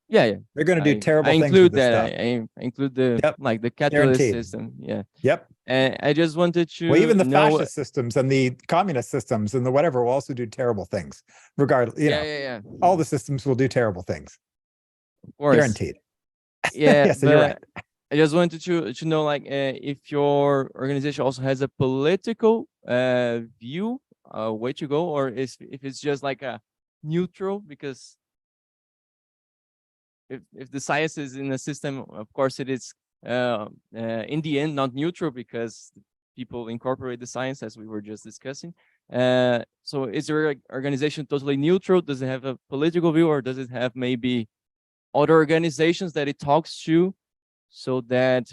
Yeah. They're going to do terrible I things include with this that. stuff. I include the Yep. like the capitalist Guaranteed. system. Yeah. Yep. And I just wanted to Well, even the know. fascist systems and the communist systems and the whatever will also do terrible things. Regardless, you know, Yeah. all the systems will do terrible things. Of course. Guaranteed. Yeah, Yeah, so you're right. I just wanted to know, like, if your organization also has a political view, way to go, or if it's just like a neutral, because if the science is in a system, of course it is in the end not neutral, because people incorporate the science, as we were just discussing. So is your organization totally neutral? Does it have a political view, or does it have maybe other organizations that it talks to, so that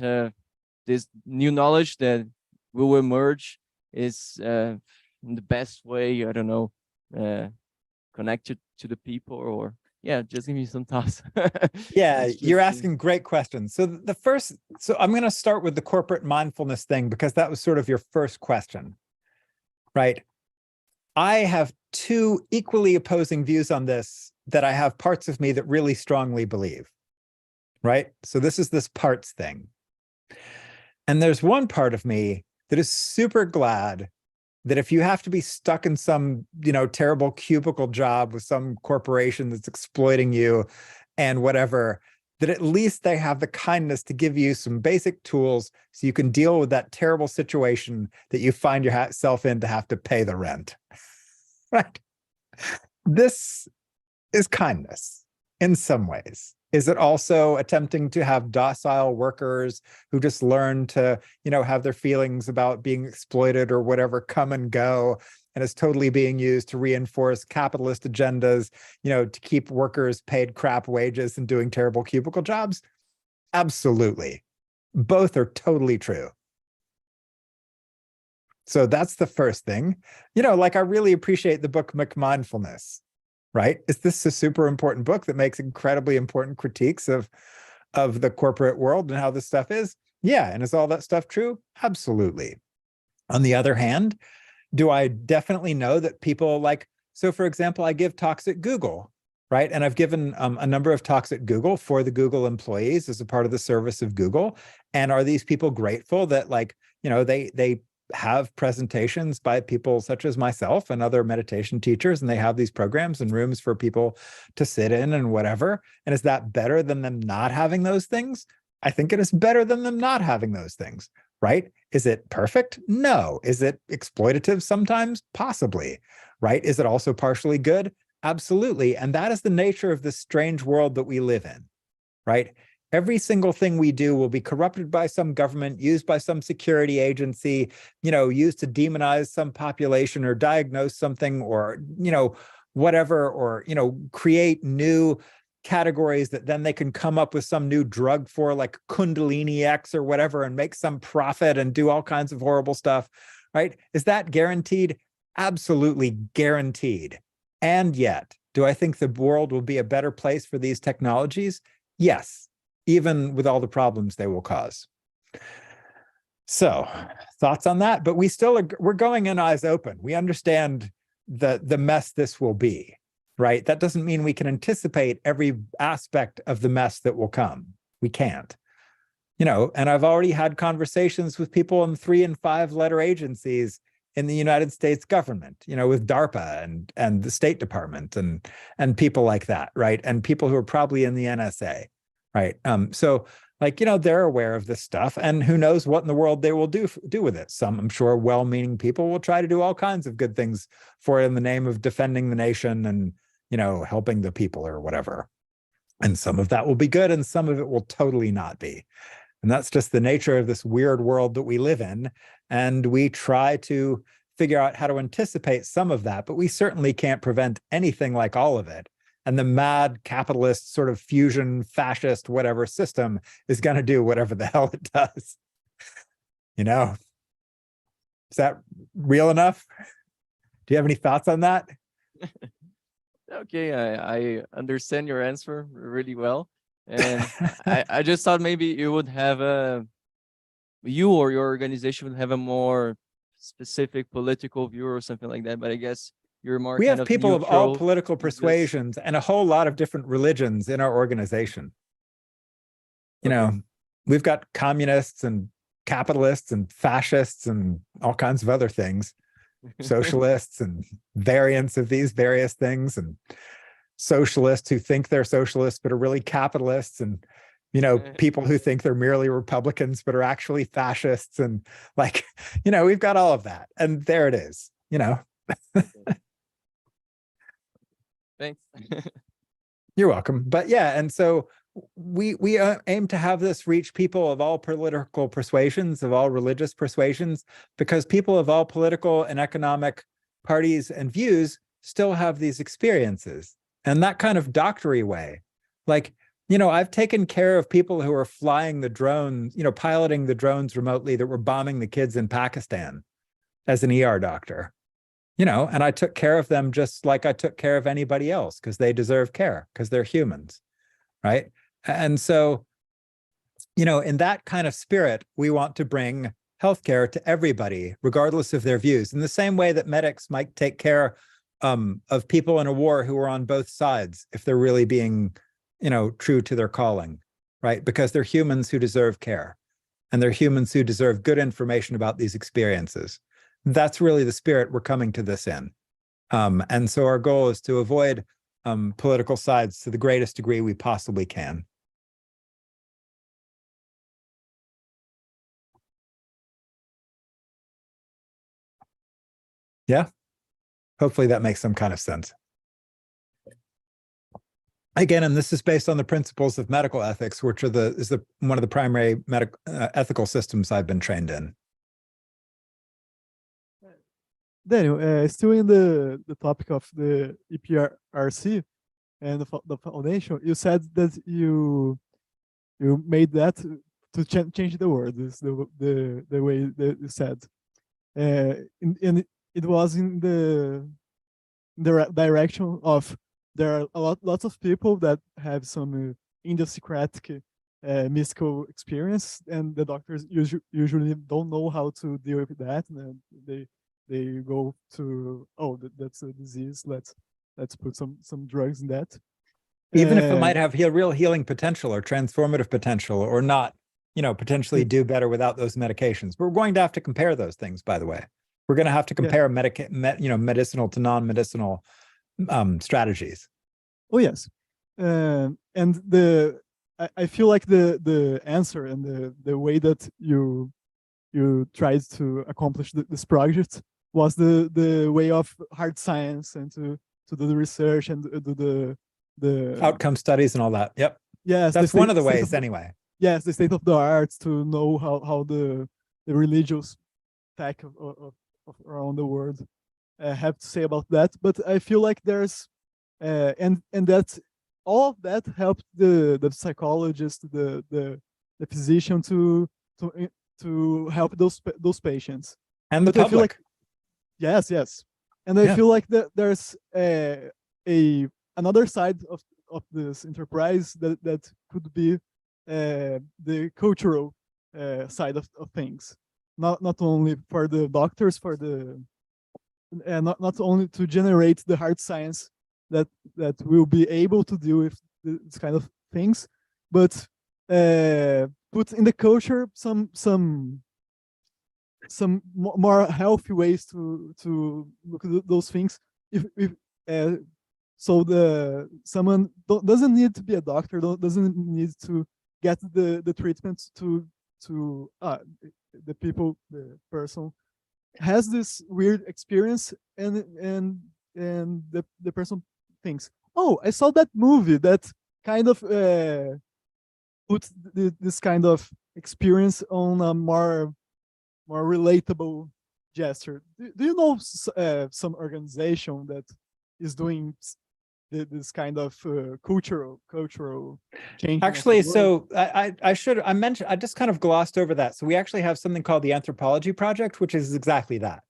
this new knowledge that will emerge is in the best way, I don't know, connected to the people? Or yeah, just give me some thoughts. Yeah, It's you're just, asking great questions. So I'm going to start with the corporate mindfulness thing, because that was sort of your first question, right? I have two equally opposing views on this that I have parts of me that really strongly believe, right? So this is this parts thing. And there's one part of me that is super glad that if you have to be stuck in some, you know, terrible cubicle job with some corporation that's exploiting you and whatever, that at least they have the kindness to give you some basic tools so you can deal with that terrible situation that you find yourself in to have to pay the rent, right? This is kindness in some ways. Is it also attempting to have docile workers who just learn to, you know, have their feelings about being exploited or whatever come and go, and is totally being used to reinforce capitalist agendas, you know, to keep workers paid crap wages and doing terrible cubicle jobs? Absolutely. Both are totally true. So that's the first thing. You know, like, I really appreciate the book McMindfulness, right? Is this a super important book that makes incredibly important critiques of the corporate world and how this stuff is? Yeah. And is all that stuff true? Absolutely. On the other hand, do I definitely know that people like, so for example, I give talks at Google, right? And I've given a number of talks at Google for the Google employees as a part of the service of Google. And are these people grateful that, like, you know, they have presentations by people such as myself and other meditation teachers, and they have these programs and rooms for people to sit in and whatever? And is that better than them not having those things? I think it is better than them not having those things, right? Is it perfect? No. Is it exploitative sometimes? Possibly, right? Is it also partially good? Absolutely. And that is the nature of this strange world that we live in, right? Every single thing we do will be corrupted by some government, used by some security agency, you know, used to demonize some population or diagnose something, or, you know, whatever, or, you know, create new categories that then they can come up with some new drug for, like Kundalini X or whatever, and make some profit and do all kinds of horrible stuff, right? Is that guaranteed? Absolutely guaranteed. And yet, do I think the world will be a better place for these technologies? Yes, even with all the problems they will cause. So, thoughts on that? But we're going in eyes open. We understand the mess this will be, right? That doesn't mean we can anticipate every aspect of the mess that will come. We can't. You know, and I've already had conversations with people in 3- and 5-letter agencies in the United States government, with DARPA and the State Department and people like that, right? And people who are probably in the NSA, right? So they're aware of this stuff, and who knows what in the world they will do with it. Some, I'm sure, well-meaning people will try to do all kinds of good things for it in the name of defending the nation and, helping the people or whatever. And some of that will be good, and some of it will totally not be. And that's just the nature of this weird world that we live in. And we try to figure out how to anticipate some of that, but we certainly can't prevent anything like all of it. And the mad capitalist sort of fusion fascist whatever system is going to do whatever the hell it does. Is that real enough? Do you have any thoughts on that? Okay, I understand your answer really well. And I just thought maybe you would have you or your organization would have a more specific political view or something like that. But I guess you're more We kind have people of all neutral political with this. persuasions and a whole lot of different religions in our organization. Okay. We've got communists and capitalists and fascists and all kinds of other things, socialists and variants of these various things, and socialists who think they're socialists but are really capitalists, and people who think they're merely Republicans but are actually fascists, and we've got all of that, and there it is. Thanks. You're welcome. But yeah, and so we aim to have this reach people of all political persuasions, of all religious persuasions, because people of all political and economic parties and views still have these experiences. And that kind of doctory way, I've taken care of people who are flying the drones, piloting the drones remotely that were bombing the kids in Pakistan as an ER doctor. And I took care of them just like I took care of anybody else, because they deserve care, because they're humans, right? And so, in that kind of spirit, we want to bring healthcare to everybody, regardless of their views, in the same way that medics might take care of people in a war who are on both sides, if they're really being, true to their calling, right? Because they're humans who deserve care, and they're humans who deserve good information about these experiences. That's really the spirit we're coming to this in. And so our goal is to avoid political sides to the greatest degree we possibly can. Yeah, hopefully that makes some kind of sense. Again, and this is based on the principles of medical ethics, which are one of the primary ethical systems I've been trained in. Daniel, still in the topic of the EPRC and the foundation, you said that you made that to change the world. Is the way that you said, and it was in the direction of there are lots of people that have some idiosyncratic mystical experience, and the doctors usually don't know how to deal with that, and they go to, oh, that's a disease, let's put some drugs in that, even if it might have real healing potential or transformative potential, or not, potentially do better without those medications. But we're going to have to compare those things, by the way. We're going to have to compare medicinal to non-medicinal strategies. Oh yes, and I feel like the answer and the way that you tried to accomplish this project was the way of hard science, and to do the research and do the outcome studies and all that. Yep. Yes, that's one of the ways anyway. Yes, the state of the art, to know how the religious tech of around the world have to say about that. But I feel like there's and that all of that helped the psychologist, the physician to help those patients and the but public. I feel like, yes, and I feel like there's another side of this enterprise that could be the cultural side of things, not only for the doctors, for the not only to generate the hard science that will be able to deal with this kind of things, but put in the culture some some more healthy ways to look at those things. If so someone doesn't need to be a doctor, doesn't need to get the treatment to the person has this weird experience, and the person thinks, oh, I saw that movie that kind of put this kind of experience on a more relatable gesture. Do you know some organization that is doing this kind of cultural change? Actually, so I mentioned, I just kind of glossed over that. So we actually have something called the Anthropology Project, which is exactly that,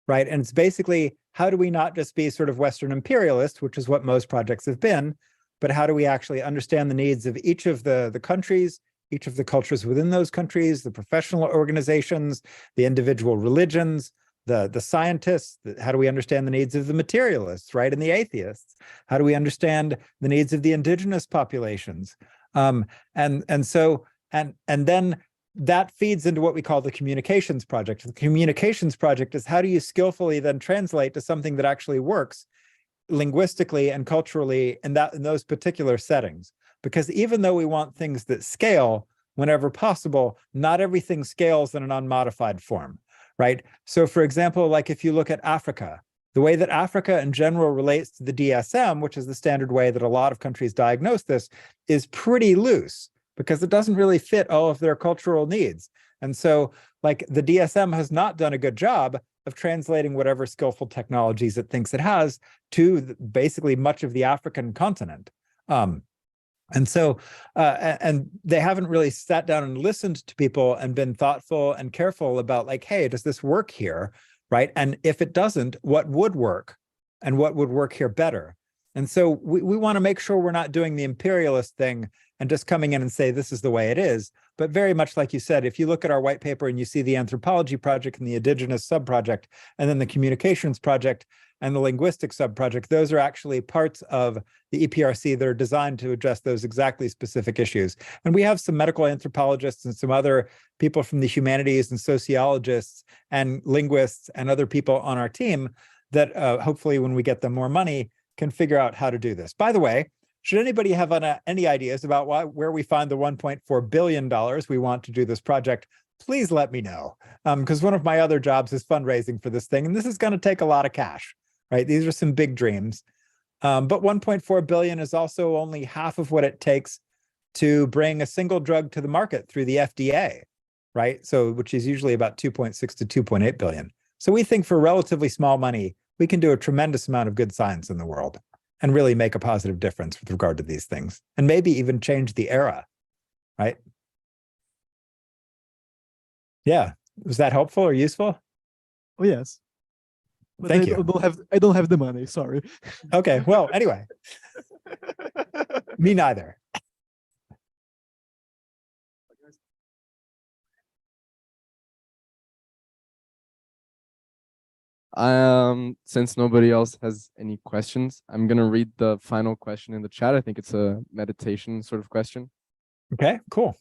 right? And it's basically, how do we not just be sort of Western imperialist, which is what most projects have been, but how do we actually understand the needs of each of the countries, each of the cultures within those countries, the professional organizations, the individual religions, the scientists? How do we understand the needs of the materialists, right, and the atheists? How do we understand the needs of the indigenous populations? And then that feeds into what we call the communications project. The communications project is, how do you skillfully then translate to something that actually works linguistically and culturally in those particular settings? Because even though we want things that scale whenever possible, not everything scales in an unmodified form, right? So for example, like if you look at Africa, the way that Africa in general relates to the DSM, which is the standard way that a lot of countries diagnose this, is pretty loose because it doesn't really fit all of their cultural needs. And so like the DSM has not done a good job of translating whatever skillful technologies it thinks it has to basically much of the African continent. And so, and they haven't really sat down and listened to people and been thoughtful and careful about like, hey, does this work here, right? And if it doesn't, what would work and what would work here better? And so we want to make sure we're not doing the imperialist thing and just coming in and say, this is the way it is. But very much like you said, if you look at our white paper and you see the Anthropology Project and the Indigenous Sub-Project, and then the Communications Project and the Linguistic Sub-Project, those are actually parts of the EPRC that are designed to address those exactly specific issues. And we have some medical anthropologists and some other people from the humanities and sociologists and linguists and other people on our team that hopefully when we get them more money can figure out how to do this. By the way, should anybody have any ideas about where we find the $1.4 billion we want to do this project, please let me know. Because one of my other jobs is fundraising for this thing, and this is going to take a lot of cash, right? These are some big dreams. But 1.4 billion is also only half of what it takes to bring a single drug to the market through the FDA, right? So, which is usually about 2.6 to 2.8 billion. So we think for relatively small money, we can do a tremendous amount of good science in the world and really make a positive difference with regard to these things, and maybe even change the era, right? Yeah, was that helpful or useful? Oh yes. But Thank you. I don't have the money, sorry. Okay, well, anyway, me neither. Since nobody else has any questions, I'm gonna read the final question in the chat. I think it's a meditation sort of question. Okay, cool.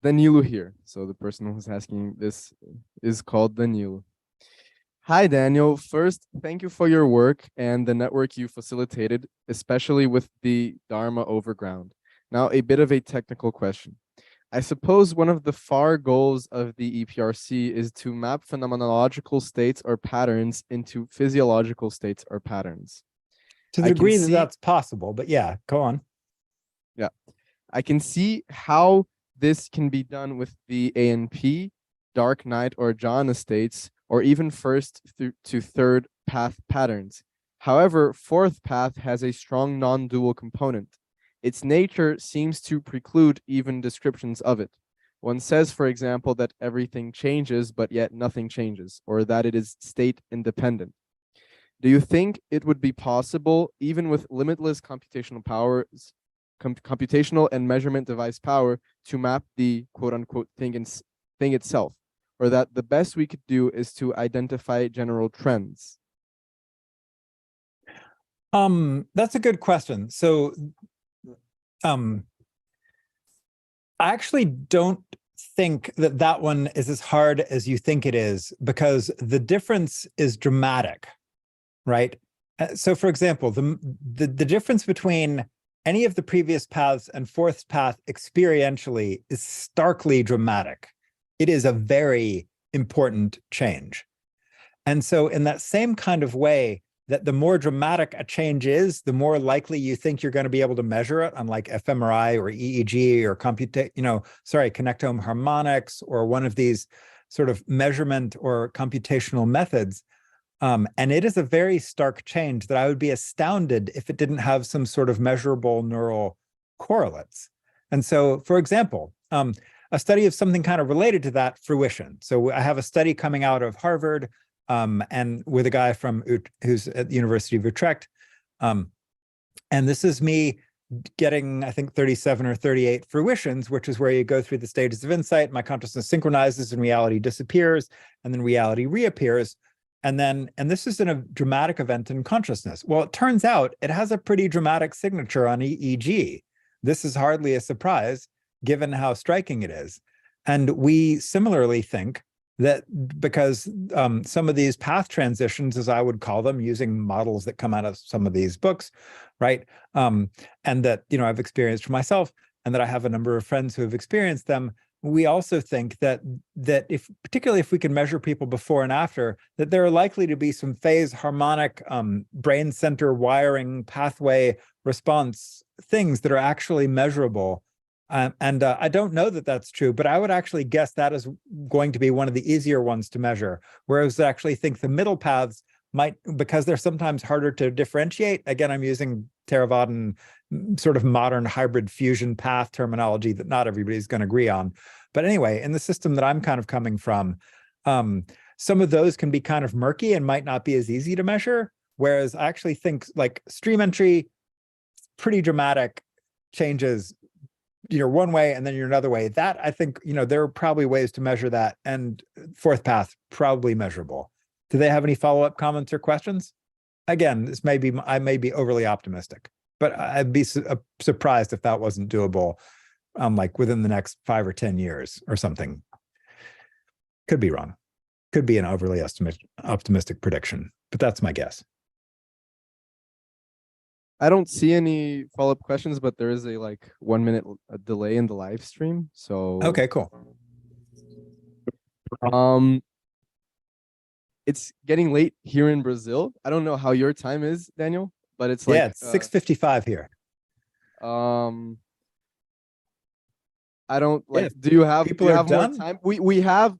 Danilo here. So the person who's asking this is called Danilo. Hi, Daniel. First, thank you for your work and the network you facilitated, especially with the Dharma Overground. Now, a bit of a technical question. I suppose one of the far goals of the EPRC is to map phenomenological states or patterns into physiological states or patterns. To the degree that that's possible, but yeah, go on. Yeah, I can see how this can be done with the ANP, dark night or jhana states, or even first to third path patterns. However, fourth path has a strong non-dual component. Its nature seems to preclude even descriptions of it. One says, for example, that everything changes, but yet nothing changes, or that it is state independent. Do you think it would be possible, even with limitless computational powers, computational and measurement device power, to map the quote-unquote thing itself, or that the best we could do is to identify general trends? That's a good question. So I actually don't think that that one is as hard as you think it is, because the difference is dramatic, right? So for example, the difference between any of the previous paths and fourth path experientially is starkly dramatic. It is a very important change. And so in that same kind of way, that the more dramatic a change is, the more likely you think you're going to be able to measure it on like fMRI or EEG or connectome harmonics or one of these sort of measurement or computational methods. And it is a very stark change that I would be astounded if it didn't have some sort of measurable neural correlates. And so, for example, a study of something kind of related to that, fruition. So I have a study coming out of Harvard and with a guy from who's at the University of Utrecht. And this is me getting, I think, 37 or 38 fruitions, which is where you go through the stages of insight. My consciousness synchronizes and reality disappears, and then reality reappears. And this is in a dramatic event in consciousness. Well, it turns out it has a pretty dramatic signature on EEG. This is hardly a surprise, given how striking it is. And we similarly think that because some of these path transitions, as I would call them, using models that come out of some of these books, right? And that, I've experienced for myself, and that I have a number of friends who have experienced them. We also think that particularly if we can measure people before and after, that there are likely to be some phase harmonic brain center wiring pathway response things that are actually measurable. I don't know that that's true, but I would actually guess that is going to be one of the easier ones to measure. Whereas I actually think the middle paths might, because they're sometimes harder to differentiate. Again, I'm using Theravadan sort of modern hybrid fusion path terminology that not everybody's going to agree on. But anyway, in the system that I'm kind of coming from, some of those can be kind of murky and might not be as easy to measure. Whereas I actually think like stream entry, pretty dramatic changes, one way and then you're another way. That I think, there are probably ways to measure that, and fourth path, probably measurable. Do they have any follow-up comments or questions? Again, I may be overly optimistic, but I'd be surprised if that wasn't doable, like within the next 5 or 10 years or something. Could be wrong. Could be an overly optimistic prediction, but that's my guess. I don't see any follow-up questions, but there is a 1 minute delay in the live stream. So okay, cool. It's getting late here in Brazil. I don't know how your time is, Daniel, but it's it's 6:55 here. I don't do you have more time? We have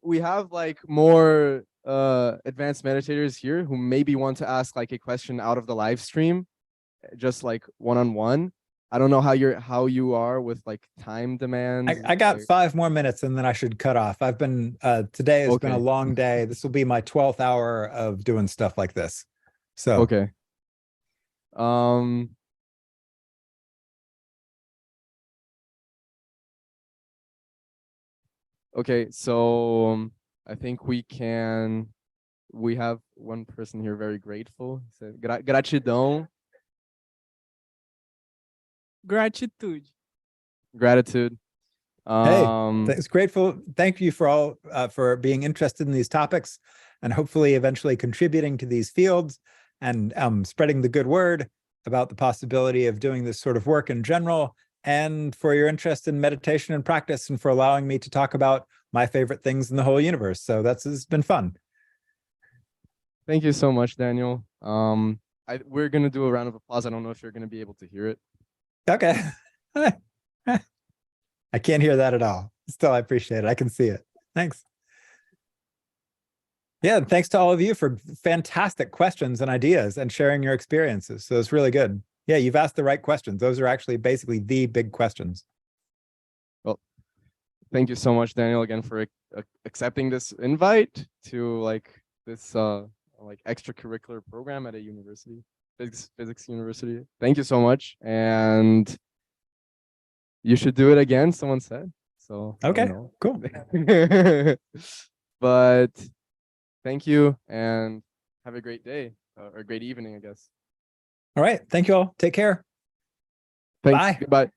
more advanced meditators here who maybe want to ask a question out of the live stream, just one-on-one. I don't know how you are with time demands. I got 5 more minutes and then I should cut off. I've been today has been a long day. This will be my 12th hour of doing stuff like this. So okay. Okay, so I think we have one person here very grateful. Gratidão. Gratitude. Gratitude. It's grateful. Thank you for all for being interested in these topics, and hopefully eventually contributing to these fields and spreading the good word about the possibility of doing this sort of work in general, and for your interest in meditation and practice, and for allowing me to talk about my favorite things in the whole universe. So it's been fun. Thank you so much, Daniel. We're gonna do a round of applause. I don't know if you're gonna be able to hear it. Okay. I can't hear that at all. Still, I appreciate it. I can see it. Thanks. Yeah, and thanks to all of you for fantastic questions and ideas and sharing your experiences. So it's really good. Yeah, you've asked the right questions. Those are actually basically the big questions. Well, thank you so much, Daniel, again for accepting this invite to this extracurricular program at a university. Physics university. Thank you so much, and you should do it again, someone said. So okay, cool. But thank you, and have a great day or a great evening, I guess. All right, thank you all. Take care. Thanks. Bye. Goodbye.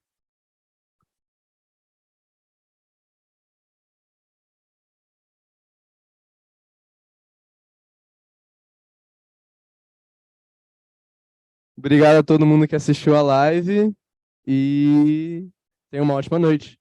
Obrigado a todo mundo que assistiu a live e tenha uma ótima noite.